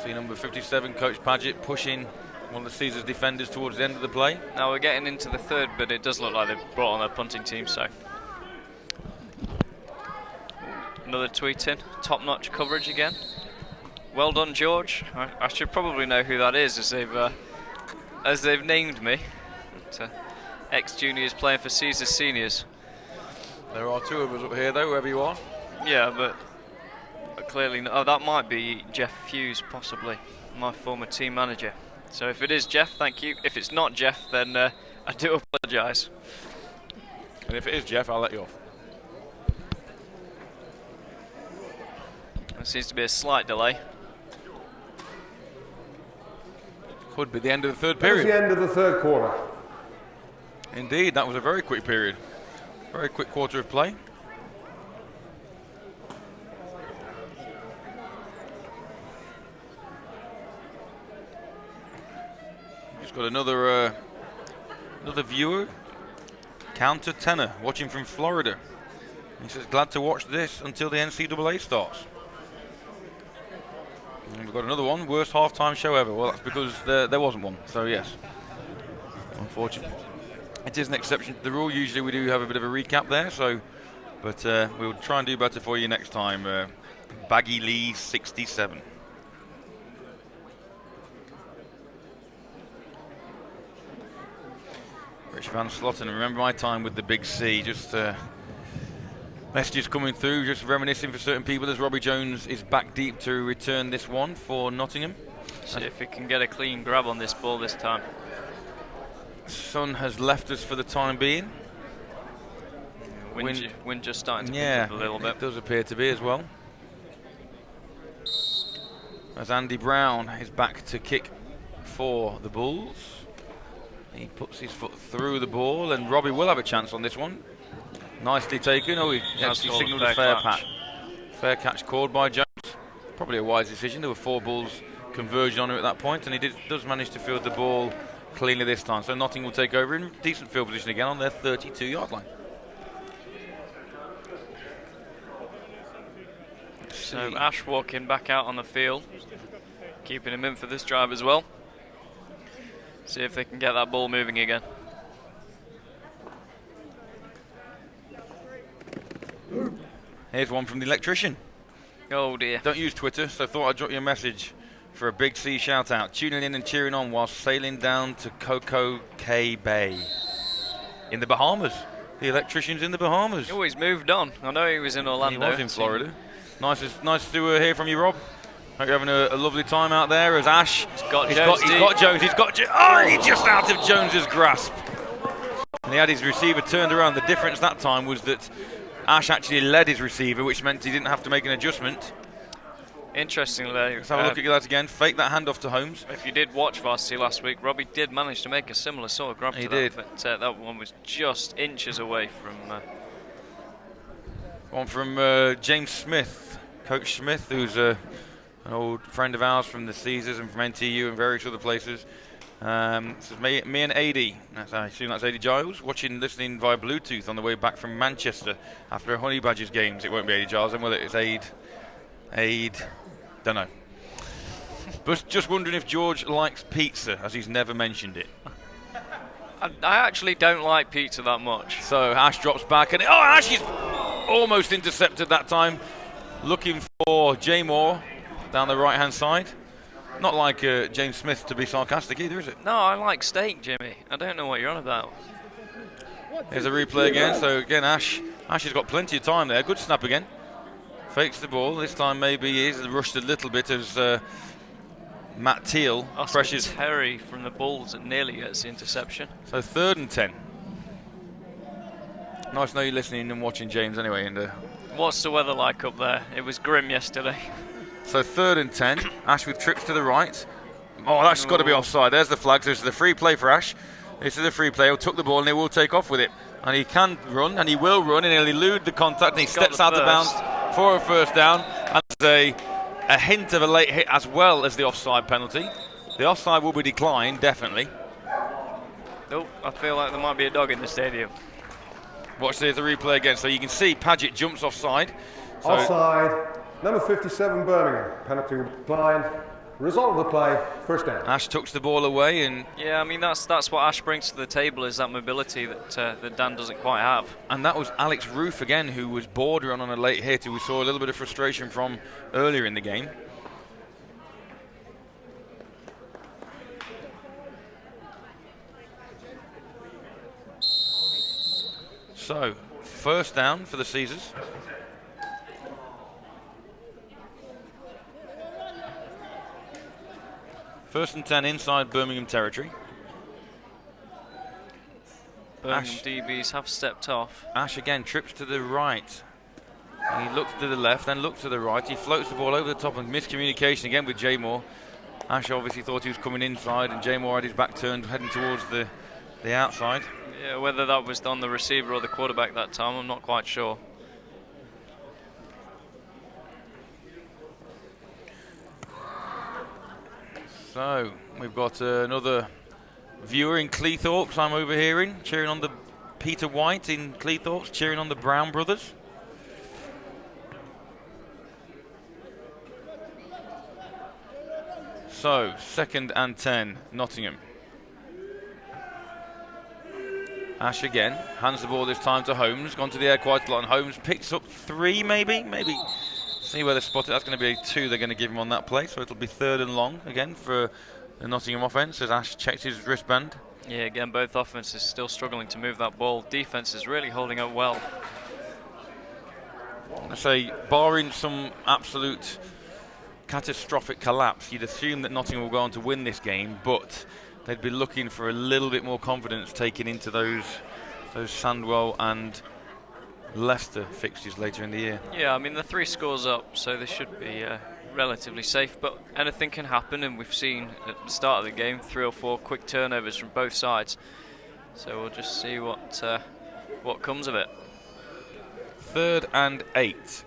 See number 57, Coach Paget, pushing one of the Caesars defenders towards the end of the play. Now we're getting into the third, but it does look like they've brought on their punting team, so. Another tweet in, top-notch coverage again. Well done, George. I should probably know who that is, as they've named me. But, ex-juniors playing for Caesars seniors. There are two of us up here, though, whoever you are. Yeah, but clearly, oh, that might be Jeff Hughes, possibly, my former team manager. So if it is Jeff, thank you. If it's not Jeff, then I do apologise. And if it is Jeff, I'll let you off. There seems to be a slight delay. Could be the end of the third That was period. the end of the third quarter. Indeed, that was a very quick period. Very quick quarter of play. Just got another viewer, Counter Tenor, watching from Florida. He says, glad to watch this until the NCAA starts. And we've got another one, worst halftime show ever. Well, that's because there wasn't one, so yes. Unfortunately. It is an exception to the rule. Usually we do have a bit of a recap there, so, but we'll try and do better for you next time. Baggy Lee 67. Rich Van Slotten, remember my time with the Big C, just messages coming through, just reminiscing for certain people as Robbie Jones is back deep to return this one for Nottingham. See if he can get a clean grab on this ball this time. Sun has left us for the time being. Wind just starting to pick yeah, up a little bit. It does appear to be as well. As Andy Brown is back to kick for the Bulls. He puts his foot through the ball, and Robbie will have a chance on this one. Nicely taken. Oh, he actually signalled a fair catch. Fair catch called by Jones. Probably a wise decision. There were 4 Bulls conversion on him at that point, and he does manage to field the ball cleanly this time. So Nottingham will take over in decent field position again on their 32-yard line. So Ash walking back out on the field, keeping him in for this drive as well. See if they can get that ball moving again. Here's one from the electrician. Oh dear. Don't use Twitter, so thought I'd drop you a message for a Big C shout out. Tuning in and cheering on while sailing down to Coco Cay Bay in the Bahamas. The electrician's in the Bahamas. Oh, he's moved on. I know he was in Orlando. He was in Florida. Nice to hear from you, Rob. Hope you're having a lovely time out there as Ash. He's got Jones. Oh, he's just out of Jones's grasp. And he had his receiver turned around. The difference that time was that Ash actually led his receiver, which meant he didn't have to make an adjustment. Interestingly, let's have a look at that again. Fake that handoff to Holmes. If you did watch Varsity last week, Robbie did manage to make a similar sort of grab to that. But that one was just inches away from... One from James Smith, Coach Smith, who's an old friend of ours from the Caesars and from NTU and various other places. This is me and AD. I assume that's AD Giles, listening via Bluetooth on the way back from Manchester after a Honey Badgers games. It won't be AD Giles, then will it? It's Aid, don't know. But just wondering if George likes pizza, as he's never mentioned it. I actually don't like pizza that much. So Ash drops back, and Ash is almost intercepted that time. Looking for Jay Moore down the right-hand side. Not like James Smith to be sarcastic either, is it? No, I like steak, Jimmy. I don't know what you're on about. Here's a replay again. So again, Ash has got plenty of time there. Good snap again. Fakes the ball. This time maybe he is rushed a little bit as Matt Teal pressures Terry from the Bulls and nearly gets the interception. So 3rd and 10. Nice to know you're listening and watching, James, anyway. And what's the weather like up there? It was grim yesterday. So 3rd and 10. Ash with trips to the right. Oh, that's got to be offside. There's the flag. So this is the free play for Ash. This is a free play. He took the ball and he will take off with it. And he can run and he will run and he'll elude the contact and he steps out of bounds for a first down. And there's a hint of a late hit as well as the offside penalty. The offside will be declined, definitely. Oh, I feel like there might be a dog in the stadium. Watch the replay again. So you can see Paget jumps offside. So Offside. Number 57, Birmingham. Penalty declined. Result of the play, first down. Ash tucks the ball away, and yeah, I mean that's what Ash brings to the table, is that mobility that Dan doesn't quite have. And that was Alex Roof again, who was bordering on a late hit, who we saw a little bit of frustration from earlier in the game. So, first down for the Caesars. First and 10 inside Birmingham territory. Birmingham Ash. DBs have stepped off. Ash again trips to the right. He looks to the left, then looks to the right. He floats the ball over the top, and miscommunication again with Jay Moore. Ash obviously thought he was coming inside, and Jay Moore had his back turned, heading towards the outside. Yeah, whether that was on the receiver or the quarterback that time, I'm not quite sure. So, we've got another viewer in Cleethorpes I'm overhearing, cheering on the Peter White in Cleethorpes, cheering on the Brown brothers. So, second and 10, Nottingham. Ash again, hands the ball this time to Holmes, gone to the air quite a lot, and Holmes picks up 3 maybe. See where they spot it. That's going to be 2 they're going to give him on that play, so it'll be third and long again for the Nottingham offence as Ash checks his wristband. Yeah, again, both offenses still struggling to move that ball. Defense is really holding up well. I say, barring some absolute catastrophic collapse, you'd assume that Nottingham will go on to win this game, but they'd be looking for a little bit more confidence taking into those Sandwell and Leicester fixtures later in the year. Yeah, I mean, the 3 scores up, so they should be relatively safe, but anything can happen, and we've seen at the start of the game 3 or 4 quick turnovers from both sides. So we'll just see what comes of it. Third and 8.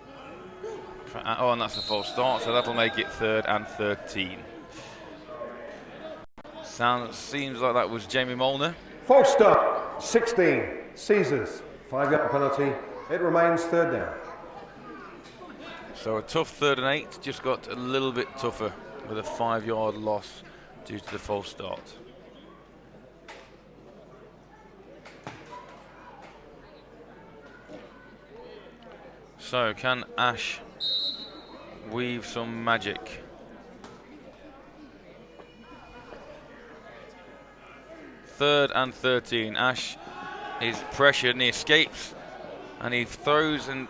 Oh, and that's a false start, so that'll make it third and 13. Seems like that was Jamie Molnar. False start, 16, Caesars, 5-yard penalty. It remains third down. So a tough third and 8, just got a little bit tougher with a 5-yard loss due to the false start. So can Ash weave some magic? Third and 13. Ash is pressured and he escapes, and he throws and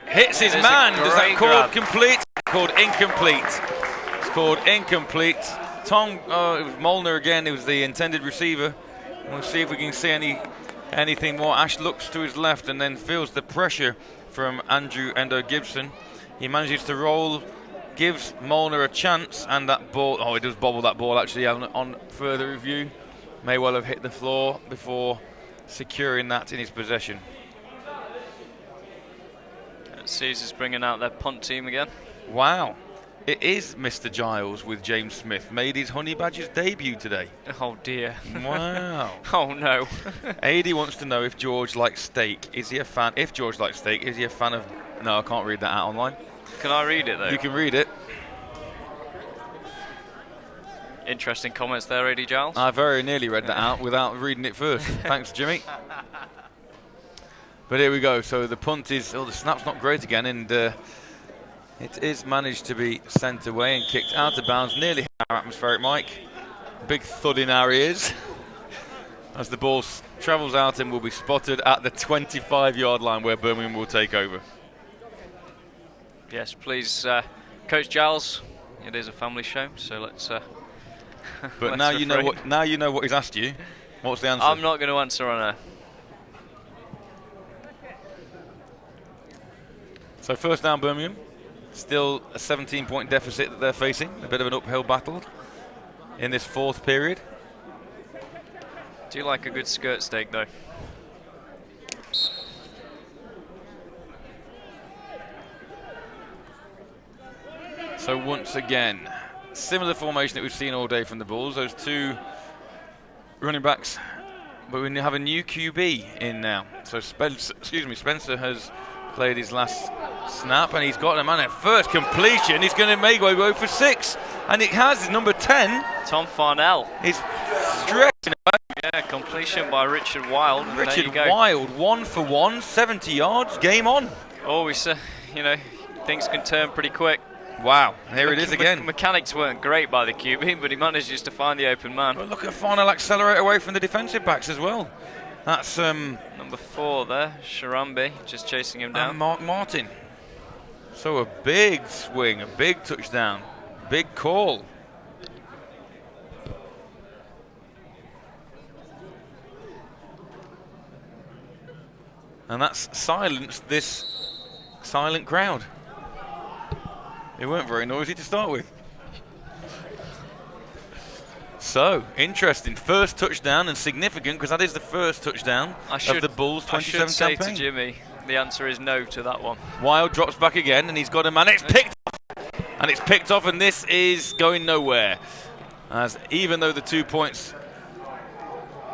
hits his man. Does that called complete? Called incomplete. It's called incomplete. Tom, it was Molnar again. It was the intended receiver. We'll see if we can see anything more. Ash looks to his left and then feels the pressure from Andrew Endo Gibson. He manages to roll, gives Molnar a chance, and that ball. Oh, he does bobble that ball actually on further review. May well have hit the floor before securing that in his possession. Caesars bringing out their punt team again. Wow. It is Mr. Giles with James Smith. Made his Honey Badgers debut today. Oh dear. Wow. Oh no. AD wants to know if George likes steak. Is he a fan? If George likes steak, is he a fan of... No, I can't read that out online. Can I read it though? You can read it. Interesting comments there, AD Giles. I very nearly read that out without reading it first. Thanks, Jimmy. But here we go. So the punt is... Oh, the snap's not great again, and... it is managed to be sent away and kicked out of bounds, nearly hit our atmospheric mic. Big thud in our ears as the ball travels out and will be spotted at the 25-yard line where Birmingham will take over. Yes, please, Coach Giles. It is a family show, so let's. But let's now refrain. you know what. Now you know what he's asked you. What's the answer? I'm not going to answer on air. So first down, Birmingham. Still a 17-point deficit that they're facing. A bit of an uphill battle in this fourth period. Do you like a good skirt steak, though? So once again, similar formation that we've seen all day from the Bulls. Those two running backs, but we have a new QB in now. So Spencer has played his last snap, and he's got a man at first completion. He's going to make way go for 6, And it has number 10. Tom Farnell. He's stretching it back. Yeah, completion by Richard Wild. And Richard there you go. Wild, 1 for 1, 70 yards, game on. Always, things can turn pretty quick. Wow, here it is again. Mechanics weren't great by the QB, but he managed just to find the open man. But look at Farnell accelerate away from the defensive backs as well. That's number 4 there, Sharambi, just chasing him down. And Mark Martin. So a big swing, a big touchdown, big call. And that's silenced this silent crowd. They weren't very noisy to start with. So, interesting. First touchdown, and significant because that is the first touchdown of the Bulls' 27 I should say campaign. to Jimmy, the answer is no to that one. Wild drops back again, and he's got a man. It's picked off. And it's picked off, and this is going nowhere. As even though the 2 points...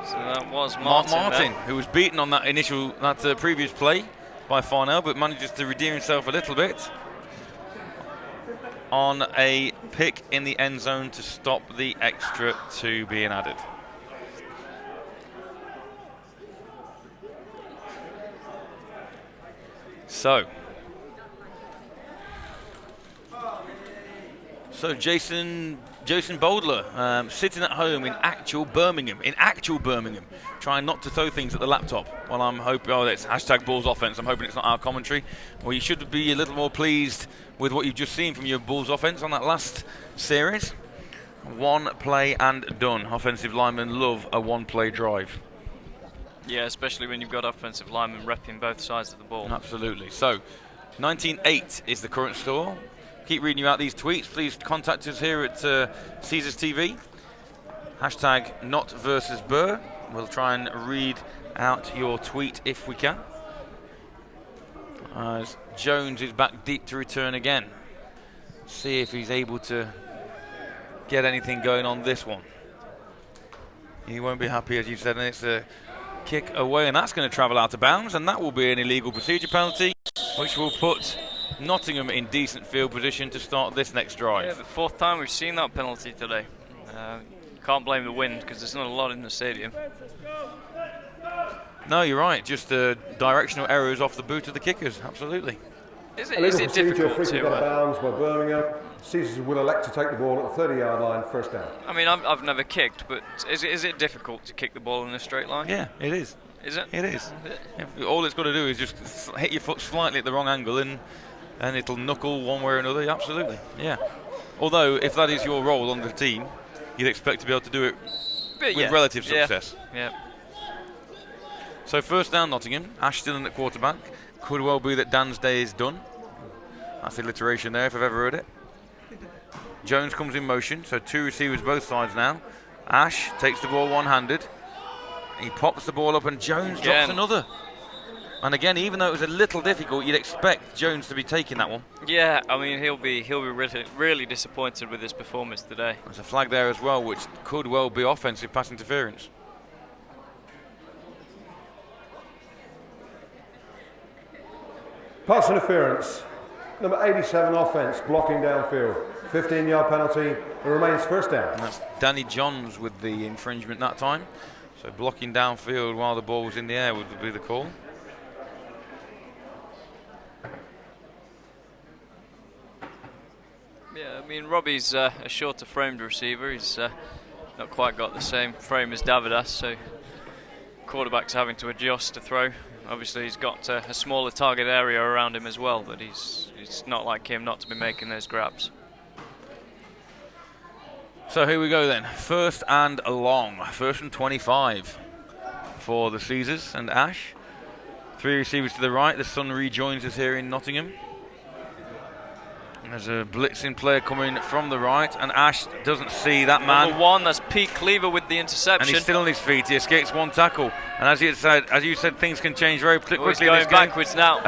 So that was Martin, who was beaten on that previous play by Farnell, but manages to redeem himself a little bit on a pick in the end zone to stop the extra 2 being added. So Jason Boldler sitting at home in actual Birmingham, trying not to throw things at the laptop. Well, I'm hoping, it's hashtag Bulls offense. I'm hoping it's not our commentary. Well, you should be a little more pleased with what you've just seen from your Bulls offense on that last series. 1 play and done. Offensive linemen love a 1-play drive. Yeah, especially when you've got offensive linemen repping both sides of the ball. Absolutely. So, 19-8 is the current score. Keep reading you out these tweets. Please contact us here at Caesars TV. Hashtag not versus Burr. We'll try and read out your tweet if we can. As Jones is back deep to return again. See if he's able to get anything going on this one. He won't be happy, as you said, and it's a kick away, and that's going to travel out of bounds, and that will be an illegal procedure penalty, which will put Nottingham in decent field position to start this next drive. Yeah, the 4th time we've seen that penalty today. Can't blame the wind because there's not a lot in the stadium. No, you're right. Just directional errors off the boot of the kickers. Absolutely. Is it difficult to? Out of bounds by Birmingham. Caesars will elect to take the ball at the 30-yard line, first down. I mean, I've never kicked, but is it difficult to kick the ball in a straight line? Yeah, it is. Is it? It is. All it's got to do is just hit your foot slightly at the wrong angle, and it'll knuckle one way or another. Absolutely. Yeah. Although, if that is your role on the team, you'd expect to be able to do it with relative success. Yeah. So first down, Nottingham. Ash still in at quarterback. Could well be that Dan's day is done. That's alliteration there, if I've ever heard it. Jones comes in motion, so 2 receivers both sides now. Ash takes the ball one-handed. He pops the ball up, and Jones drops another. And again, even though it was a little difficult, you'd expect Jones to be taking that one. Yeah, I mean, he'll be really disappointed with his performance today. There's a flag there as well, which could well be offensive pass interference. Pass interference. Number 87 offense, blocking downfield. 15-yard penalty. It remains first down. And that's Danny Johns with the infringement that time. So blocking downfield while the ball was in the air would be the call. Yeah, I mean, Robbie's a shorter framed receiver. He's not quite got the same frame as Davidas, so quarterback's having to adjust to throw. Obviously, he's got a smaller target area around him as well, but it's not like him not to be making those grabs. So here we go then. First and long. First and 25 for the Caesars and Ash. 3 receivers to the right. The Sun rejoins us here in Nottingham. There's a blitzing player coming from the right, and Ash doesn't see that man. Number 1, that's Pete Cleaver with the interception. And he's still on his feet. He escapes 1 tackle. And as you said, things can change very quickly. He's going backwards now.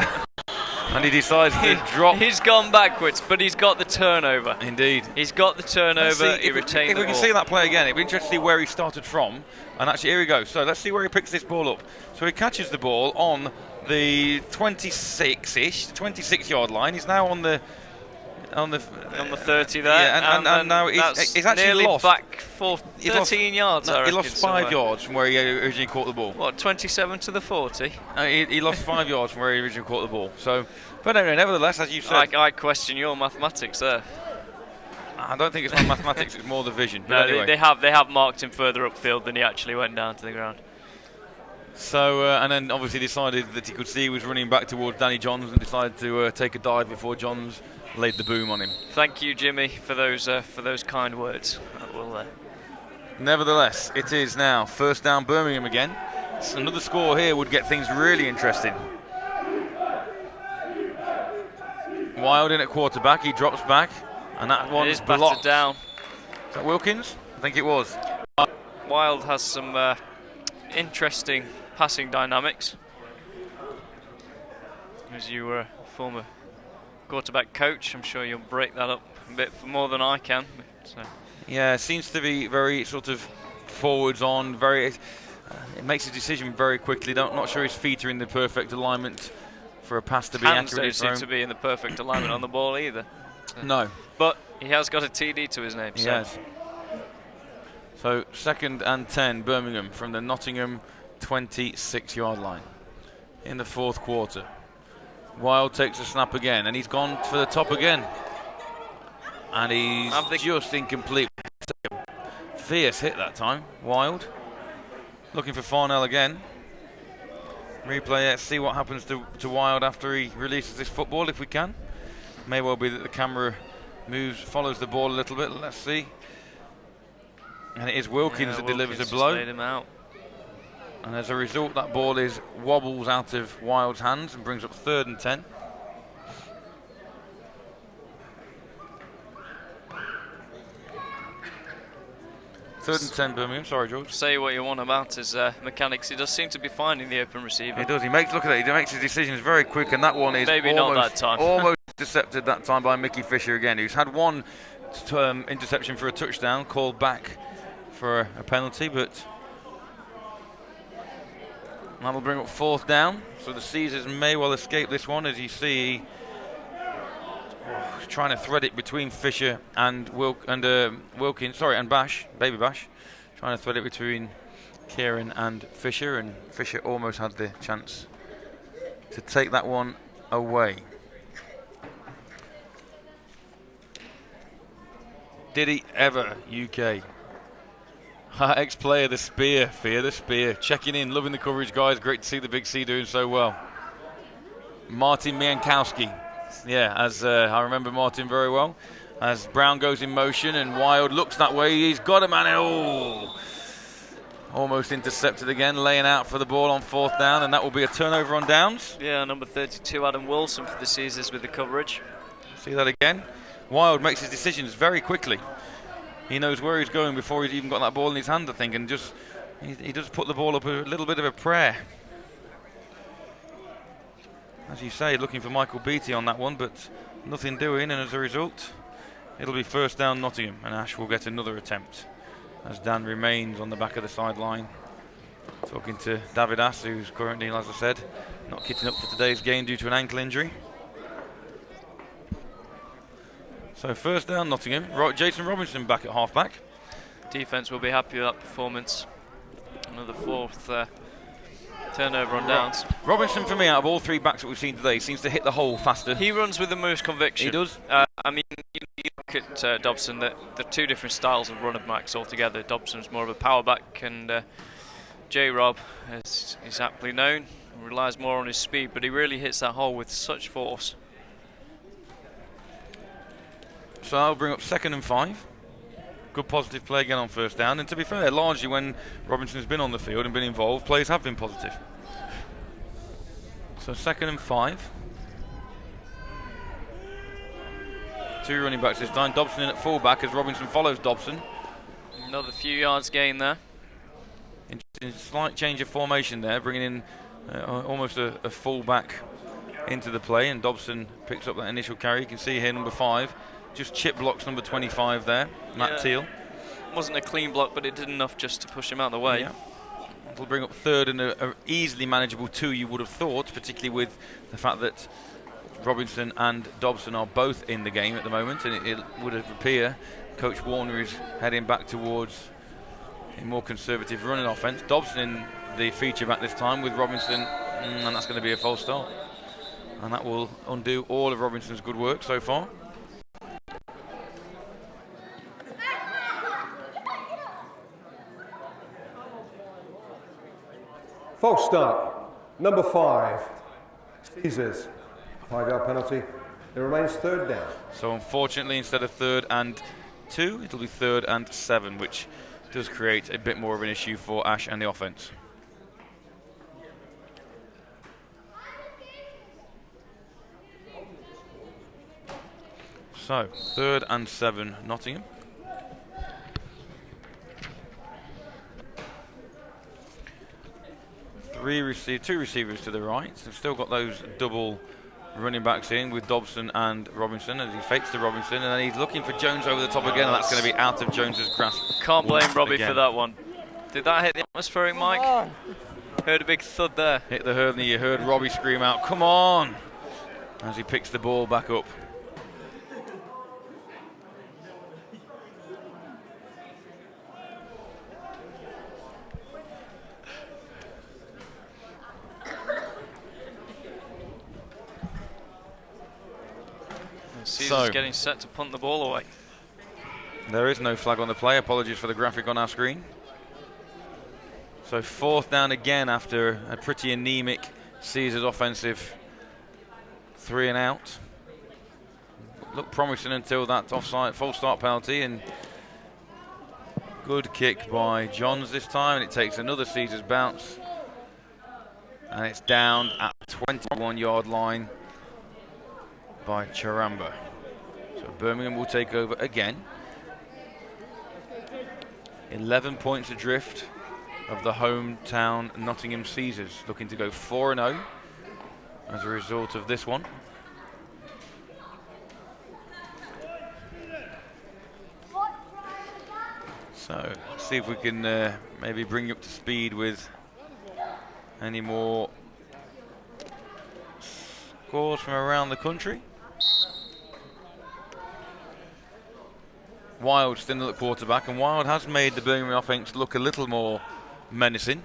And he decides to drop. He's gone backwards, but he's got the turnover. Indeed. He's got the turnover. He retained the ball. If we can see that play again, it'd be interesting to see where he started from. And actually, here we go. So let's see where he picks this ball up. So he catches the ball on the 26-ish, 26-yard line. He's now on the On the 30 there. Yeah, and now he's actually nearly lost. back for 13 yards. No, I he reckon, lost 5 somewhere. yards from where he originally caught the ball. What, 27 to the 40? He lost 5 yards from where he originally caught the ball. So, but anyway, nevertheless, as you said, I question your mathematics there. I don't think it's my mathematics; it's more the vision. No, anyway. they have marked him further upfield than he actually went down to the ground. So, and then obviously decided that he could see he was running back towards Danny Johns and decided to take a dive before Johns laid the boom on him. Thank you, Jimmy, for those kind words. Nevertheless, it is now first down Birmingham again. So another score here would get things really interesting. Wild in at quarterback, he drops back, and that one is battered blocked down. Is that Wilkins? I think it was. Wild has some interesting passing dynamics. As you were a former quarterback coach, I'm sure you'll break that up a bit more than I can. So. Yeah, seems to be very sort of forwards on, very. It makes a decision very quickly. Not sure his feet are in the perfect alignment for a pass to be Hands accurately don't thrown. seem to be in the perfect alignment on the ball either. So. No. But he has got a TD to his name. So. Yes. So 2nd and 10, Birmingham from the Nottingham 26-yard line in the 4th quarter. Wild takes a snap again, and he's gone for the top again. And he's just incomplete. Fierce hit that time, Wild. Looking for Bafanl again. Replay, let's see what happens to Wild after he releases this football, if we can. May well be that the camera follows the ball a little bit. Let's see. And it is Wilkins that delivers a blow. Laid him out. And as a result, that ball wobbles out of Wild's hands and brings up 3rd and 10. Third and 10, Birmingham. Sorry, George. Say what you want about his mechanics. He does seem to be finding the open receiver. He does. Look at that. He makes his decisions very quick, and that one is maybe almost, not that time. almost intercepted that time by Mickey Fisher again, who's had one interception for a touchdown, called back for a penalty, but that'll bring up 4th down. So the Caesars may well escape this one, as you see. Trying to thread it between Fisher and Wilkins, sorry, and Bash, Baby Bash. Trying to thread it between Kieran and Fisher, and Fisher almost had the chance to take that one away. Did he ever, UK? Ex-player, the spear, fear the spear. Checking in, loving the coverage, guys. Great to see the Big C doing so well. Martin Miankowski. Yeah, as I remember Martin very well. As Brown goes in motion and Wild looks that way, he's got a man. Almost intercepted again, laying out for the ball on 4th down, and that will be a turnover on downs. Yeah, number 32, Adam Wilson for the Caesars with the coverage. See that again. Wild makes his decisions very quickly. He knows where he's going before he's even got that ball in his hand, I think, and just he does put the ball up a little bit of a prayer. As you say, looking for Michael Beattie on that one, but nothing doing, and as a result, it'll be 1st down Nottingham, and Ash will get another attempt as Dan remains on the back of the sideline, talking to David Ass, who's currently, as I said, not kitting up for today's game due to an ankle injury. So 1st down Nottingham. Jason Robinson back at halfback. Defence will be happy with that performance. Another 4th turnover on downs. Robinson, for me, out of all 3 backs that we've seen today, seems to hit the hole faster. He runs with the most conviction. He does. I mean, you look at Dobson, the 2 different styles of running backs altogether. Dobson's more of a power back, and J-Rob, as he's aptly known, relies more on his speed, but he really hits that hole with such force. So I'll bring up 2nd and 5. Good positive play again on 1st down, and to be fair, largely when Robinson's been on the field and been involved, plays have been positive. So 2nd and 5. 2 running backs this time. Dobson in at fullback as Robinson follows Dobson. Another few yards gain there. Interesting slight change of formation there, bringing in almost a fullback into the play, and Dobson picks up that initial carry. You can see here number 5. Just chip blocks number 25 there, Matt Teal. Wasn't a clean block, but it did enough just to push him out of the way. Yeah. It'll bring up 3rd and a easily manageable 2, you would have thought, particularly with the fact that Robinson and Dobson are both in the game at the moment, and it would appear Coach Warner is heading back towards a more conservative running offense. Dobson in the feature back this time with Robinson, and that's going to be a false start. And that will undo all of Robinson's good work so far. False start. Number 5. Caesars. 5-yard penalty. It remains 3rd down. So unfortunately, instead of 3rd and 2, it'll be 3rd and 7, which does create a bit more of an issue for Ash and the offense. So 3rd and 7, Nottingham. Two receivers to the right. They've still got those double running backs in with Dobson and Robinson as he fakes to Robinson, and then he's looking for Jones over the top again, and that's going to be out of Jones's grasp. Can't blame Robbie for that one. Did that hit the atmospheric mic? Heard a big thud there. Hit the hurdle, and you heard Robbie scream out, "Come on!" as he picks the ball back up. Caesar's getting set to punt the ball away. There is no flag on the play. Apologies for the graphic on our screen. So 4th down again after a pretty anemic Caesars offensive 3 and out. Looked promising until that offside false start penalty, and good kick by Johns this time, and it takes another Caesars bounce, and it's down at 21-yard line by Charamba. So Birmingham will take over again. 11 points adrift of the hometown Nottingham Caesars, looking to go 4-0 as a result of this one. So let's see if we can maybe bring you up to speed with any more scores from around the country. Wild still at quarterback, and Wild has made the Birmingham offense look a little more menacing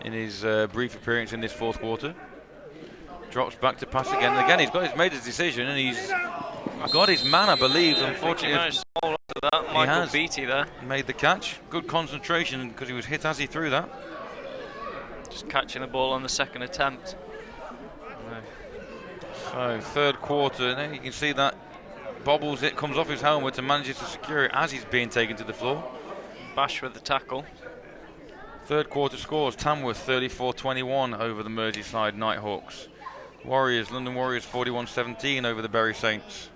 in his brief appearance in this 4th quarter. Drops back to pass again and again. He's made his decision, and he's got his man, I believe. Unfortunately, he managed to hold on to that. Michael Beattie there made the catch. Good concentration because he was hit as he threw that. Just catching the ball on the 2nd attempt. So 3rd quarter, and then you can see that bobbles it, comes off his helmet and manages to secure it as he's being taken to the floor. Bash with the tackle. 3rd quarter scores: Tamworth 34-21 over the Merseyside Nighthawks. London Warriors 41-17 over the Bury Saints.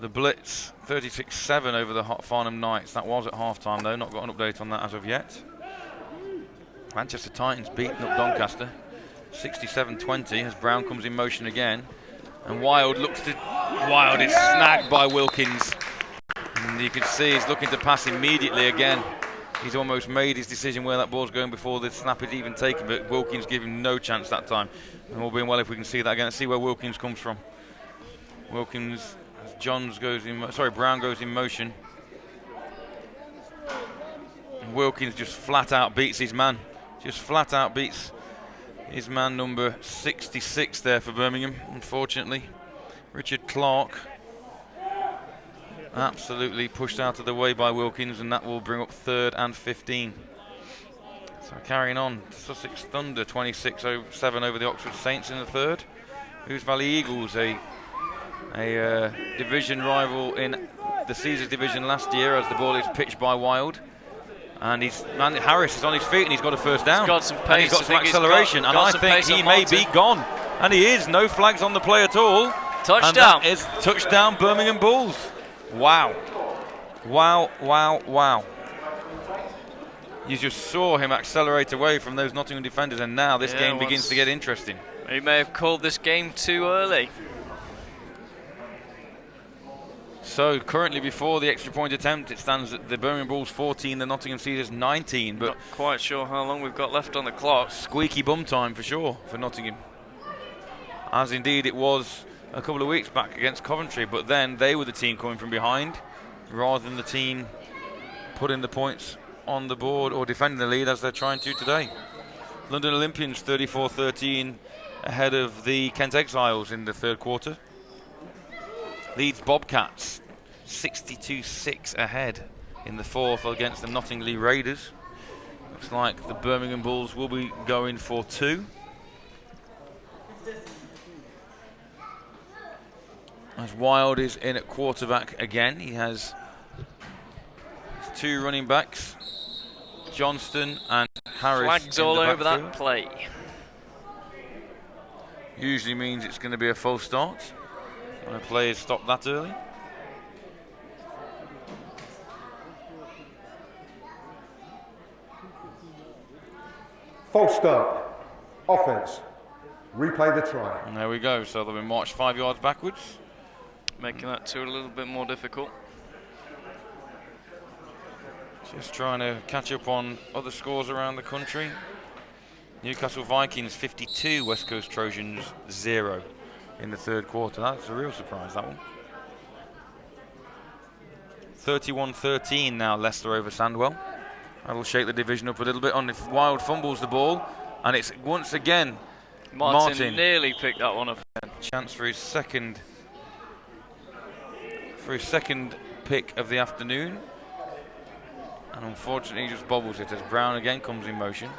The Blitz 36-7 over the Farnham Knights. That was at half-time though, not got an update on that as of yet. Manchester Titans beating up Doncaster 67-20 as Brown comes in motion again. And Wild is snagged by Wilkins. And you can see he's looking to pass immediately again. He's almost made his decision where that ball's going before the snap is even taken, but Wilkins gave him no chance that time. And all being well if we can see that again. Let's see where Wilkins comes from. Wilkins, as Brown goes in motion. And Wilkins just flat out beats his man. Just flat out beats his man number 66 there for Birmingham, unfortunately. Richard Clark absolutely pushed out of the way by Wilkins, and that will bring up 3rd and 15. So carrying on, Sussex Thunder 26-7 over the Oxford Saints in the 3rd. Ouse Valley Eagles, a division rival in the Caesars division last year, as the ball is pitched by Wild. And Harris is on his feet, and he's got a 1st down. He's got some pace. And he's got some acceleration, and I think he may be gone. And he is. No flags on the play at all. Touchdown. And that is touchdown Birmingham Bulls. Wow. Wow, wow, wow. You just saw him accelerate away from those Nottingham defenders, and now this game begins to get interesting. He may have called this game too early. So currently, before the extra point attempt, it stands at the Birmingham Bulls 14, the Nottingham Caesars 19. But not quite sure how long we've got left on the clock. Squeaky bum time for sure for Nottingham. as indeed it was a couple of weeks back against Coventry, but then they were the team coming from behind rather than the team putting the points on the board or defending the lead as they're trying to today. London Olympians 34-13 ahead of the Kent Exiles in the third quarter. Leeds Bobcats 62-6 ahead in the fourth against the Nottingham Raiders. Looks like the Birmingham Bulls will be going for two. As Wild is in at quarterback again. He has his two running backs, Johnston and Harris. Flags all over that play. Usually means it's going to be a false start when a play is stopped that early. False start. Offense. Replay the try. And there we go. So they'll be marched 5 yards backwards. Making that two a little bit more difficult. Just trying to catch up on other scores around the country. Newcastle Vikings 52, West Coast Trojans 0 in the third quarter. That's a real surprise, that one. 31-13 now, Leicester over Sandwell. That'll shake the division up a little bit on if Wild fumbles the ball. And it's once again Martin nearly picked that one up. Chance for his second pick of the afternoon. And unfortunately he just bobbles it as Brown again comes in motion.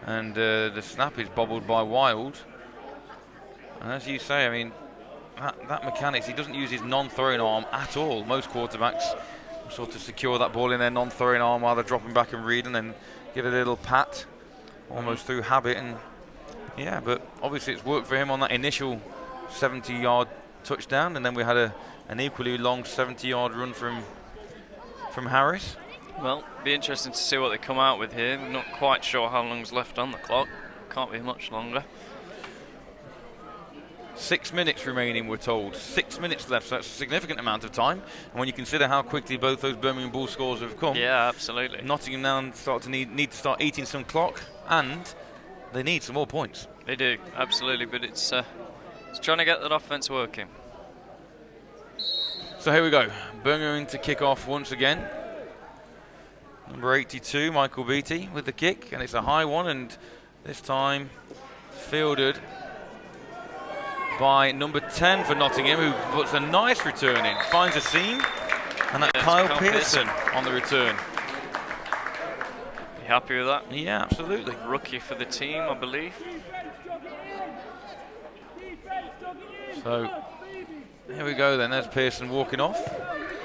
And the snap is bobbled by Wild. And as you say, I mean, that mechanics, he doesn't use his non-throwing arm at all. Most quarterbacks sort of secure that ball in their non-throwing arm while they're dropping back and read and then give it a little pat, almost through habit. And yeah, but obviously it's worked for him on that initial 70-yard touchdown, and then we had an equally long 70-yard run from Harris. Well, be interesting to see what they come out with here. We're not quite sure how long's left on the clock. Can't be much longer. 6 minutes remaining, we're told. 6 minutes left, so that's a significant amount of time. And when you consider how quickly both those Birmingham Bulls scores have come, yeah, absolutely. Nottingham now need to start eating some clock, and they need some more points. They do, absolutely. But it's trying to get that offense working. So here we go. Birmingham to kick off once again. Number 82, Michael Beattie with the kick, and it's a high one, and this time fielded by number 10 for Nottingham, who puts a nice return in, finds a seam, and that's Kyle Pearson on the return. You happy with that? Yeah, absolutely. Rookie for the team, I believe. So here we go then, there's Pearson walking off.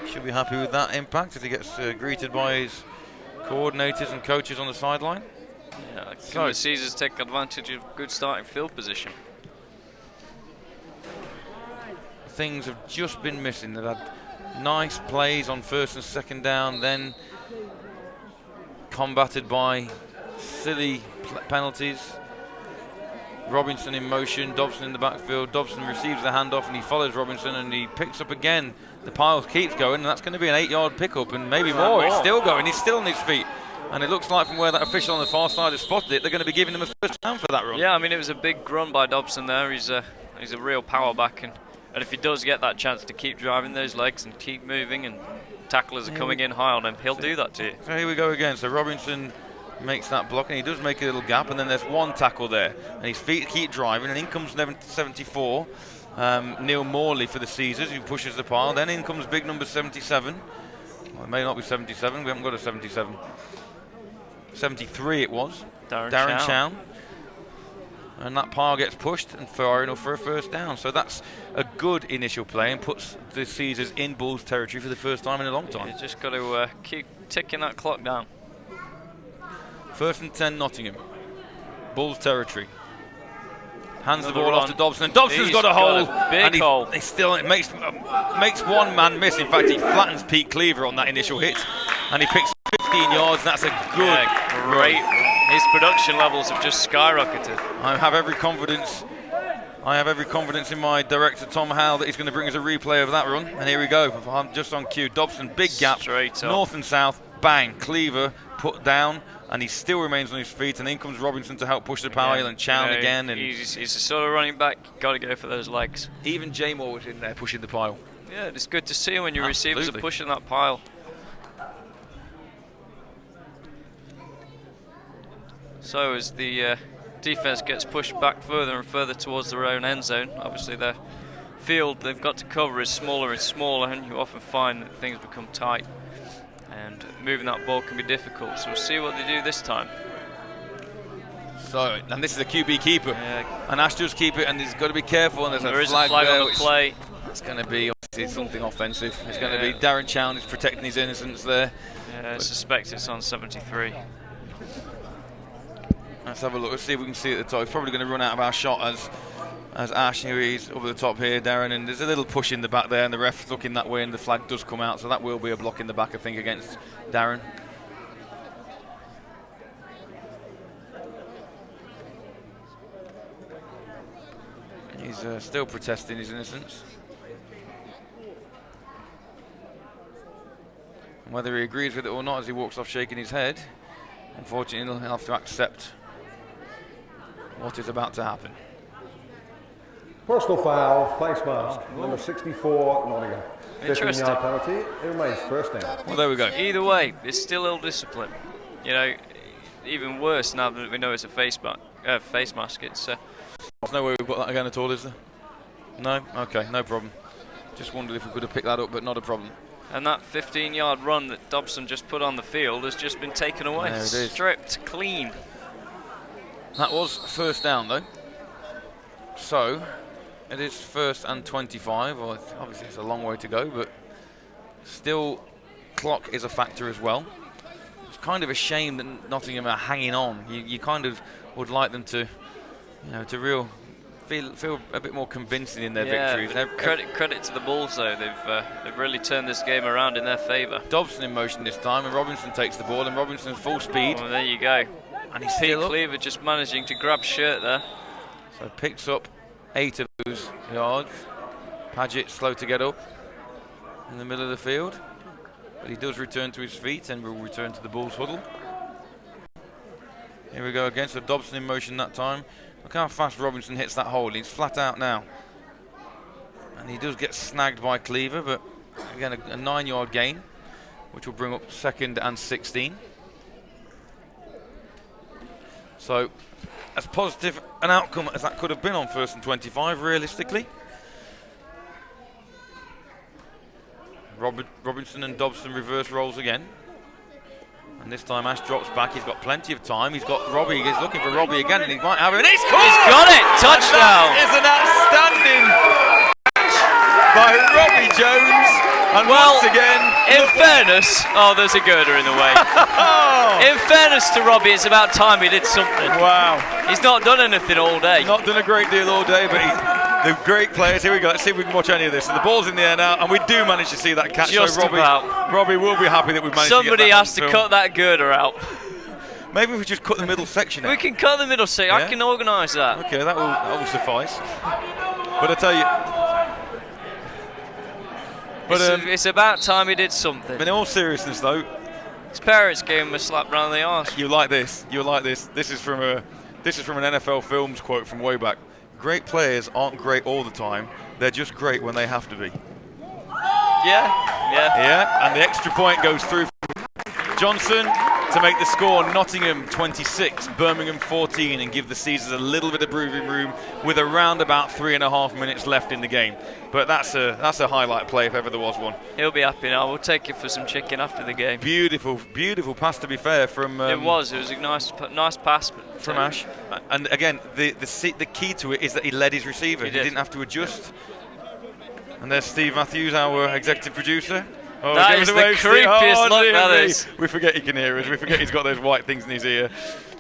Should be happy with that impact as he gets greeted by his coordinators and coaches on the sideline. Yeah, can the Caesars take advantage of good starting field position? Things have just been missing. They've had nice plays on first and second down, then combated by silly penalties. Robinson in motion, Dobson in the backfield. Dobson receives the handoff and he follows Robinson and he picks up again. The pile keeps going, and that's going to be an 8-yard pickup and maybe more. It's still going, he's still on his feet. And it looks like from where that official on the far side has spotted it, they're going to be giving him a first down for that run. Yeah, I mean, it was a big run by Dobson there. He's a real power back, and if he does get that chance to keep driving those legs and keep moving and tacklers are coming in high on him, he'll do that to you. So here we go again. So Robinson makes that block, and he does make a little gap, and then there's one tackle there, and his feet keep driving, and in comes 74, Neil Morley for the Caesars, who pushes the pile. Then in comes big number 77. Well, it may not be 77, we haven't got a 77. 73 it was. Darren Chown. And that pile gets pushed and far enough for a first down. So that's a good initial play and puts the Caesars in Bulls territory for the first time in a long time. You just got to keep ticking that clock down. First and 10 Nottingham. Bulls territory. Hands the ball off to Dobson, and Dobson's got a hole. Big hole. He still makes one man miss. In fact, he flattens Pete Cleaver on that initial hit, and he picks 15 yards. That's a good, great. His production levels have just skyrocketed. I have every confidence in my director Tom Howell that he's going to bring us a replay of that run. And here we go. I'm just on cue. Dobson, big gap, straight up. north and south. Bang, Cleaver put down, and he still remains on his feet. And in comes Robinson to help push the pile, and Chown again. And he's a sort of running back. Got to go for those legs. Even J Moore was in there pushing the pile. Yeah, it's good to see when your receivers are pushing that pile. So as the defense gets pushed back further and further towards their own end zone, obviously their field they've got to cover is smaller and smaller, and you often find that things become tight, and moving that ball can be difficult. So we'll see what they do this time. So, and this is a QB keeper, and Ash does keep it, and he's got to be careful. And there is a flag on the play. It's going to be obviously something offensive. It's going to be Darren Chown is protecting his innocence there. Yeah, I suspect it's on 73. Let's have a look. Let's see if we can see at the top. He's probably going to run out of our shot as Ash, here he's over the top here, Darren, and there's a little push in the back there, and the ref's looking that way, and the flag does come out, so that will be a block in the back, I think, against Darren. He's still protesting his innocence. And whether he agrees with it or not as he walks off shaking his head, unfortunately he'll have to accept what is about to happen. Personal foul, face mask, number 64, Nottingham. Interesting. 15-yard penalty, it remains first down. Well, there we go. Either way, it's still ill discipline. You know, even worse now that we know it's a face mask. It's there's no way we've got that again at all, is there? No? Okay, no problem. Just wondered if we could have picked that up, but not a problem. And that 15-yard run that Dobson just put on the field has just been taken away. There it is. Stripped clean. That was first down, though. So, it is first and 25. Well, obviously it's a long way to go, but still clock is a factor as well. It's kind of a shame that Nottingham are hanging on. You kind of would like them to, you know, to feel a bit more convincing in their victories. Credit to the Bulls, though. They've really turned this game around in their favour. Dobson in motion this time, and Robinson takes the ball, and Robinson's full speed. Well, there you go. And he's Pete still up. Cleaver just managing to grab shirt there. So picks up 8 of those yards. Paget slow to get up in the middle of the field, but he does return to his feet and will return to the Bulls huddle. Here we go again, so Dobson in motion that time. Look how fast Robinson hits that hole. He's flat out now. And he does get snagged by Cleaver, but again a 9-yard gain, which will bring up 2nd and 16. So, as positive an outcome as that could have been on 1st and 25, realistically. Robinson and Dobson reverse roles again. And this time Ash drops back. He's got plenty of time. He's got Robbie. He's looking for Robbie again, and he might have it. And he's got it! Touchdown! That is an outstanding catch by Robbie Jones. And once again, in fairness, there's a girder in the way. In fairness to Robbie, it's about time he did something. Wow. He's not done anything all day. Not done a great deal all day, but the great players. Here we go. Let's see if we can watch any of this. So the ball's in the air now, and we do manage to see that catch. Just so Robbie will be happy that we've managed Somebody to get that has to cut that girder out. Maybe we just cut the middle section out. We can cut the middle section. I can organise that. Okay, that will suffice. But I tell you... But it's about time he did something. In all seriousness, though, his parents gave him a slap round the arse. You like this? You like this? This is from an NFL Films quote from way back. Great players aren't great all the time. They're just great when they have to be. Yeah. And the extra point goes through from Johnson to make the score Nottingham 26, Birmingham 14, and give the Caesars a little bit of breathing room with around about 3.5 minutes left in the game. But that's a highlight play if ever there was one. He'll be happy now. We'll take it for some chicken after the game. Beautiful pass, to be fair, from... it was a nice pass. From Ash. And again, the key to it is that he led his receiver. He didn't have to adjust. And there's Steve Matthews, our executive producer. That is the creepiest look, that is. We forget he can hear us. We forget he's got those white things in his ear.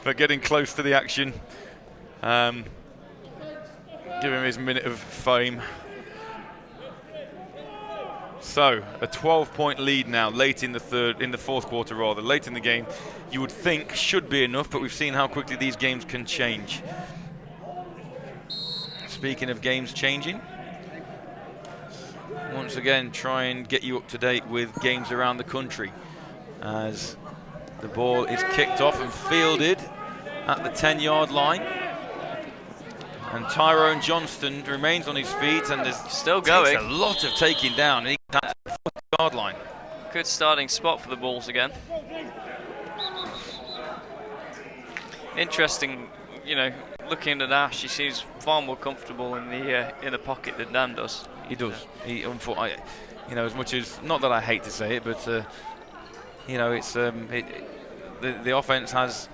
But getting close to the action. Give him his minute of fame. So, a 12-point lead now, late in the fourth quarter rather, late in the game. You would think should be enough, but we've seen how quickly these games can change. Speaking of games changing, once again, try and get you up to date with games around the country, as The ball is kicked off and fielded at the 10-yard line. And Tyrone Johnston remains on his feet and is still going. Takes a lot of taking down. He's at the 40-yard line. Good starting spot for the Bulls again. Interesting, you know, looking at Ash, he seems far more comfortable in the pocket than Dan does. He does. He, unfortunately, you know, as much as, not that I hate to say it, but you know, it's the offense has.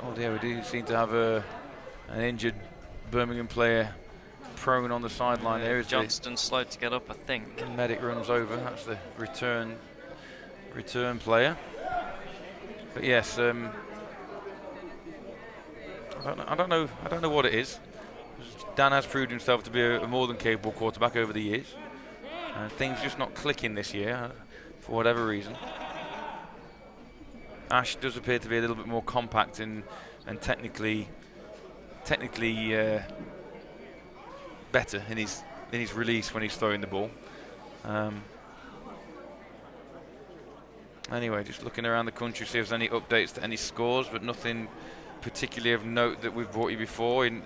Oh dear, we do seem to have an injured Birmingham player prone on the sideline. There is Johnston slow to get up, I think. The medic runs over. That's the return player. But yes, I don't know what it is. Dan has proved himself to be a more than capable quarterback over the years. Things just not clicking this year for whatever reason. Ash does appear to be a little bit more compact and technically better in his release when he's throwing the ball. Anyway, just looking around the country, see if there's any updates to any scores, but nothing particularly of note that we've brought you before in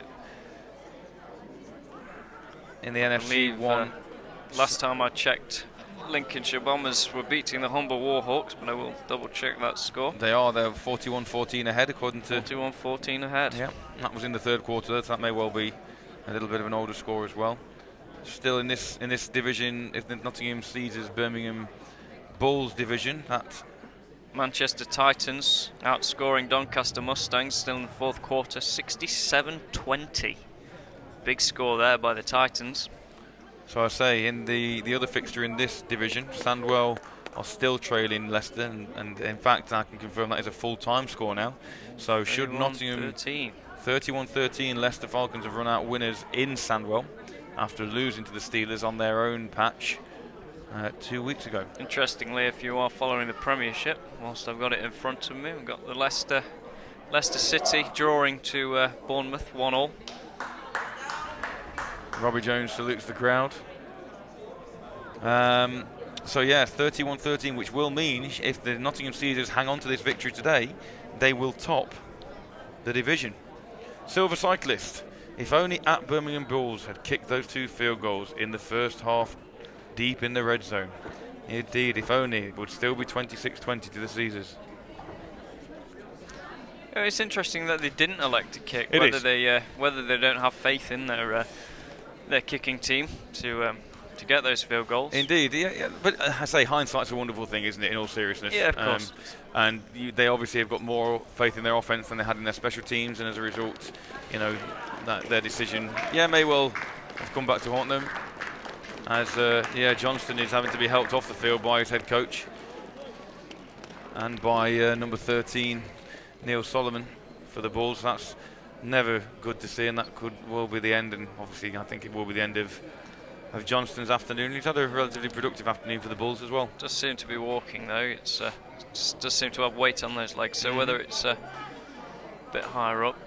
the NFC1. Last time I checked, Lincolnshire Bombers were beating the Humber Warhawks, but I will double check that score. They're 41-14 ahead, according to 41-14 ahead. Yeah, that was in the third quarter, so that may well be a little bit of an older score as well. Still in this division is the Nottingham Caesars Birmingham Bulls division. That Manchester Titans outscoring Doncaster Mustangs still in the fourth quarter, 67-20. Big score there by the Titans. So I say, in the other fixture in this division, Sandwell are still trailing Leicester, and in fact I can confirm that is a full-time score now. So should Nottingham 31-13, Leicester Falcons have run out winners in Sandwell after losing to the Steelers on their own patch 2 weeks ago. Interestingly, if you are following the Premiership, whilst I've got it in front of me, we've got the Leicester City drawing to Bournemouth 1-1. Robbie Jones salutes the crowd. So yeah, 31-13, which will mean if the Nottingham Caesars hang on to this victory today, they will top the division. Silver Cyclist, if only at Birmingham Bulls had kicked those 2 field goals in the first half deep in the red zone. Indeed, if only, it would still be 26-20 to the Caesars. It's interesting that they didn't elect to kick, whether they don't have faith in their kicking team to get those field goals. Indeed, yeah. But I say hindsight's a wonderful thing, isn't it, in all seriousness? Yeah, of course. And they obviously have got more faith in their offense than they had in their special teams, and as a result, you know, that their decision, may well have come back to haunt them. As Johnston is having to be helped off the field by his head coach and by number 13, Neil Solomon, for the Bulls. That's never good to see, and that will be the end. And obviously, I think it will be the end of Johnston's afternoon. He's had a relatively productive afternoon for the Bulls as well. Does seem to be walking though. It's does seem to have weight on those legs. So whether it's a bit higher up.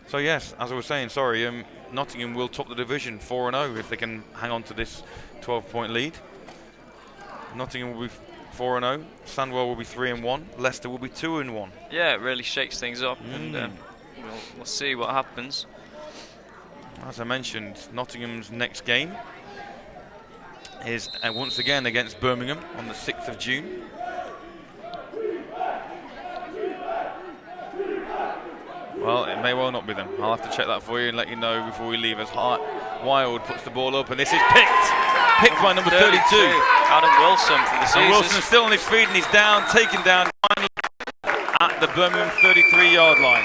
So yes, as I was saying, sorry, Nottingham will top the division 4-0 if they can hang on to this 12-point lead. Nottingham will be 4-0, Sandwell will be 3-1, Leicester will be 2-1. Yeah, it really shakes things up, and we'll see what happens. As I mentioned, Nottingham's next game is once again against Birmingham on the 6th of June. Well, it may well not be them. I'll have to check that for you and let you know before we leave. As Wild puts the ball up, and this is picked by number 32. Adam Wilson for the Caesars. And Wilson's still on his feet, and he's down, taken down finally at the Birmingham 33-yard line.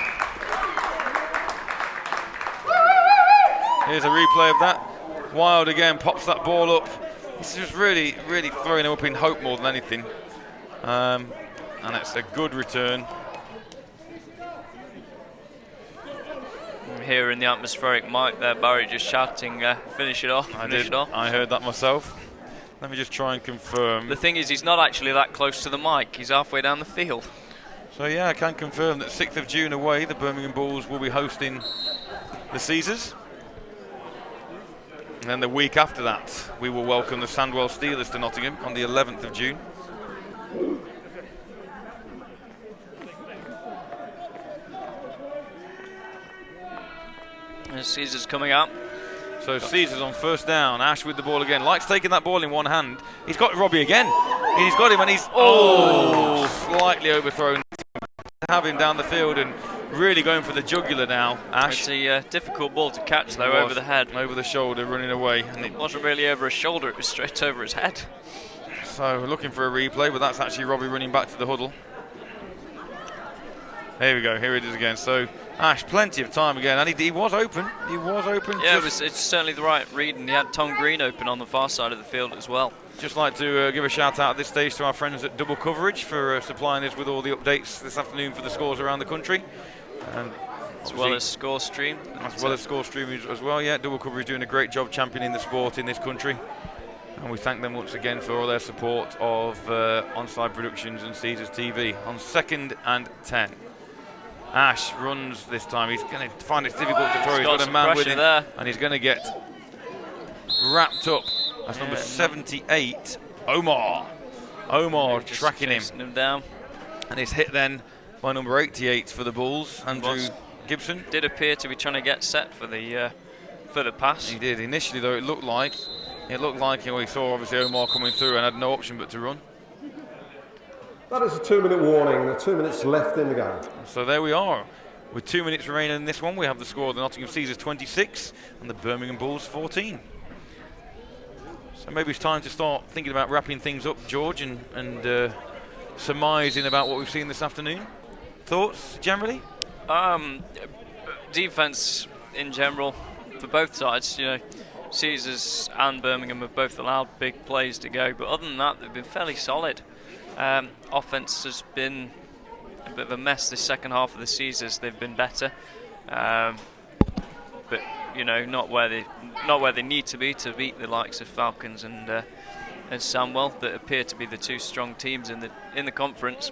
Here's a replay of that. Wild again pops that ball up. He's just really, really throwing him up in hope more than anything. And it's a good return. Here in the atmospheric mic there, Barry just shouting, finish it off, finish it off. I heard that myself. Let me just try and confirm. The thing is, he's not actually that close to the mic. He's halfway down the field. So yeah, I can confirm that 6th of June away, the Birmingham Bulls will be hosting the Caesars. And then the week after that, we will welcome the Sandwell Steelers to Nottingham on the 11th of June. Caesar's coming out. So Caesar's on first down. Ash with the ball again. Likes taking that ball in one hand. He's got Robbie again. He's got him, and he's slightly overthrown. Have him down the field and really going for the jugular now. Ash. It's a difficult ball to catch though, over the head. Over the shoulder, running away. And it wasn't really over his shoulder, it was straight over his head. So we're looking for a replay, but that's actually Robbie running back to the huddle. Here we go, here it is again. So Ash, plenty of time again, and he was open. He was open. Yeah, it's certainly the right read, and he had Tom Green open on the far side of the field as well. Just like to give a shout out at this stage to our friends at Double Coverage for supplying us with all the updates this afternoon for the scores around the country. And as well as Score Stream. As well as Score Stream as well, yeah. Double Coverage doing a great job championing the sport in this country. And we thank them once again for all their support of Onside Productions and Caesars TV. On 2nd and 10. Ash runs this time. He's going to find it difficult to throw. He's got a man with him there, and he's going to get wrapped up. That's number 78, Omar. Omar tracking him down. And he's hit then by number 88 for the Bulls, Andrew Gibson. Did appear to be trying to get set for the pass. He did. Initially, though, it looked like he saw obviously Omar coming through and had no option but to run. That is a 2-minute warning. There are 2 minutes left in the game. So there we are. With 2 minutes remaining in this one, we have the score of the Nottingham Caesars 26 and the Birmingham Bulls 14. So maybe it's time to start thinking about wrapping things up, George, and surmising about what we've seen this afternoon. Thoughts, generally? Defence in general, for both sides, you know, Caesars and Birmingham have both allowed big plays to go, but other than that, they've been fairly solid. Offense has been a bit of a mess this second half of the Caesars. They've been better, but you know, not where they need to be to beat the likes of Falcons and Samwell, that appear to be the two strong teams in the conference.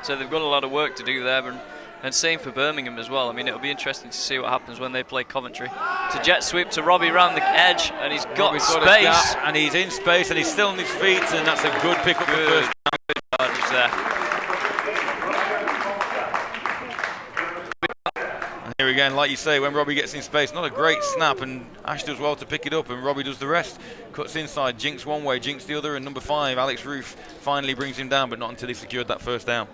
So they've got a lot of work to do there, and same for Birmingham as well. I mean, it'll be interesting to see what happens when they play Coventry. It's a jet sweep to Robbie round the edge, and he's got space. And he's in space, and he's still on his feet, and that's a good pick up. Good. First Good there. And here again, like you say, when Robbie gets in space, not a great snap, and Ash does well to pick it up, and Robbie does the rest. Cuts inside, jinks one way, jinks the other, and number 5, Alex Roof, finally brings him down, but not until he secured that first down.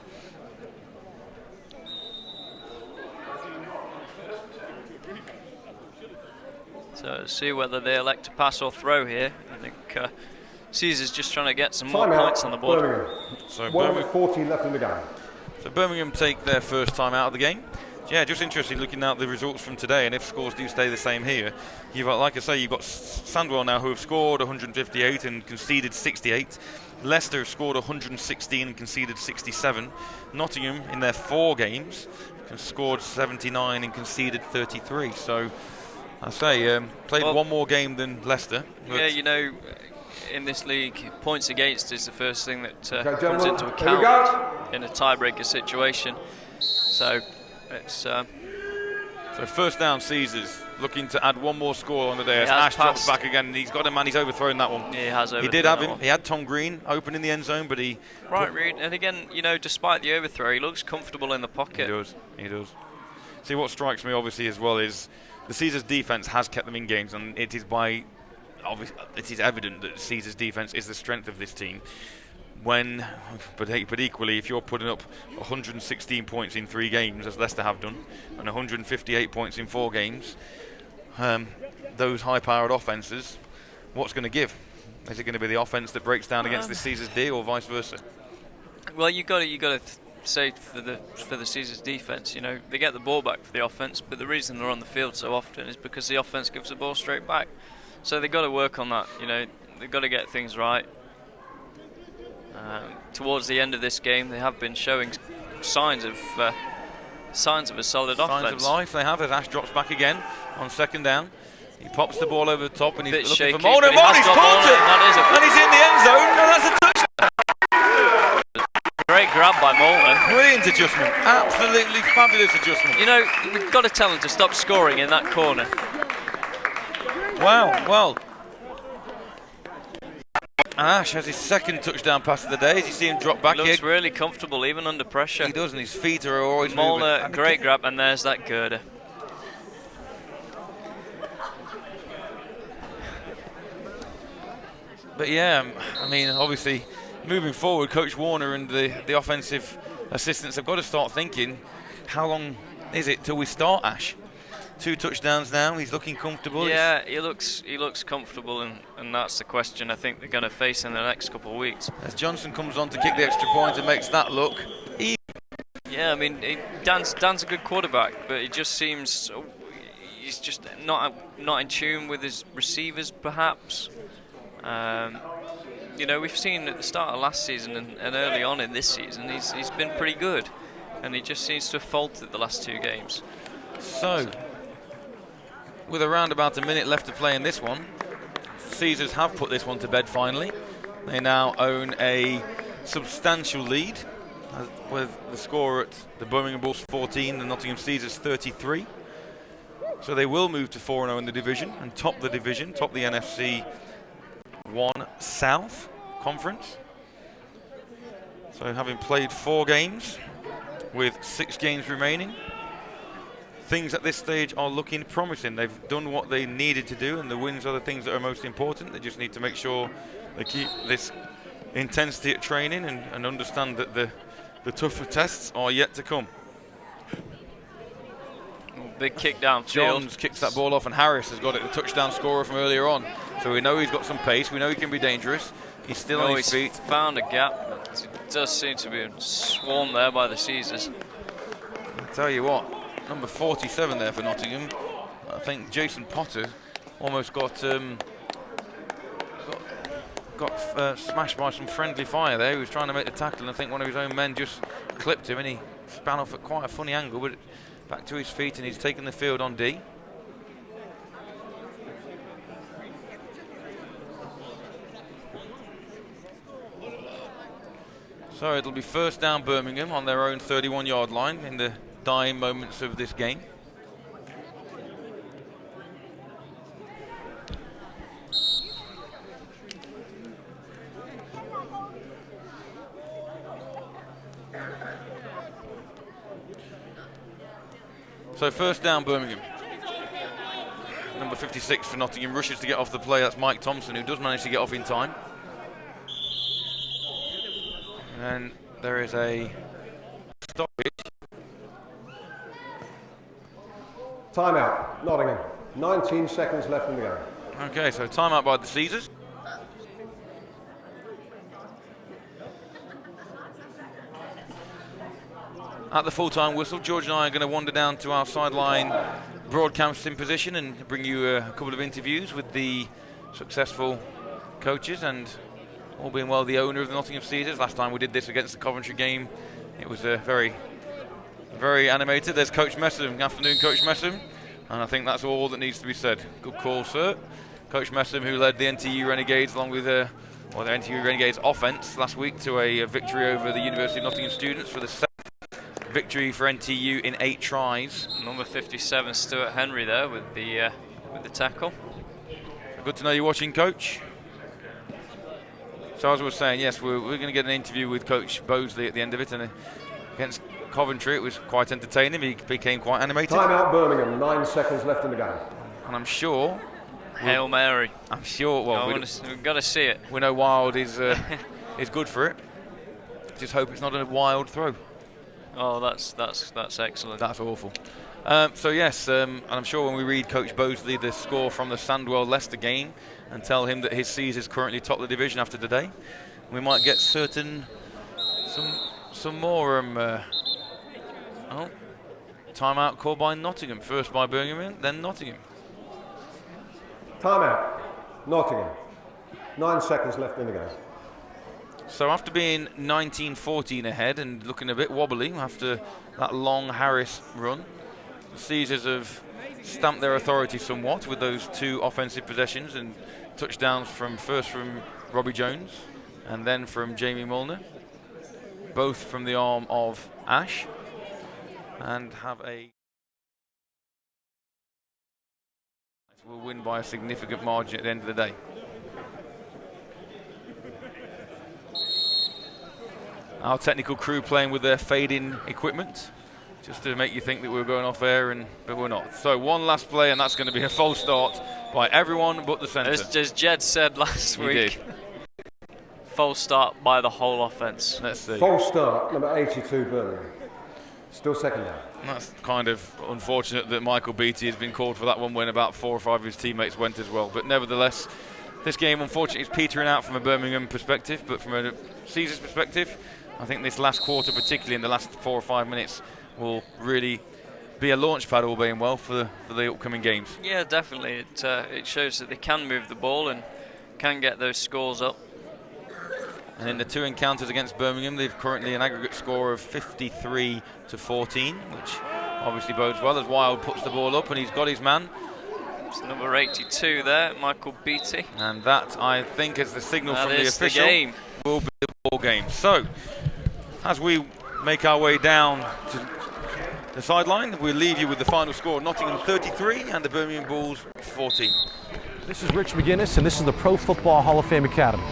So see whether they elect to pass or throw here. I think Caesar's just trying to get some more points on the board. Birmingham. So 1:14 left in the game. So Birmingham take their first time out of the game. Yeah, just interesting looking at the results from today, and if scores do stay the same here, you've got, like I say, you've got Sandwell now who have scored 158 and conceded 68. Leicester have scored 116 and conceded 67. Nottingham, in their 4 games, have scored 79 and conceded 33. So I say, played one more game than Leicester. Yeah, you know, in this league, points against is the first thing that comes into account in a tiebreaker situation. So it's so first down, Caesars looking to add one more score on the day. As Ash drops back again, and he's got a man. He's overthrown that one. Yeah, he has. He did have him. He had Tom Green open in the end zone, but he read. And again, you know, despite the overthrow, he looks comfortable in the pocket. He does. He does. See, what strikes me obviously as well is the Caesars defense has kept them in games, and it is evident that Caesars defense is the strength of this team. But equally, if you're putting up 116 points in 3 games, as Leicester have done, and 158 points in 4 games, those high-powered offences, what's going to give? Is it going to be the offense that breaks down against the Caesars D, or vice versa? Well, you got to say for the Caesars defense, you know, they get the ball back for the offense, but the reason they're on the field so often is because the offense gives the ball straight back. So they've got to work on that. You know, they've got to get things right. Towards the end of this game, they have been showing signs of a solid offense. Signs of life they have, as Ash drops back again on second down. He pops the ball over the top, and he's looking for Molnar. He's caught it, and he's in the end zone, and that's a touchdown. Great grab by Molnar. Brilliant adjustment, absolutely fabulous adjustment. You know, we've got to tell him to stop scoring in that corner. Wow, well. Ash has his second touchdown pass of the day. As you see him drop back, he looks really comfortable, even under pressure. He does, and his feet are always Molnar, great grab, and there's that girder. But yeah, I mean, obviously, moving forward, Coach Warner and the offensive assistants have got to start thinking, how long is it till we start, Ash? 2 touchdowns now. He's looking comfortable. Yeah, he looks comfortable, and that's the question I think they're going to face in the next couple of weeks. As Johnson comes on to kick the extra point and makes that look easy. Yeah, I mean, Dan's a good quarterback, but it just seems he's just not in tune with his receivers, perhaps. You know, we've seen at the start of last season and early on in this season, he's been pretty good, and he just seems to have faltered the last 2 games. So, with around about a minute left to play in this one, Caesars have put this one to bed finally. They now own a substantial lead, with the score at the Birmingham Bulls 14, the Nottingham Caesars 33. So they will move to 4-0 in the division and top the division, top the NFC1 South Conference. So having played 4 games with 6 games remaining, things at this stage are looking promising. They've done what they needed to do, and the wins are the things that are most important. They just need to make sure they keep this intensity at training and understand that the tougher tests are yet to come. Big kick downfield. Jones kicks that ball off, and Harris has got it, the touchdown scorer from earlier on. So we know he's got some pace. We know he can be dangerous. He's still on his feet. Found a gap. It does seem to be swarmed there by the Caesars. I'll tell you what, number 47 there for Nottingham. I think Jason Potter almost got smashed by some friendly fire there. He was trying to make the tackle, and I think one of his own men just clipped him, and he span off at quite a funny angle, but back to his feet, and he's taken the field on D. So it'll be first down Birmingham on their own 31-yard line in the dying moments of this game. So first down Birmingham. Number 56 for Nottingham rushes to get off the play. That's Mike Thompson, who does manage to get off in time. And there is a stoppage. Timeout, Nottingham. 19 seconds left in the game. Okay, so timeout by the Caesars. At the full-time whistle, George and I are going to wander down to our sideline broadcasting position and bring you a couple of interviews with the successful coaches and, all being well, the owner of the Nottingham Caesars. Last time we did this against the Coventry game, it was very, very animated. There's Coach Messam. Good afternoon, Coach Messam. And I think that's all that needs to be said. Good call, sir. Coach Messam, who led the NTU Renegades along with the NTU Renegades offense last week to a victory over the University of Nottingham students for the 7th victory for NTU in 8 tries. Number 57, Stuart Henry there with the tackle. Good to know you're watching, Coach. So as I was saying, yes, we're going to get an interview with Coach Bosley at the end of it, and against Coventry it was quite entertaining. He became quite animated. Timeout Birmingham, 9 seconds left in the game. And I'm sure... Hail Mary. I'm sure... Well, we've got to see it. We know Wild is good for it. Just hope it's not a wild throw. Oh, that's excellent. That's awful. So yes, and I'm sure when we read Coach Bosley the score from the Sandwell-Leicester game and tell him that his Caesars currently top the division after today, we might get some more timeout called by Nottingham. First by Birmingham, then Nottingham. Timeout, Nottingham. 9 seconds left in the game. So after being 19-14 ahead and looking a bit wobbly after that long Harris run, the Caesars have stamped their authority somewhat with those 2 offensive possessions and touchdowns first from Robbie Jones and then from Jamie Mulner, both from the arm of Ash, and will win by a significant margin at the end of the day. Our technical crew playing with their fading equipment, just to make you think that we were going off air, but we're not. So one last play, and that's going to be a false start by everyone but the centre. As Jed said last week, false start by the whole offence. Let's see. False start, number 82, Birmingham. Still second down. That's kind of unfortunate that Michael Beattie has been called for that one when about 4 or 5 of his teammates went as well. But nevertheless, this game unfortunately is petering out from a Birmingham perspective, but from a Caesars perspective, I think this last quarter, particularly in the last 4 or 5 minutes, will really be a launch pad, all being well, for the upcoming games. Yeah, definitely. It shows that they can move the ball and can get those scores up. And in the 2 encounters against Birmingham, they've currently an aggregate score of 53-14, which obviously bodes well as Wild puts the ball up and he's got his man. It's number 82 there, Michael Beattie. And that, I think, is the signal That from the is the official. game. Will be the ball game. So, as we make our way down to the sideline, we'll leave you with the final score: Nottingham 33 and the Birmingham Bulls 14. This is Rich McGinnis, and this is the Pro Football Hall of Fame Academy.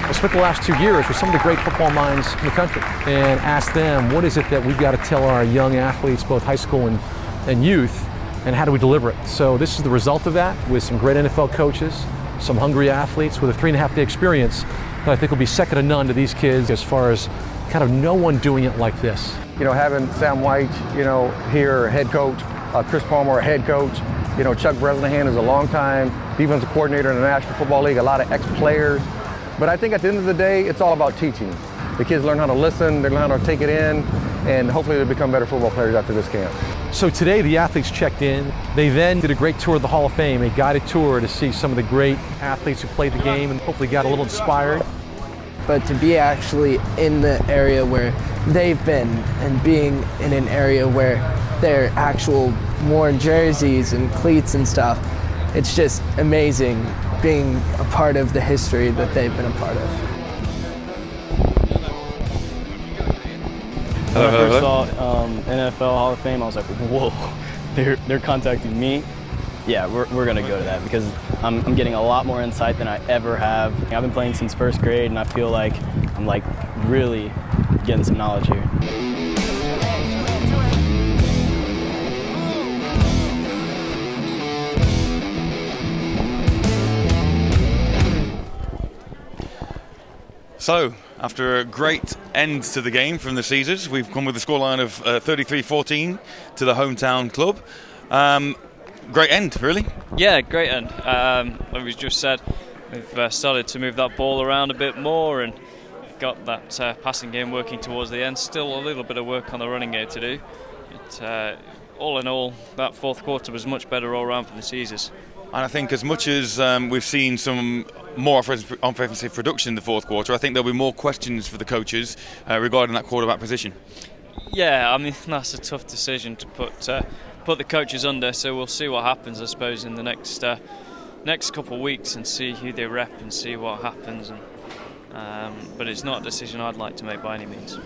I spent the last 2 years with some of the great football minds in the country and asked them, what is it that we've got to tell our young athletes, both high school and youth, and how do we deliver it? So this is the result of that, with some great NFL coaches, some hungry athletes with a 3.5-day experience that I think will be second to none to these kids as far as kind of no one doing it like this. You know, having Sam White, you know, here, head coach, Chris Palmer, head coach, you know, Chuck Bresnahan is a long-time defensive coordinator in the National Football League, a lot of ex-players. But I think at the end of the day, it's all about teaching. The kids learn how to listen, they learn how to take it in, and hopefully they become better football players after this camp. So today the athletes checked in. They then did a great tour of the Hall of Fame, a guided tour to see some of the great athletes who played the game and hopefully got a little inspired. But to be actually in the area where they've been and being in an area where they're actual worn jerseys and cleats and stuff, it's just amazing being a part of the history that they've been a part of. When I first saw NFL Hall of Fame, I was like, whoa, they're contacting me. Yeah, we're going to go to that because I'm getting a lot more insight than I ever have. I've been playing since first grade, and I feel like I'm like really getting some knowledge here. So, after a great end to the game from the Caesars, we've come with a scoreline of 33-14 to the hometown club. Great end, really. Yeah, great end. Like we just said, we've started to move that ball around a bit more and got that passing game working towards the end. Still a little bit of work on the running game to do. But, all in all, that fourth quarter was much better all round for the Caesars. And I think as much as we've seen some more offensive production in the fourth quarter, I think there'll be more questions for the coaches regarding that quarterback position. Yeah, I mean, that's a tough decision to put the coaches under, so we'll see what happens, I suppose, in the next couple of weeks and see who they rep and see what happens. But it's not a decision I'd like to make by any means.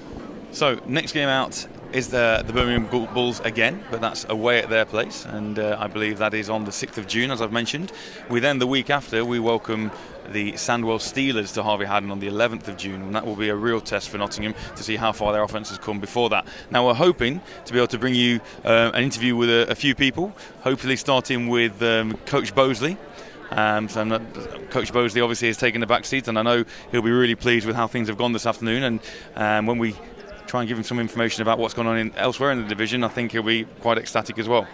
So, next game out is the Birmingham Bulls again, but that's away at their place, and I believe that is on the 6th of June, as I've mentioned. We then, the week after, we welcome the Sandwell Steelers to Harvey Haddon on the 11th of June, and that will be a real test for Nottingham to see how far their offence has come before that. Now, we're hoping to be able to bring you an interview with a few people, hopefully starting with Coach Bosley. Coach Bosley obviously has taken the back seat, and I know he'll be really pleased with how things have gone this afternoon, and when we try and give him some information about what's going on elsewhere in the division, I think he'll be quite ecstatic as well.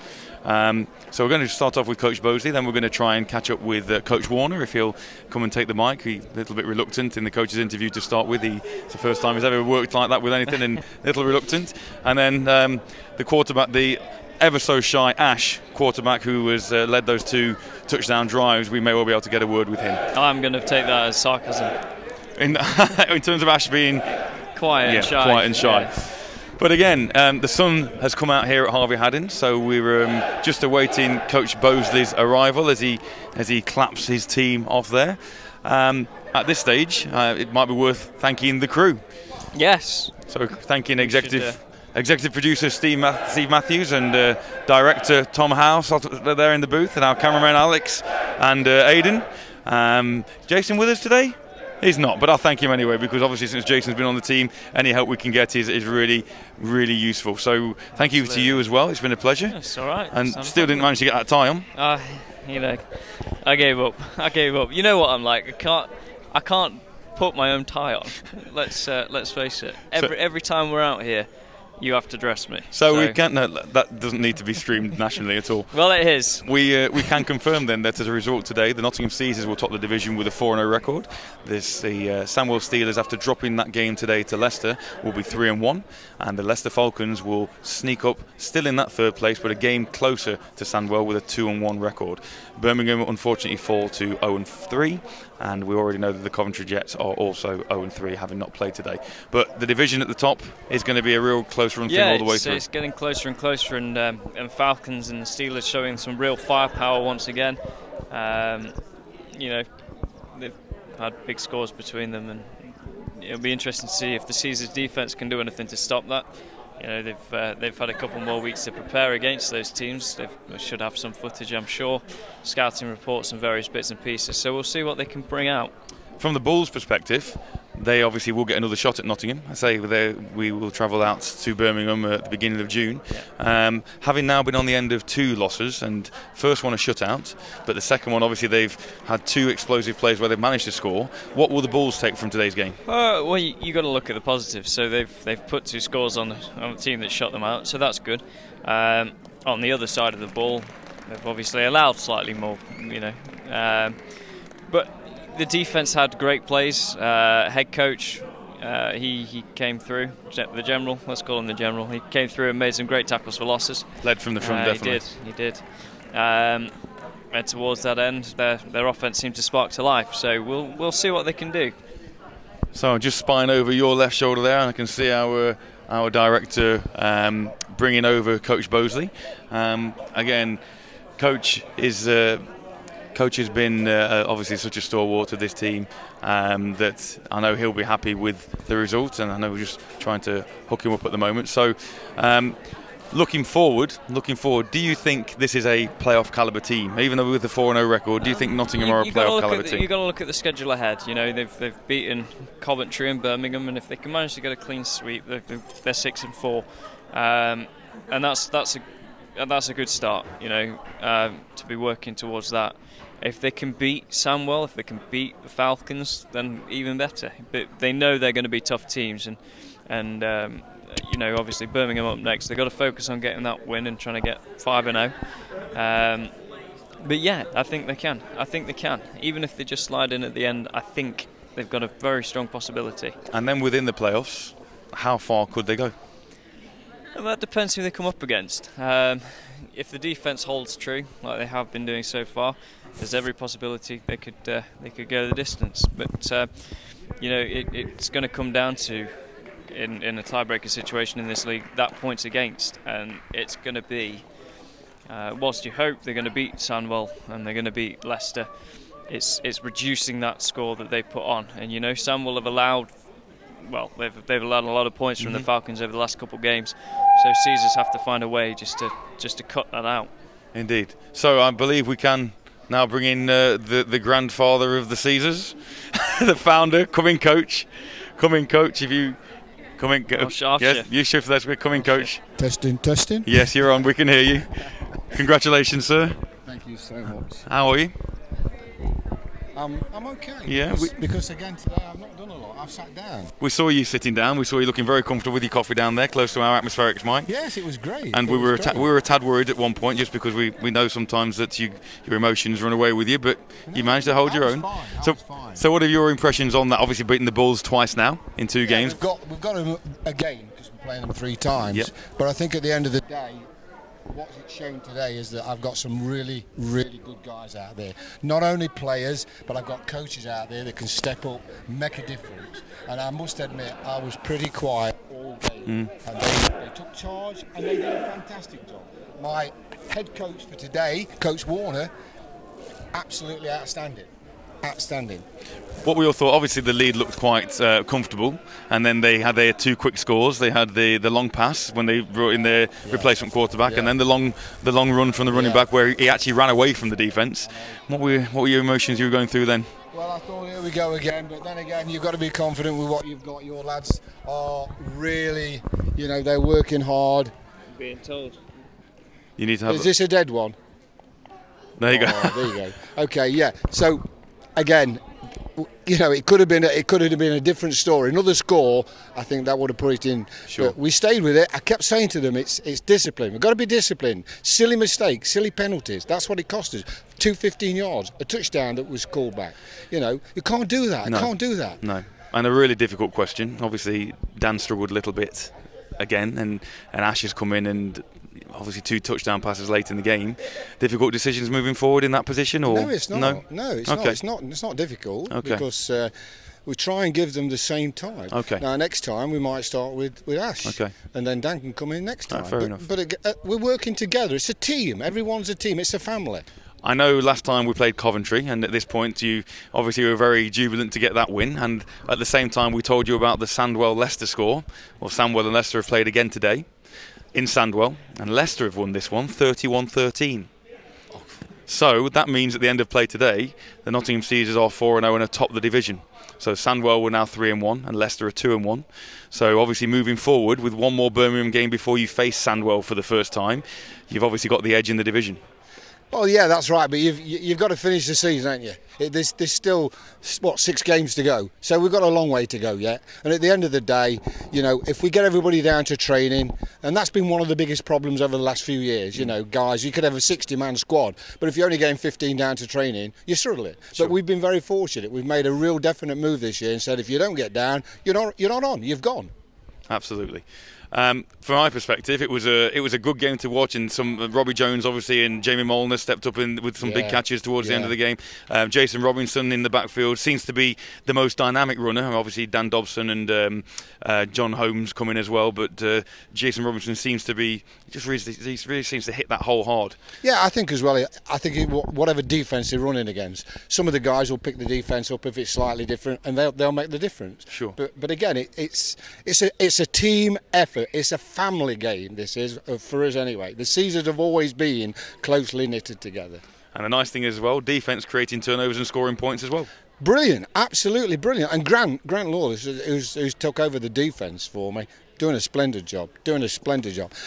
So we're going to start off with Coach Bosley, then we're going to try and catch up with Coach Warner if he'll come and take the mic. He's a little bit reluctant in the coach's interview to start with. It's the first time he's ever worked like that with anything, and a little reluctant. And then the quarterback, the ever so shy Ash quarterback, who has led those 2 touchdown drives, we may well be able to get a word with him. I'm going to take that as sarcasm. In terms of Ash being quiet and shy. Yeah. But again, the sun has come out here at Harvey Haddon, so we're just awaiting Coach Bosley's arrival as he claps his team off there. At this stage, it might be worth thanking the crew. Yes. So thanking executive producer Steve Matthews and director Tom House there in the booth, and our cameraman Alex and Aidan. Jason with us today? He's not, but I'll thank him anyway, because obviously since Jason's been on the team, any help we can get is really, really useful. So thank you to you as well. It's been a pleasure. It's all right. And still didn't manage to get that tie on. I gave up. You know what I'm like. I can't put my own tie on. Let's face it. Every time we're out here, you have to dress me. So we can't. No, that doesn't need to be streamed nationally at all. Well, it is. We can confirm then that as a result today, the Nottingham Caesars will top the division with a 4-0 record. The Sandwell Steelers, after dropping that game today to Leicester, will be 3-1, and the Leicester Falcons will sneak up, still in that third place, but a game closer to Sandwell with a 2-1 record. Birmingham unfortunately fall to 0-3. And we already know that the Coventry Jets are also 0-3, having not played today. But the division at the top is going to be a real close run thing all the way through. It's getting closer and closer, and Falcons and the Steelers showing some real firepower once again. They've had big scores between them, and it'll be interesting to see if the Caesars defence can do anything to stop that. They've had a couple more weeks to prepare against those teams. They should have some footage, I'm sure, scouting reports and various bits and pieces. So we'll see what they can bring out. From the Bulls' perspective, they obviously will get another shot at Nottingham. I say we will travel out to Birmingham at the beginning of June. Yeah. Having now been on the end of 2 losses, and first one a shutout, but the second one, obviously they've had 2 explosive plays where they've managed to score. What will the Bulls take from today's game? Well, you got to look at the positives. So they've put 2 scores on the team that shut them out, so that's good. On the other side of the ball, they've obviously allowed slightly more, but the defence had great plays. Head coach, he came through. The general, let's call him the general. He came through and made some great tackles for losses. Led from the front, definitely. He did. And towards that end, their offence seemed to spark to life. So we'll see what they can do. So just spying over your left shoulder there, and I can see our director bringing over Coach Bosley. Again, Coach has been obviously such a stalwart of this team that I know he'll be happy with the result, and I know we're just trying to hook him up at the moment. So looking forward, do you think this is a playoff calibre team? Even though with the 4-0 record, do you think Nottingham are a playoff calibre team? You've got to look at the schedule ahead. They've beaten Coventry and Birmingham, and if they can manage to get a clean sweep, they're 6-4, and that's a good start. To be working towards that. If they can beat Sandwell, if they can beat the Falcons, then even better. But they know they're going to be tough teams, and obviously Birmingham up next. They've got to focus on getting that win and trying to get 5-0. But yeah, I think they can. Even if they just slide in at the end, I think they've got a very strong possibility. And then within the playoffs, how far could they go? Well, that depends who they come up against. If the defence holds true, like they have been doing so far, there's every possibility they could go the distance. But it's going to come down to, in a tiebreaker situation in this league, that points against, and it's going to be. Whilst you hope they're going to beat Sandwell and they're going to beat Leicester, it's reducing that score that they put on. And Sandwell have allowed. Well, they've allowed a lot of points from the Falcons over the last couple of games, so Caesars have to find a way just to cut that out. Indeed. So I believe we can now bring in the grandfather of the Caesars, the founder, coming coach. If you come in, yes, you shift this. We're coming coach. Testing. Yes, you're on. We can hear you. Congratulations, sir. Thank you so much. How are you? I'm okay. Yeah, because again today I've not done a lot. I've sat down. We saw you sitting down. We saw you looking very comfortable with your coffee down there, close to our atmospherics mic. Yes, it was great. And we were a tad worried at one point, just because we know sometimes that your emotions run away with you, but you managed to hold your own. Fine. So what are your impressions on that? Obviously beating the Bulls twice now in 2 games. We've got them again because we're playing them 3 times. Yep. But I think at the end of the day, what it's shown today is that I've got some really, really good guys out there. Not only players, but I've got coaches out there that can step up, make a difference. And I must admit, I was pretty quiet all game. And they took charge and they did a fantastic job. My head coach for today, Coach Warner, absolutely outstanding. What were your thoughts? Obviously the lead looked quite comfortable, and then they had their 2 quick scores. They had the long pass when they brought in their replacement quarterback, and then the long run from the running back where he actually ran away from the defence. What were your emotions you were going through then? Well, I thought here we go again, but then again, you've got to be confident with what you've got. Your lads are really, they're working hard. Being told. You need to have. Is this a dead one? There you go. There you go. Okay, yeah. So, again, it could have been a different story. Another score, I think that would have put it in. Sure. But we stayed with it. I kept saying to them, it's discipline. We've got to be disciplined. Silly mistakes, silly penalties. That's what it cost us. 15 yards, a touchdown that was called back. You can't do that. No. Can't do that. No. And a really difficult question. Obviously, Dan struggled a little bit again, and Ash has come in and obviously 2 touchdown passes late in the game. Difficult decisions moving forward in that position, or no, it's not. No, it's okay. not. It's not difficult Okay. because we try and give them the same time. Okay. Now next time we might start with Ash. Okay. And then Dan can come in next time. Fair enough. But we're working together. It's a team. Everyone's a team. It's a family. I know last time we played Coventry, and at this point you obviously were very jubilant to get that win, and at the same time we told you about the Sandwell-Leicester score. Well, Sandwell and Leicester have played again today in Sandwell, and Leicester have won this one 31-13. So that means at the end of play today, the Nottingham Caesars are 4-0 and atop the division. So Sandwell were now 3-1 and Leicester are 2-1. So obviously moving forward with one more Birmingham game before you face Sandwell for the first time, you've obviously got the edge in the division. Well, yeah, that's right. But you've got to finish the season, haven't you? There's still 6 games to go, so we've got a long way to go yet. And at the end of the day, if we get everybody down to training, and that's been one of the biggest problems over the last few years. Guys, you could have a 60-man squad, but if you're only getting 15 down to training, you're struggling. Sure. But we've been very fortunate. We've made a real definite move this year and said if you don't get down, you're not on. You've gone. Absolutely. From my perspective, it was a good game to watch, and some Robbie Jones obviously and Jamie Molnar stepped up with some big catches towards the end of the game. Jason Robinson in the backfield seems to be the most dynamic runner. Obviously Dan Dobson and John Holmes come in as well, but Jason Robinson seems to be he really seems to hit that hole hard. Yeah, I think as well. I think whatever defence they're running against, some of the guys will pick the defence up if it's slightly different, and they'll make the difference. Sure. But again, it's a team effort. It's a family game, this is, for us anyway. The Caesars have always been closely knitted together. And the nice thing is as well, defence creating turnovers and scoring points as well. Brilliant, absolutely brilliant. And Grant Lawless, who's took over the defence for me, doing a splendid job.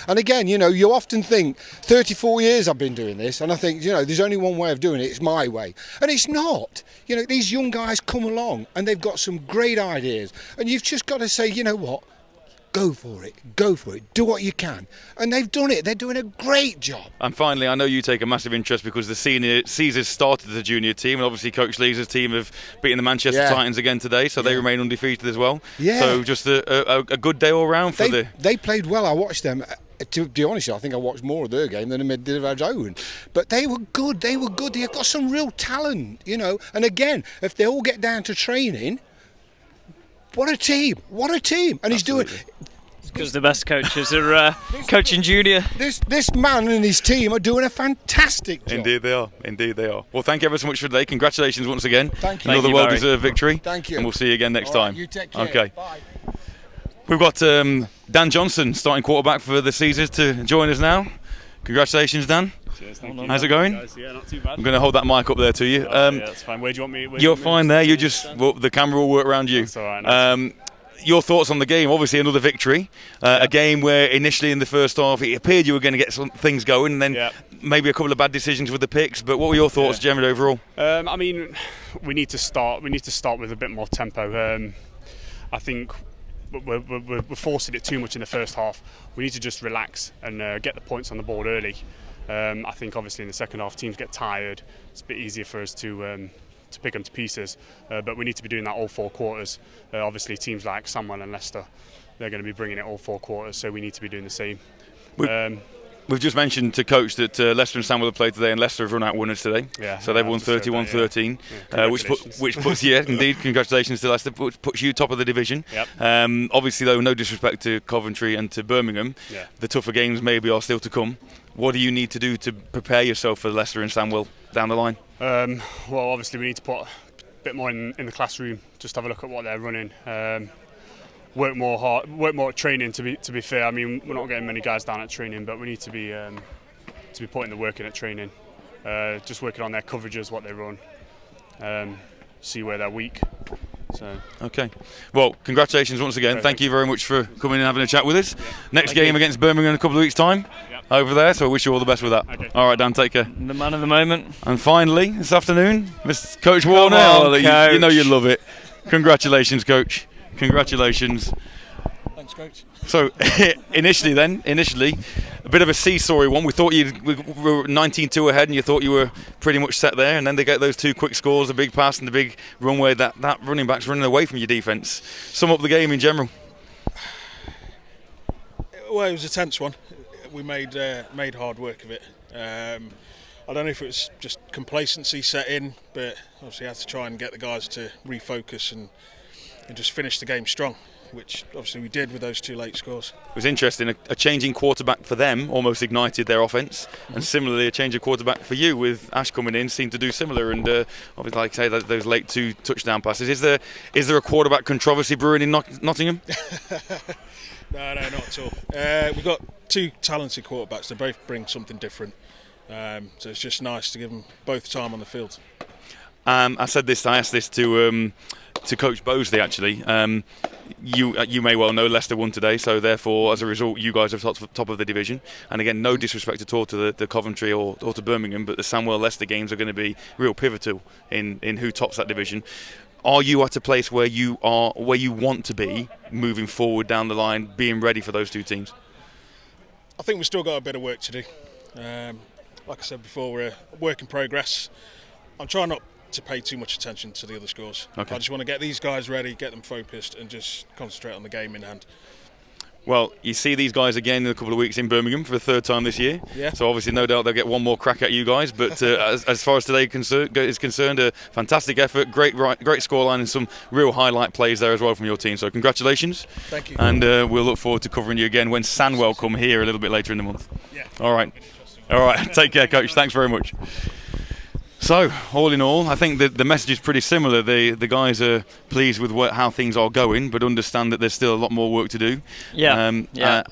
And again, you often think, 34 years I've been doing this, and I think, there's only one way of doing it, it's my way. And it's not. These young guys come along and they've got some great ideas. And you've just got to say, you know what? Go for it, do what you can. And they've done it, they're doing a great job. And finally, I know you take a massive interest because the Caesars started the junior team, and obviously Coach Lee's team have beaten the Manchester Titans again today, so they remain undefeated as well. Yeah. So just a good day all round for They played well, I watched them. To be honest, I think I watched more of their game than I did of our own. But they were good, they've got some real talent, And again, if they all get down to training, what a team! And Absolutely. He's doing. It's because the best coaches are coaching junior. This man and his team are doing a fantastic job. Indeed they are. Well, thank you ever so much for today. Congratulations once again. Thank you. Another well-deserved victory. Thank you. And we'll see you again next time. You take care. Okay. Bye. We've got Dan Johnson, starting quarterback for the Caesars, to join us now. Congratulations, Dan. Cheers, thank you. How's it going? Yeah, not too bad. I'm going to hold that mic up there to you. Yeah, that's fine. Where do you want me? You're fine there. You just the camera will work around you. That's all right. Nice. Your thoughts on the game? Obviously, another victory. A game where initially in the first half it appeared you were going to get some things going, and then maybe a couple of bad decisions with the picks. But what were your thoughts, generally overall? I mean, we need to start with a bit more tempo. I think we're forcing it too much in the first half. We need to just relax and get the points on the board early. I think obviously in the second half teams get tired. It's a bit easier for us to pick them to pieces, but we need to be doing that all 4 quarters. Obviously teams like Sandwell and Leicester, they're going to be bringing it all 4 quarters, so we need to be doing the same. We've just mentioned to Coach that Leicester and Sandwell have played today, and Leicester have run out winners today. Yeah, so they've won 31-13, which puts indeed, congratulations to Leicester, which puts you top of the division. Yep. Obviously, though, no disrespect to Coventry and to Birmingham, the tougher games maybe are still to come. What do you need to do to prepare yourself for Leicester and Sandwell down the line? Well, obviously we need to put a bit more in the classroom, just have a look at what they're running. Work more at training. To be fair, I mean we're not getting many guys down at training, but we need to be putting the work in at training. Just working on their coverages, what they run. see where they're weak. So. Okay. Well, congratulations once again. Thank you very much for coming and having a chat with us. Next game against Birmingham in a couple of weeks' time. Over there, so I wish you all the best with that. Okay. All right, Dan, take care. The man of the moment. And finally, this afternoon, Mr. Coach Warner. on, You know you love it. Congratulations, Coach. Congratulations. Thanks, Coach. So, initially, a bit of a seesawy one. We thought we were 19-2 ahead, and you thought you were pretty much set there. And then they get those 2 quick scores, a big pass, and the big runway. That running back's running away from your defence. Sum up the game in general. Well, it was a tense one. We made hard work of it. I don't know if it was just complacency set in, but obviously had to try and get the guys to refocus and just finish the game strong, which obviously we did with those 2 late scores. It was interesting. A changing quarterback for them almost ignited their offence, and similarly, a change of quarterback for you with Ash coming in seemed to do similar. And obviously, like I say, those late 2 touchdown passes. Is there a quarterback controversy brewing in Nottingham? No, not at all. We've got 2 talented quarterbacks. They both bring something different. So it's just nice to give them both time on the field. I asked this to Coach Bosley actually. You may well know Leicester won today, so therefore, as a result, you guys are top of the division. And again, no disrespect at all to the Coventry or to Birmingham, but the Sandwell Leicester games are going to be real pivotal in who tops that division. Are you at a place where you want to be moving forward down the line, being ready for those 2 teams? I think we've still got a bit of work to do. Like I said before, we're a work in progress. I'm trying not to pay too much attention to the other scores. Okay. I just want to get these guys ready, get them focused, and just concentrate on the game in hand. Well, you see these guys again in a couple of weeks in Birmingham for the 3rd time this year. Yeah. So obviously, no doubt they'll get one more crack at you guys. But as far as today is concerned, a fantastic effort, great scoreline, and some real highlight plays there as well from your team. So congratulations. Thank you. And we'll look forward to covering you again when Sandwell come here a little bit later in the month. Yeah. All right. Take care, Coach. Thanks very much. So, all in all, I think the message is pretty similar. The guys are pleased with how things are going, but understand that there's still a lot more work to do. Yeah.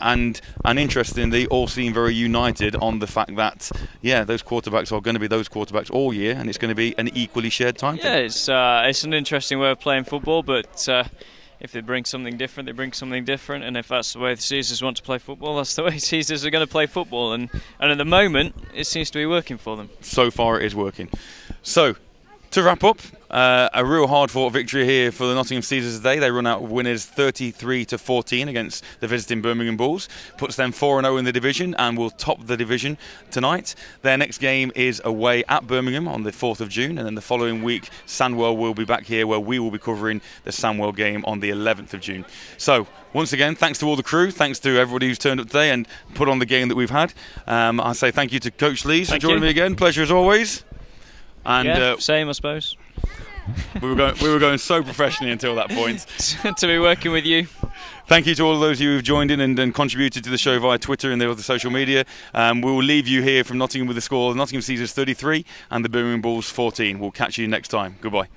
And interestingly, all seem very united on the fact that, those quarterbacks are going to be those quarterbacks all year, and it's going to be an equally shared time. Yeah, it's an interesting way of playing football, but if they bring something different, they bring something different. And if that's the way the Caesars want to play football, that's the way Caesars are going to play football. And at the moment, it seems to be working for them. So far, it is working. So, to wrap up, a real hard-fought victory here for the Nottingham Caesars today. They run out winners 33-14 against the visiting Birmingham Bulls. Puts them 4-0 in the division and will top the division tonight. Their next game is away at Birmingham on the 4th of June. And then the following week, Sandwell will be back here where we will be covering the Sandwell game on the 11th of June. So, once again, thanks to all the crew. Thanks to everybody who's turned up today and put on the game that we've had. I say thank you to Coach Lees for joining me again. Pleasure as always. And same, I suppose. We were going so professionally until that point. To be working with you. Thank you to all of those who have joined in and contributed to the show via Twitter and the other social media. We will leave you here from Nottingham with the score: Nottingham Caesars 33 and the Birmingham Bulls 14. We'll catch you next time. Goodbye.